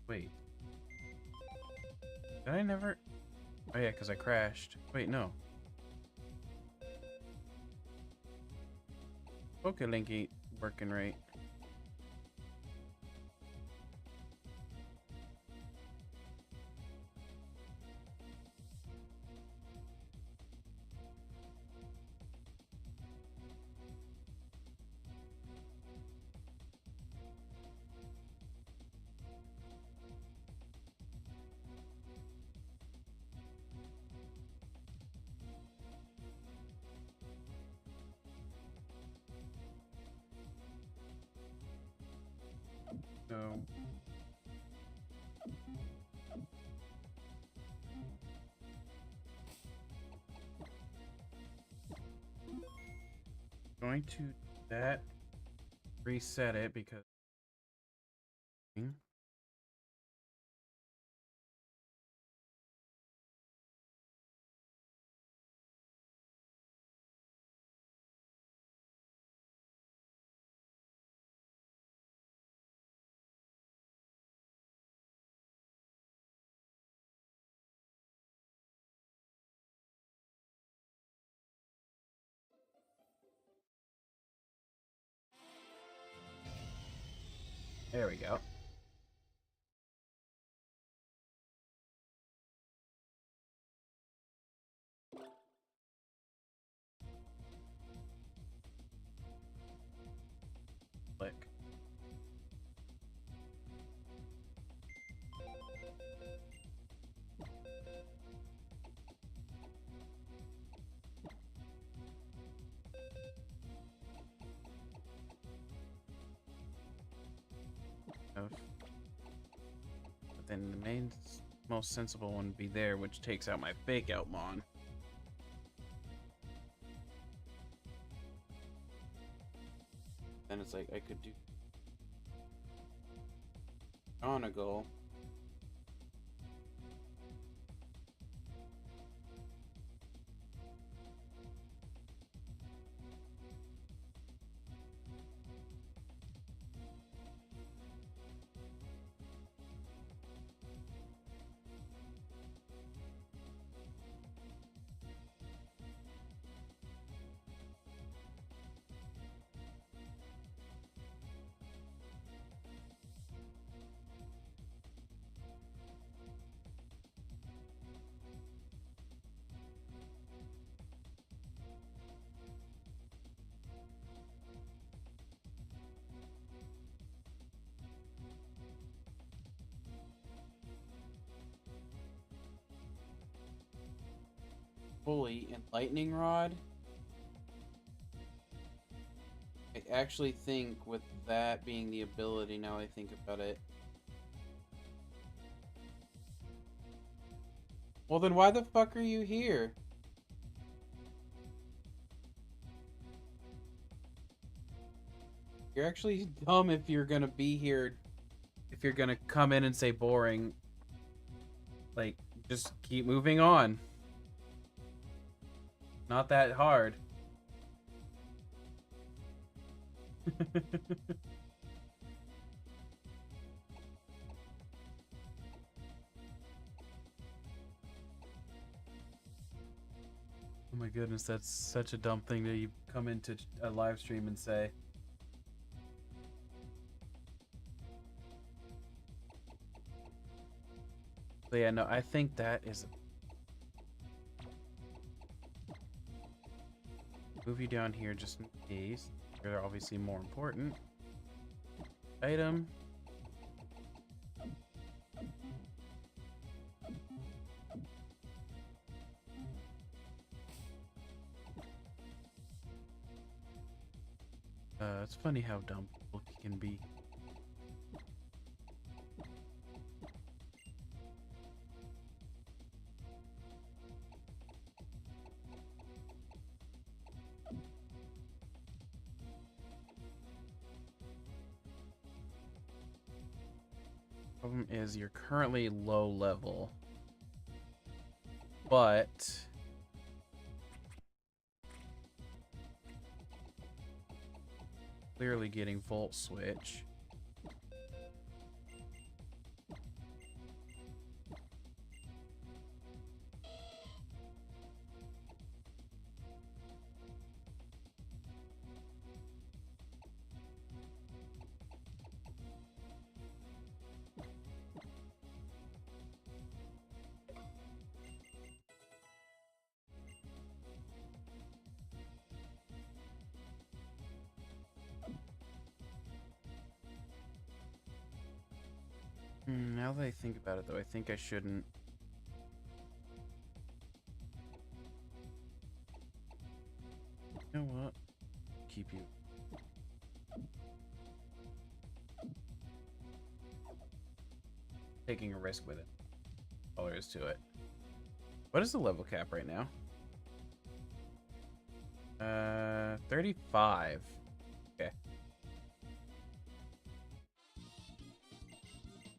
Wait. Did I never? Oh yeah, because I crashed. Wait, no. Link ain't working right. No. Going to do that. Reset it because. There we go. Click. But then the main, most sensible one would be there, which takes out my fake out Mon. Then it's like I could do Donegal. Fully and lightning rod. I actually think with that being the ability, now I think about it. Well then why the fuck are you here? You're actually dumb if you're gonna be here. If you're gonna come in and say boring. Like, just keep moving on. Not that hard. Oh my goodness, that's such a dumb thing to come into a live stream and say. But yeah, no, I think that is... Move you down here just in case. They're obviously more important. Item. It's funny how dumb people can be. Problem is you're currently low level, but clearly getting Volt Switch. Now that I think about it, though, I think I shouldn't. You know what? Keep you. Taking a risk with it. All there is to it. What is the level cap right now? 35. Okay.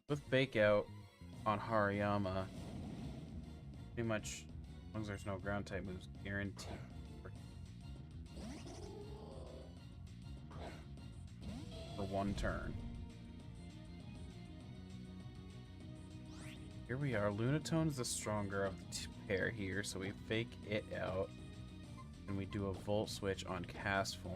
With Fake Out on Hariyama, pretty much, as long as there's no ground type moves, guaranteed. For one turn. Here we are. Lunatone's the stronger of the pair here, so we fake it out. And we do a Volt Switch on Cast Form.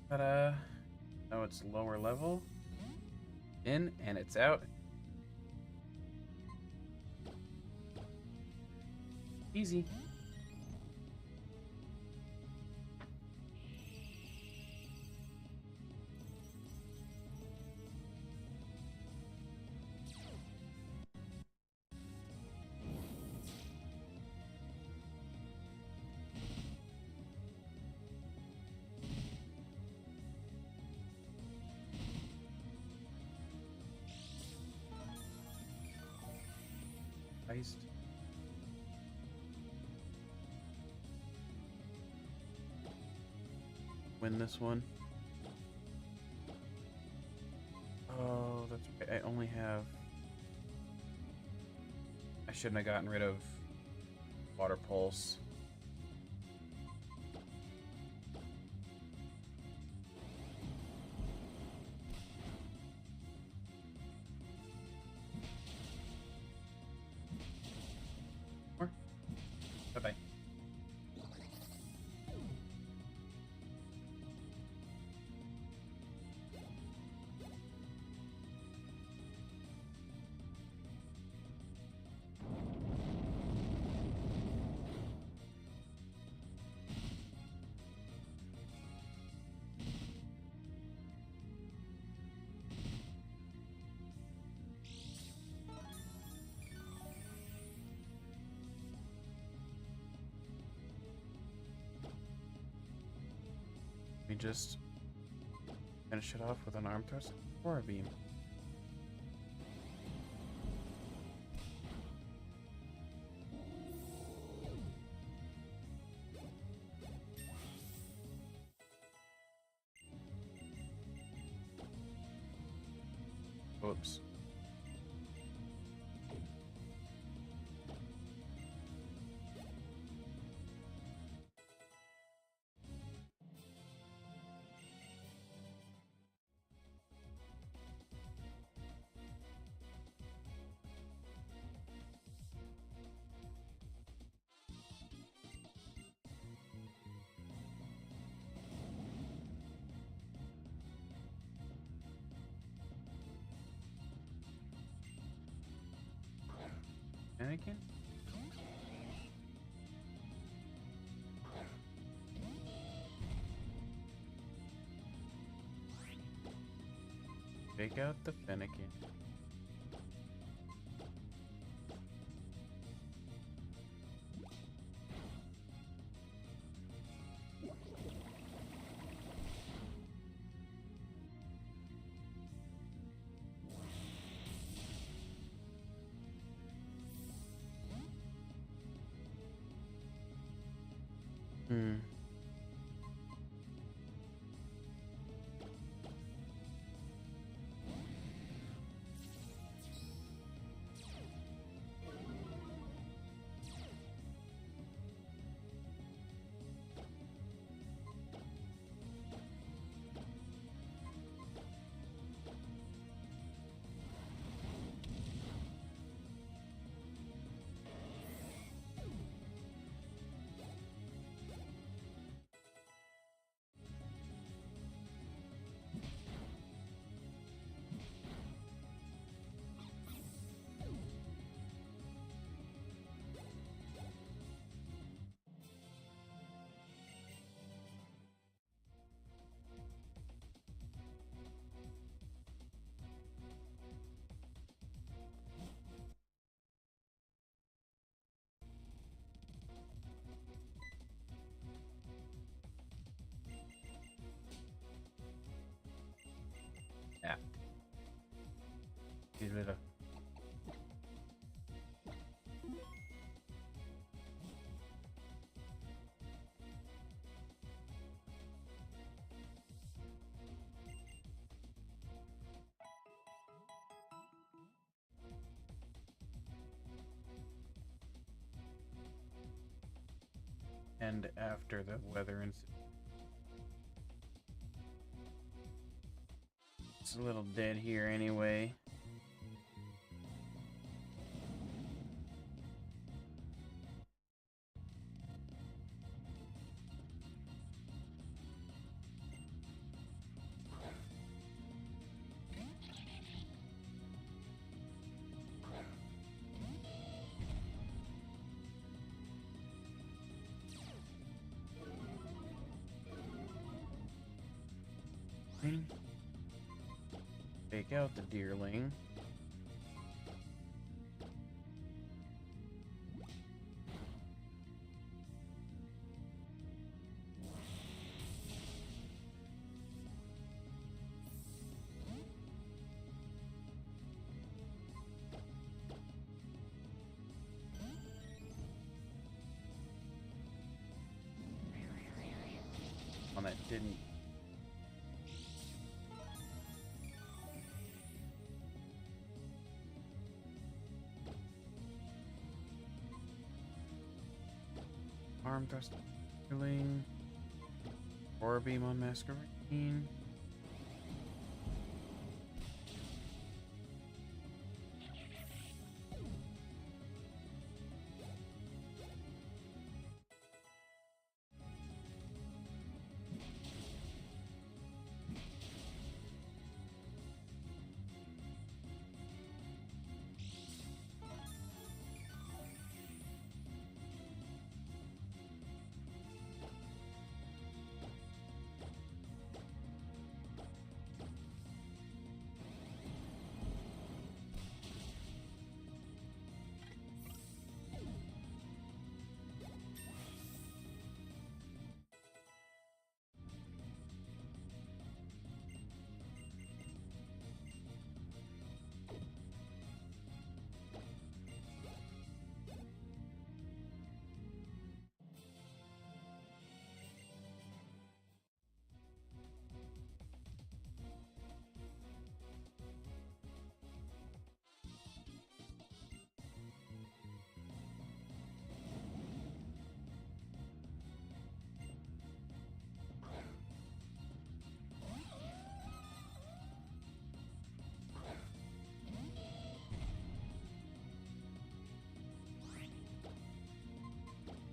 Ta-da! Now it's lower level. In, and it's out. Easy. Iced. Win this one. Oh, that's right. I only have... I shouldn't have gotten rid of Water Pulse. Bye-bye. We just finish it off with an arm thrust or a beam. Whoops. Anakin? Take out the Fennekin. Hmm. Yeah. Get rid of. And after the weather incident. It's a little dead here anyway. Take out the deerling. didn't. Arm thrust killing. Aura beam on Masquerade.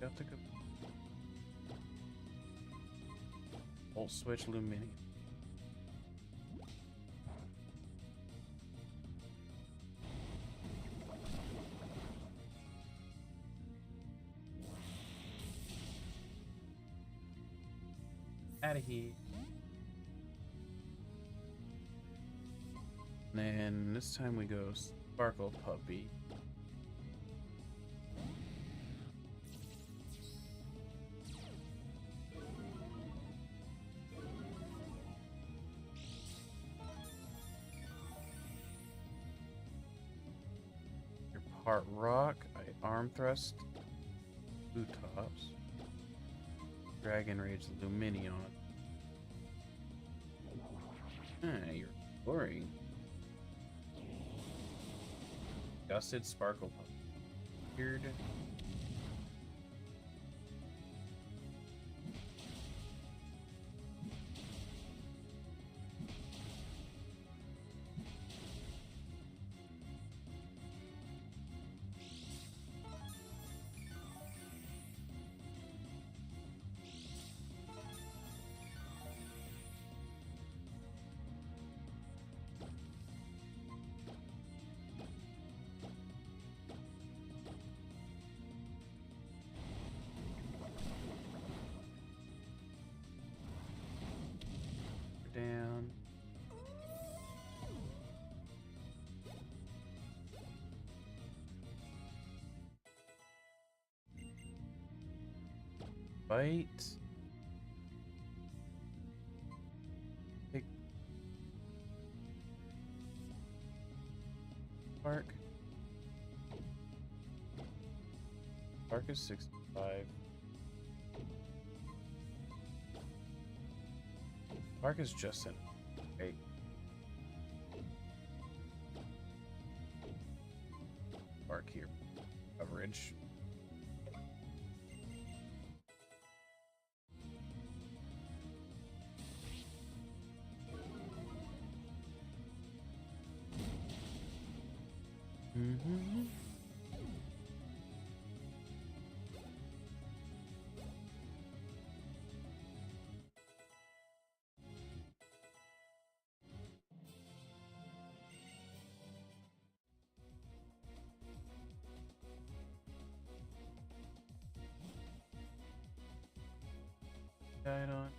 Delta Volt switch Lumini. Out of here. And this time we go Sparkle Puppy. You're part rock. I arm thrust. Blue tops. Dragon Rage Luminion. Ah, you're boring. Gusted Sparkle Puppy. Weird. Down. Bite. Big Spark. Spark is 65. Spark is just in. Great. Spark here. Coverage. Mm-hmm. Died on.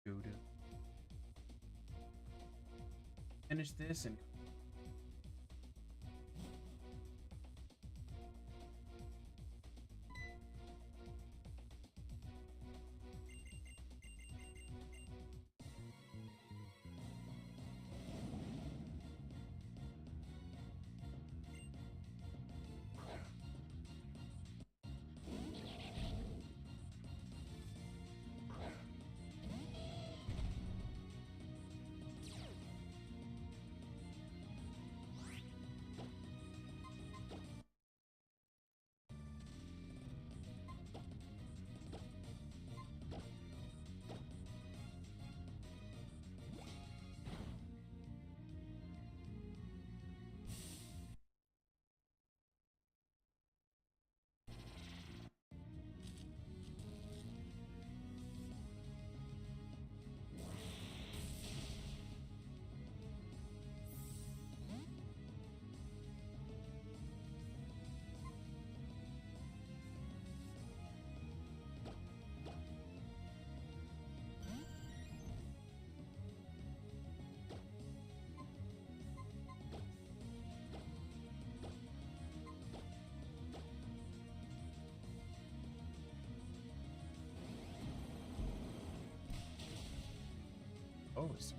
Go to finish this and close.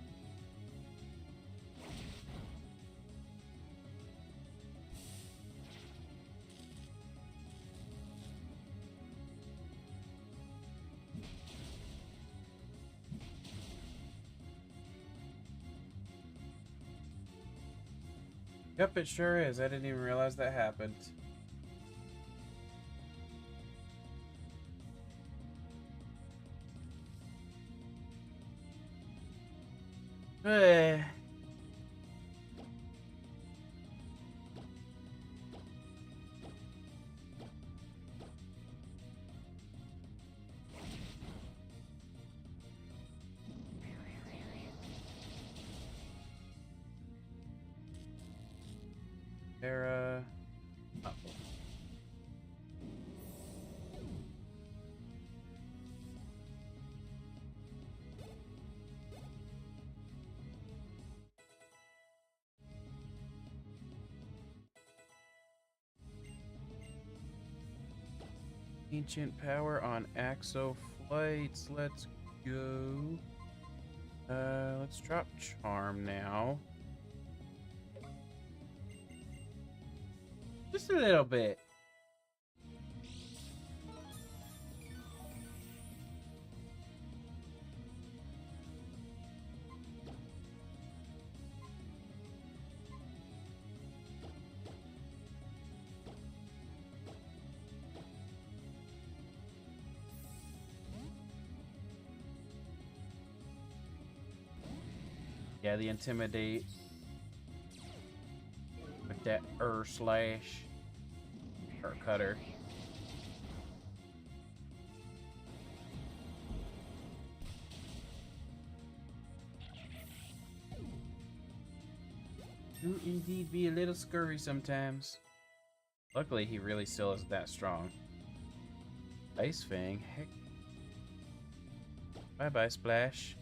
Yep, it sure is. I didn't even realize that happened. Eh. There, oh. Ancient power on Axo flights. Let's go. Let's drop charm now. Just a little bit. Yeah, the intimidate with that slash or cutter. Do indeed be a little scurry sometimes. Luckily, he really still isn't that strong. Ice Fang, heck. Bye bye, Splash.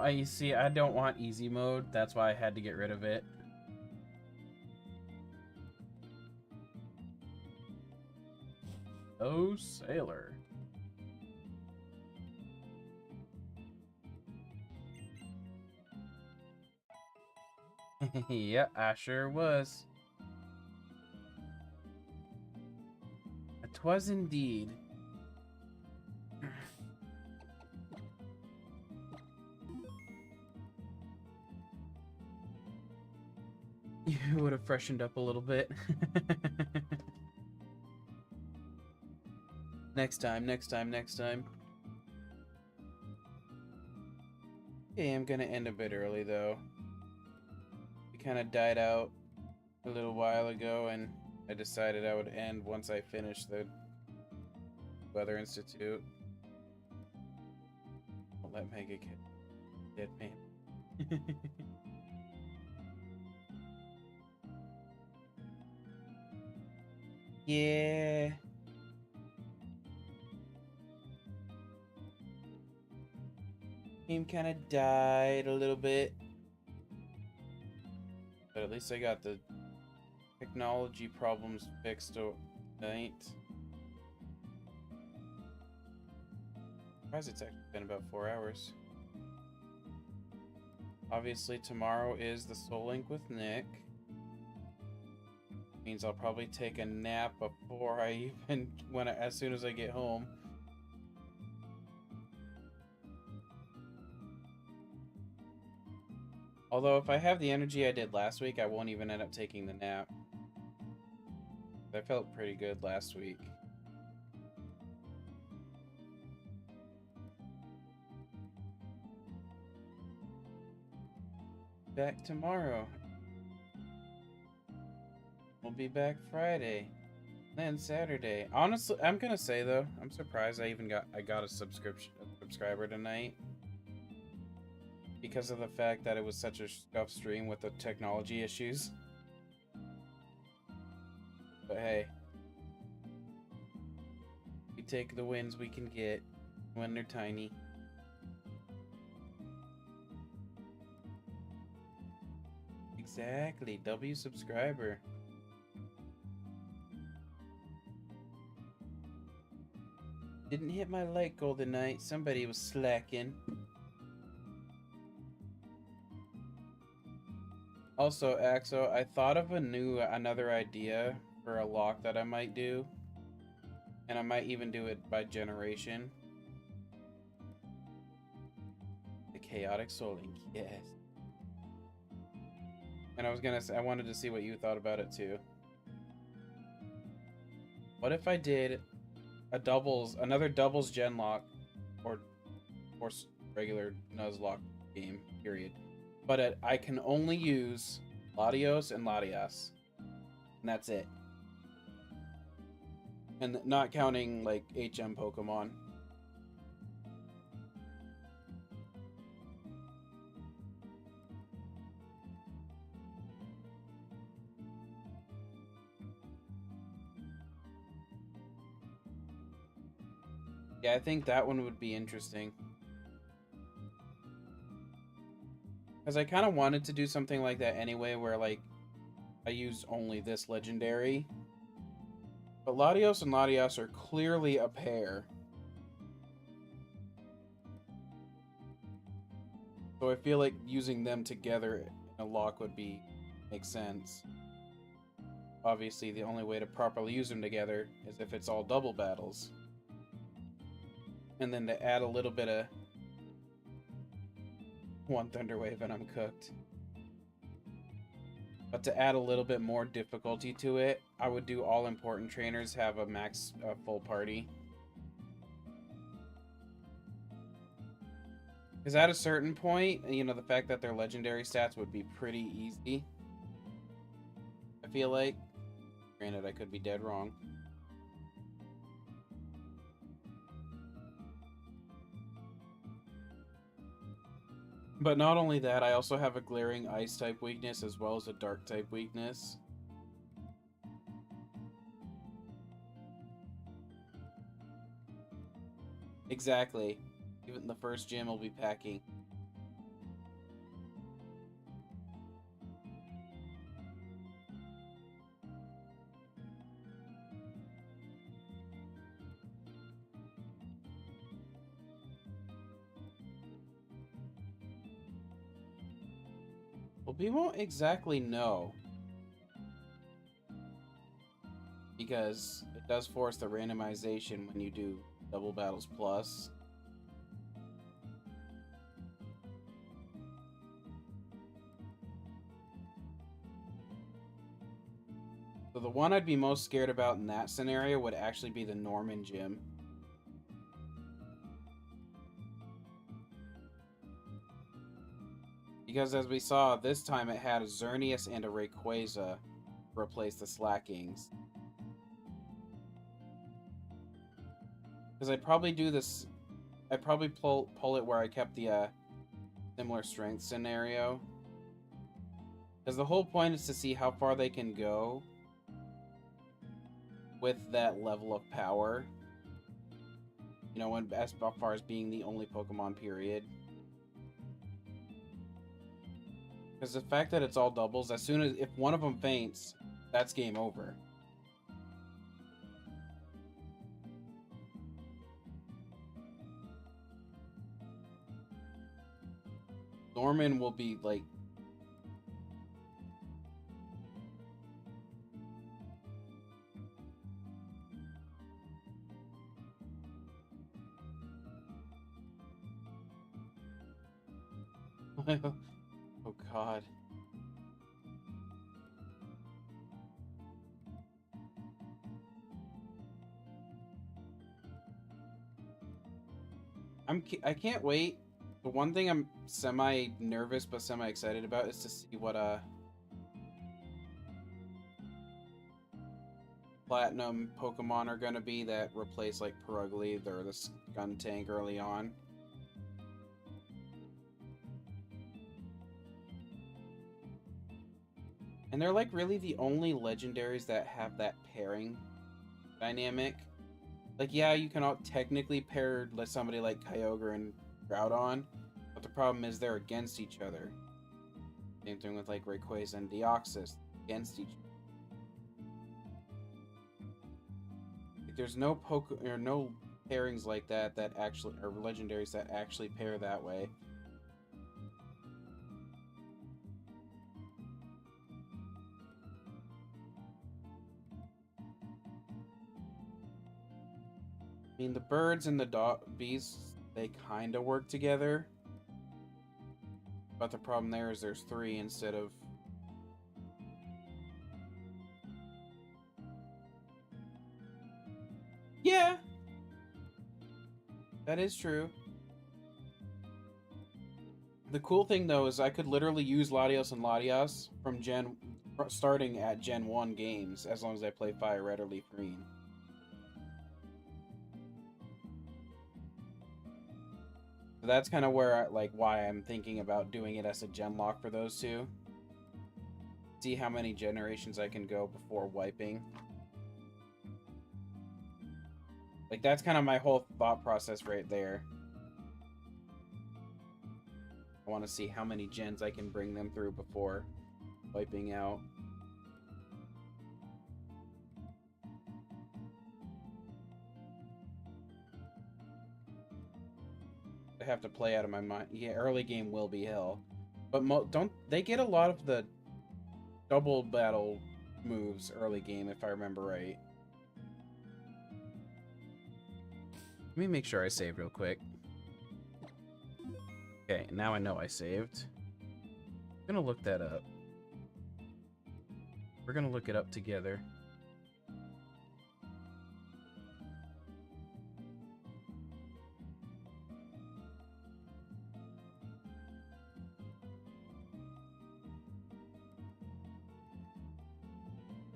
You see, I don't want easy mode. That's why I had to get rid of it. Oh, Sailor. Yeah, I sure was. It was indeed. You would have freshened up a little bit. Next time, next time, next time. Okay, I'm gonna end a bit early though. We kind of died out a little while ago, and I decided I would end once I finished the Weather Institute. Don't let Mega get dead man. Yeah. Game kind of died a little bit. But at least I got the technology problems fixed tonight. Surprised it's actually been about 4 hours. Obviously tomorrow is the Soul Link with Nick. Means I'll probably take a nap before I even as soon as I get home. Although if I have the energy I did last week, I won't even end up taking the nap. I felt pretty good last week. Back tomorrow. We'll be back Friday. Then Saturday. Honestly, I'm gonna say though, I'm surprised I got a subscriber tonight. Because of the fact that it was such a scuff stream with the technology issues. But hey. We take the wins we can get when they're tiny. Exactly, W subscriber. Didn't hit my like goal tonight. Somebody was slacking. Also, Axo, I thought of another idea for a lock that I might do. And I might even do it by generation. The Chaotic Soul Link, yes. And I wanted to see what you thought about it too. What if I did another doubles Genlocke or regular Nuzlocke game, period. But I can only use Latios and Latias. And that's it. And not counting, like, HM Pokemon. Yeah, I think that one would be interesting. Because I kind of wanted to do something like that anyway, where, like, I use only this legendary. But Latios and Latias are clearly a pair. So I feel like using them together in a lock would make sense. Obviously, the only way to properly use them together is if it's all double battles. And then to add a little bit of one Thunderwave and I'm cooked. But to add a little bit more difficulty to it, I would do all important trainers have a max full party. Because at a certain point, you know, the fact that their legendary stats would be pretty easy. I feel like. Granted, I could be dead wrong. But not only that, I also have a glaring ice type weakness as well as a dark type weakness. Exactly. Even the first gym will be packing. Well, we won't exactly know. Because it does force the randomization when you do double battles plus. So the one I'd be most scared about in that scenario would actually be the Norman gym. Because as we saw, this time it had a Xerneas and a Rayquaza replace the Slackings. Because I'd probably do this... I'd probably pull it where I kept the similar strength scenario. Because the whole point is to see how far they can go with that level of power. You know, as far as being the only Pokemon, period. Because the fact that it's all doubles, as soon as... If one of them faints, that's game over. Norman will be, like... Oh, God. I can't wait. The one thing I'm semi-nervous but semi-excited about is to see what platinum Pokemon are gonna be that replace like Perugly or the Skuntank early on. And they're like really the only legendaries that have that pairing dynamic. Like, yeah, you can all technically pair somebody like Kyogre and Groudon, but the problem is they're against each other. Same thing with like Rayquaza and Deoxys, against each other. Like, there's no no pairings like that that actually are legendaries that actually pair that way. I mean, the birds and the beasts, they kind of work together. But the problem there is there's 3 instead of... Yeah! That is true. The cool thing, though, is I could literally use Latios and Latias from starting at Gen 1 games, as long as I play Fire Red or Leaf Green. So that's kind of where, why I'm thinking about doing it as a Genlocke for those two. See how many generations I can go before wiping. Like, that's kind of my whole thought process right there. I want to see how many gens I can bring them through before wiping out. I have to play out of my mind. Yeah, early game will be hell. But don't they get a lot of the double battle moves early game, if I remember right? Let me make sure I saved real quick. Okay, now I know I saved. I'm gonna look that up. We're gonna look it up together.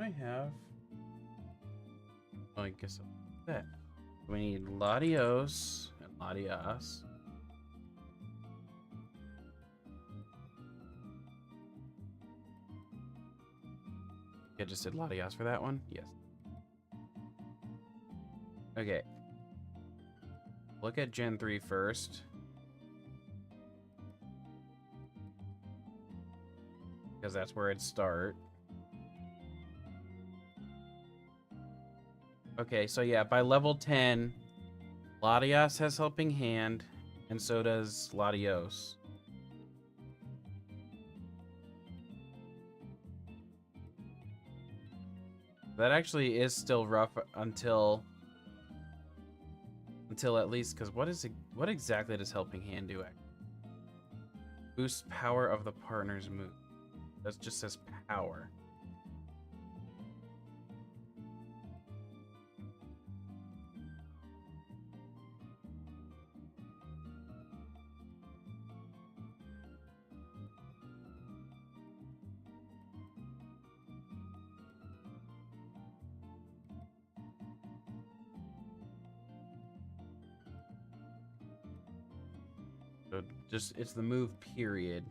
I have... Oh, I guess I'll that. We need Latios and Latias. I just did Latias for that one? Yes. Okay. Look at Gen 3 first. Because that's where it'd start. Okay, so yeah, by level 10, Latias has Helping Hand, and so does Latios. That actually is still rough until at least, because what exactly does Helping Hand do? Boost power of the partner's move. That just says power. So it's the move period.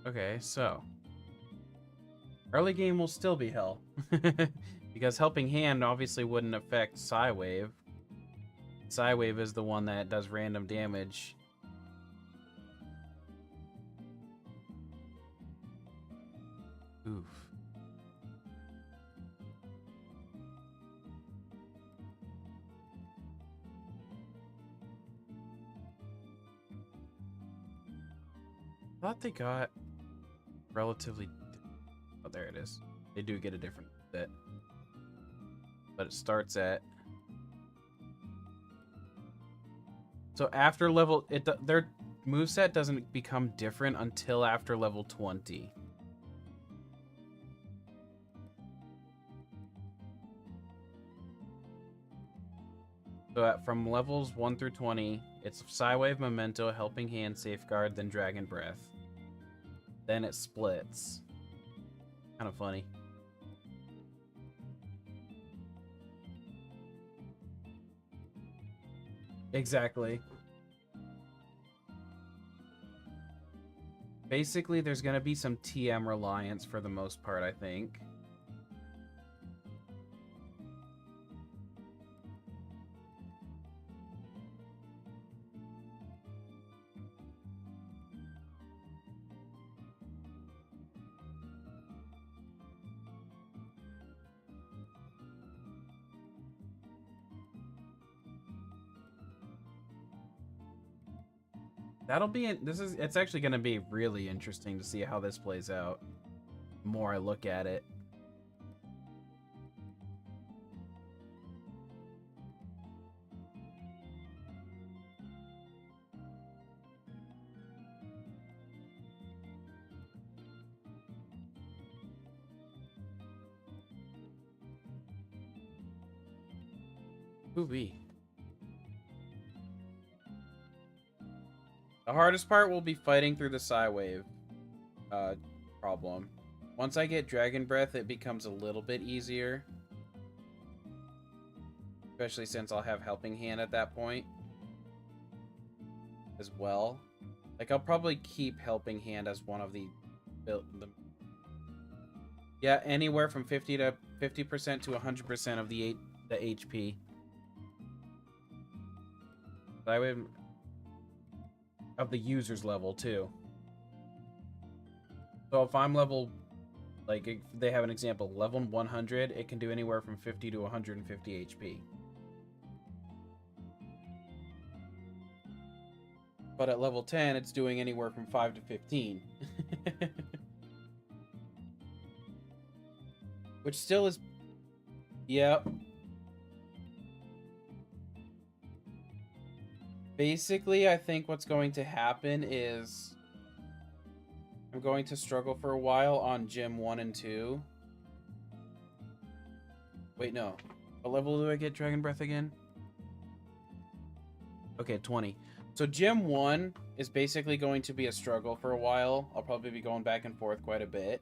Okay, so early game will still be hell. Because Helping Hand obviously wouldn't affect Psywave. Psywave is the one that does random damage. Oof. I thought they got relatively... Oh, there it is. They do get a different set. But it starts at... So after level... their moveset doesn't become different until after level 20. So from levels 1 through 20, it's Psywave, Memento, Helping Hand, Safeguard, then Dragon Breath. Then it splits. Kind of funny. Exactly. Basically, there's going to be some TM reliance for the most part, I think. That'll be it's actually going to be really interesting to see how this plays out. The more I look at it. Ooh-wee. The hardest part will be fighting through the Psywave problem. Once I get Dragon Breath, it becomes a little bit easier. Especially since I'll have Helping Hand at that point. As well. Like, I'll probably keep Helping Hand as one of the yeah, anywhere from 50% to 100% of the HP. Psywave of the user's level too. So if I'm level, like if they have an example, level 100, it can do anywhere from 50 to 150 HP. But at level 10, it's doing anywhere from 5 to 15. Which still is... Yep. Basically, I think what's going to happen is I'm going to struggle for a while on Gym 1 and 2. Wait, no. What level do I get Dragon Breath again? Okay, 20. So Gym 1 is basically going to be a struggle for a while. I'll probably be going back and forth quite a bit.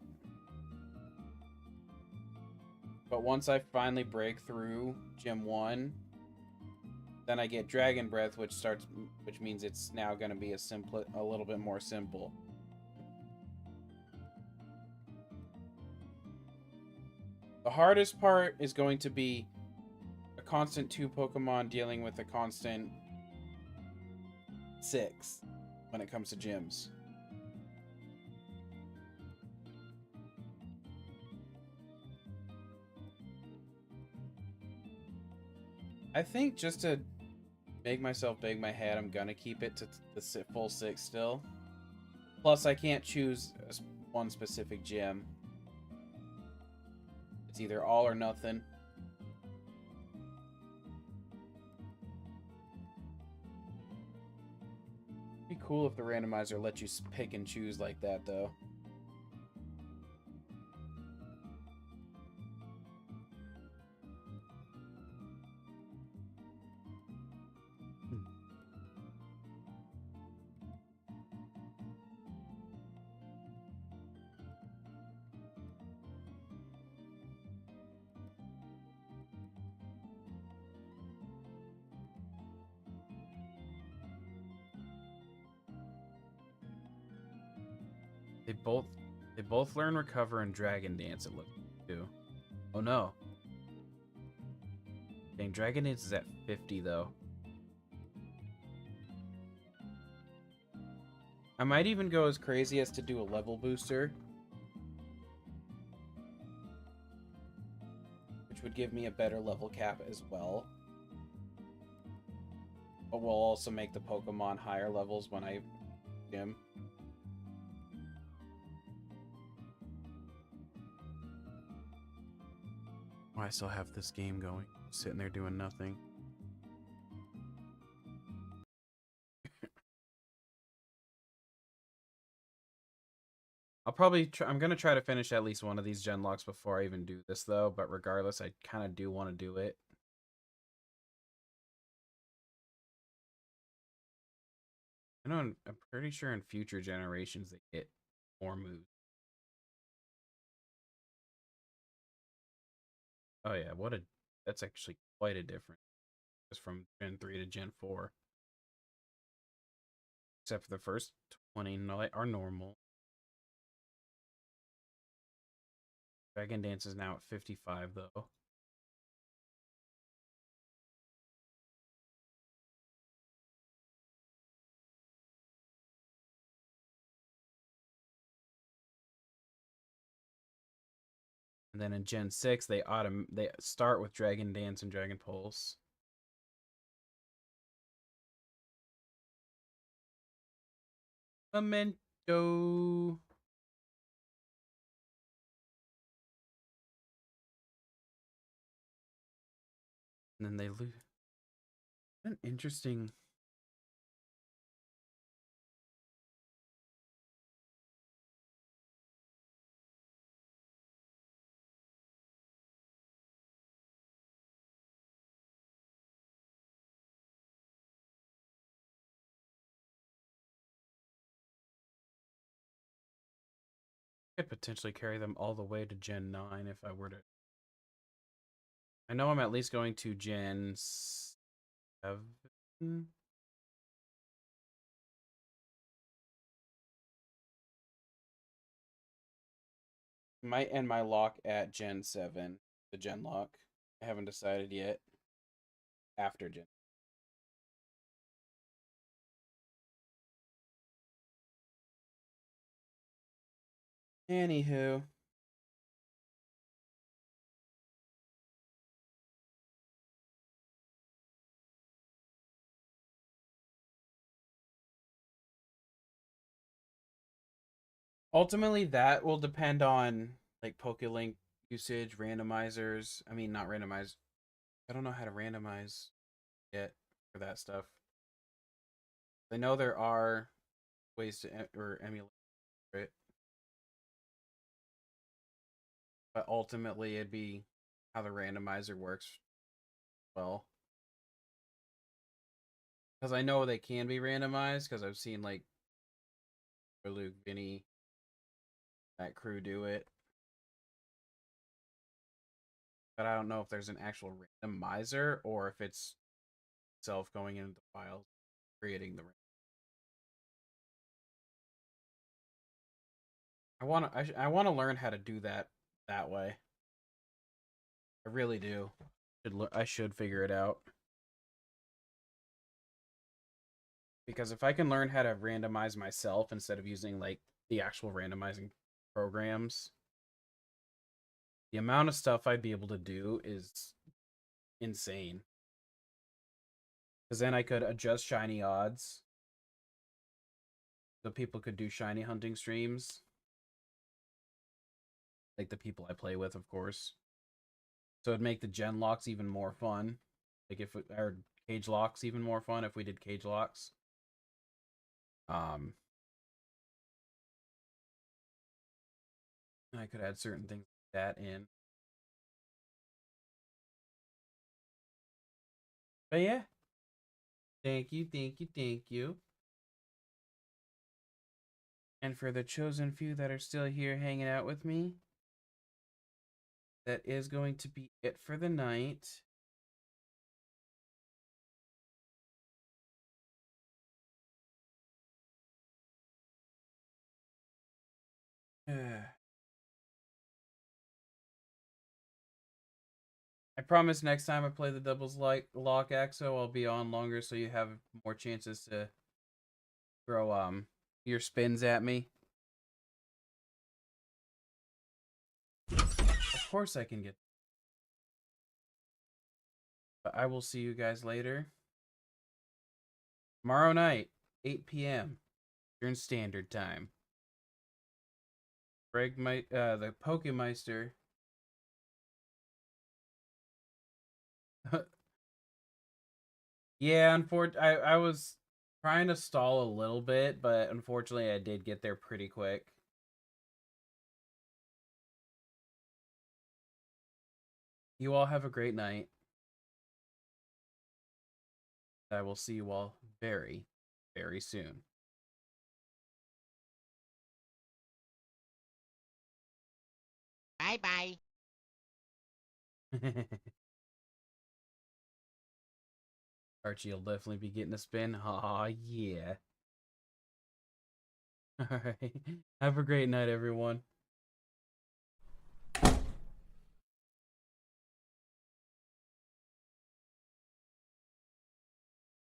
But once I finally break through Gym 1, then I get Dragon Breath, which means it's now going to be a little bit more simple. The hardest part is going to be a constant 2 Pokemon dealing with a constant 6 when it comes to gyms. I think just to make myself bang my head, I'm gonna keep it to the full 6 still. Plus, I can't choose one specific gym. It's either all or nothing. It'd be cool if the randomizer let you pick and choose like that, though. They both learn Recover and Dragon Dance, it looks like, too. Oh no. Dang, Dragon Dance is at 50 though. I might even go as crazy as to do a level booster. Which would give me a better level cap as well. But will also make the Pokemon higher levels when I gym. I still have this game going, sitting there doing nothing. I'm gonna try to finish at least one of these Genlocks before I even do this though, but regardless, I kind of do want to do it. I know. I'm pretty sure in future generations they get more moves. Oh yeah, that's actually quite a difference. Just from Gen 3 to Gen 4. Except for the first 20 are normal. Dragon Dance is now at 55 though. And then in Gen 6 they start with Dragon Dance and Dragon Pulse. Memento. And then they lose. An interesting. Could potentially carry them all the way to Gen 9 if I were to. I know I'm at least going to Gen 7. Might end my lock at Gen 7, the Genlocke. I haven't decided yet. After Gen. Anywho. Ultimately, that will depend on like PokeLink usage, randomizers. I mean, not randomize. I don't know how to randomize yet for that stuff. I know there are ways to emulate it, but ultimately it'd be how the randomizer works well. Because I know they can be randomized because I've seen like Luke, Vinny, that crew do it. But I don't know if there's an actual randomizer or if it's itself going into the files, creating the. I want to learn how to do that way. I really do. I should figure it out. Because if I can learn how to randomize myself instead of using like the actual randomizing programs, the amount of stuff I'd be able to do is insane. Because then I could adjust shiny odds. So people could do shiny hunting streams. Like the people I play with, of course. So it'd make the gen locks even more fun. Like if our cage locks even more fun if we did cage locks. And I could add certain things like that in. But yeah. Thank you, thank you, thank you. And for the chosen few that are still here hanging out with me, that is going to be it for the night. I promise next time I play the doubles lock axo, I'll be on longer so you have more chances to throw your spins at me. Of course I can get. But I will see you guys later. Tomorrow night, 8 p.m. Eastern Standard Time. The Pokemeister. Yeah, I was trying to stall a little bit, but unfortunately I did get there pretty quick. You all have a great night. I will see you all very, very soon. Bye-bye. Archie will definitely be getting a spin. Aw, yeah. Alright. Have a great night, everyone.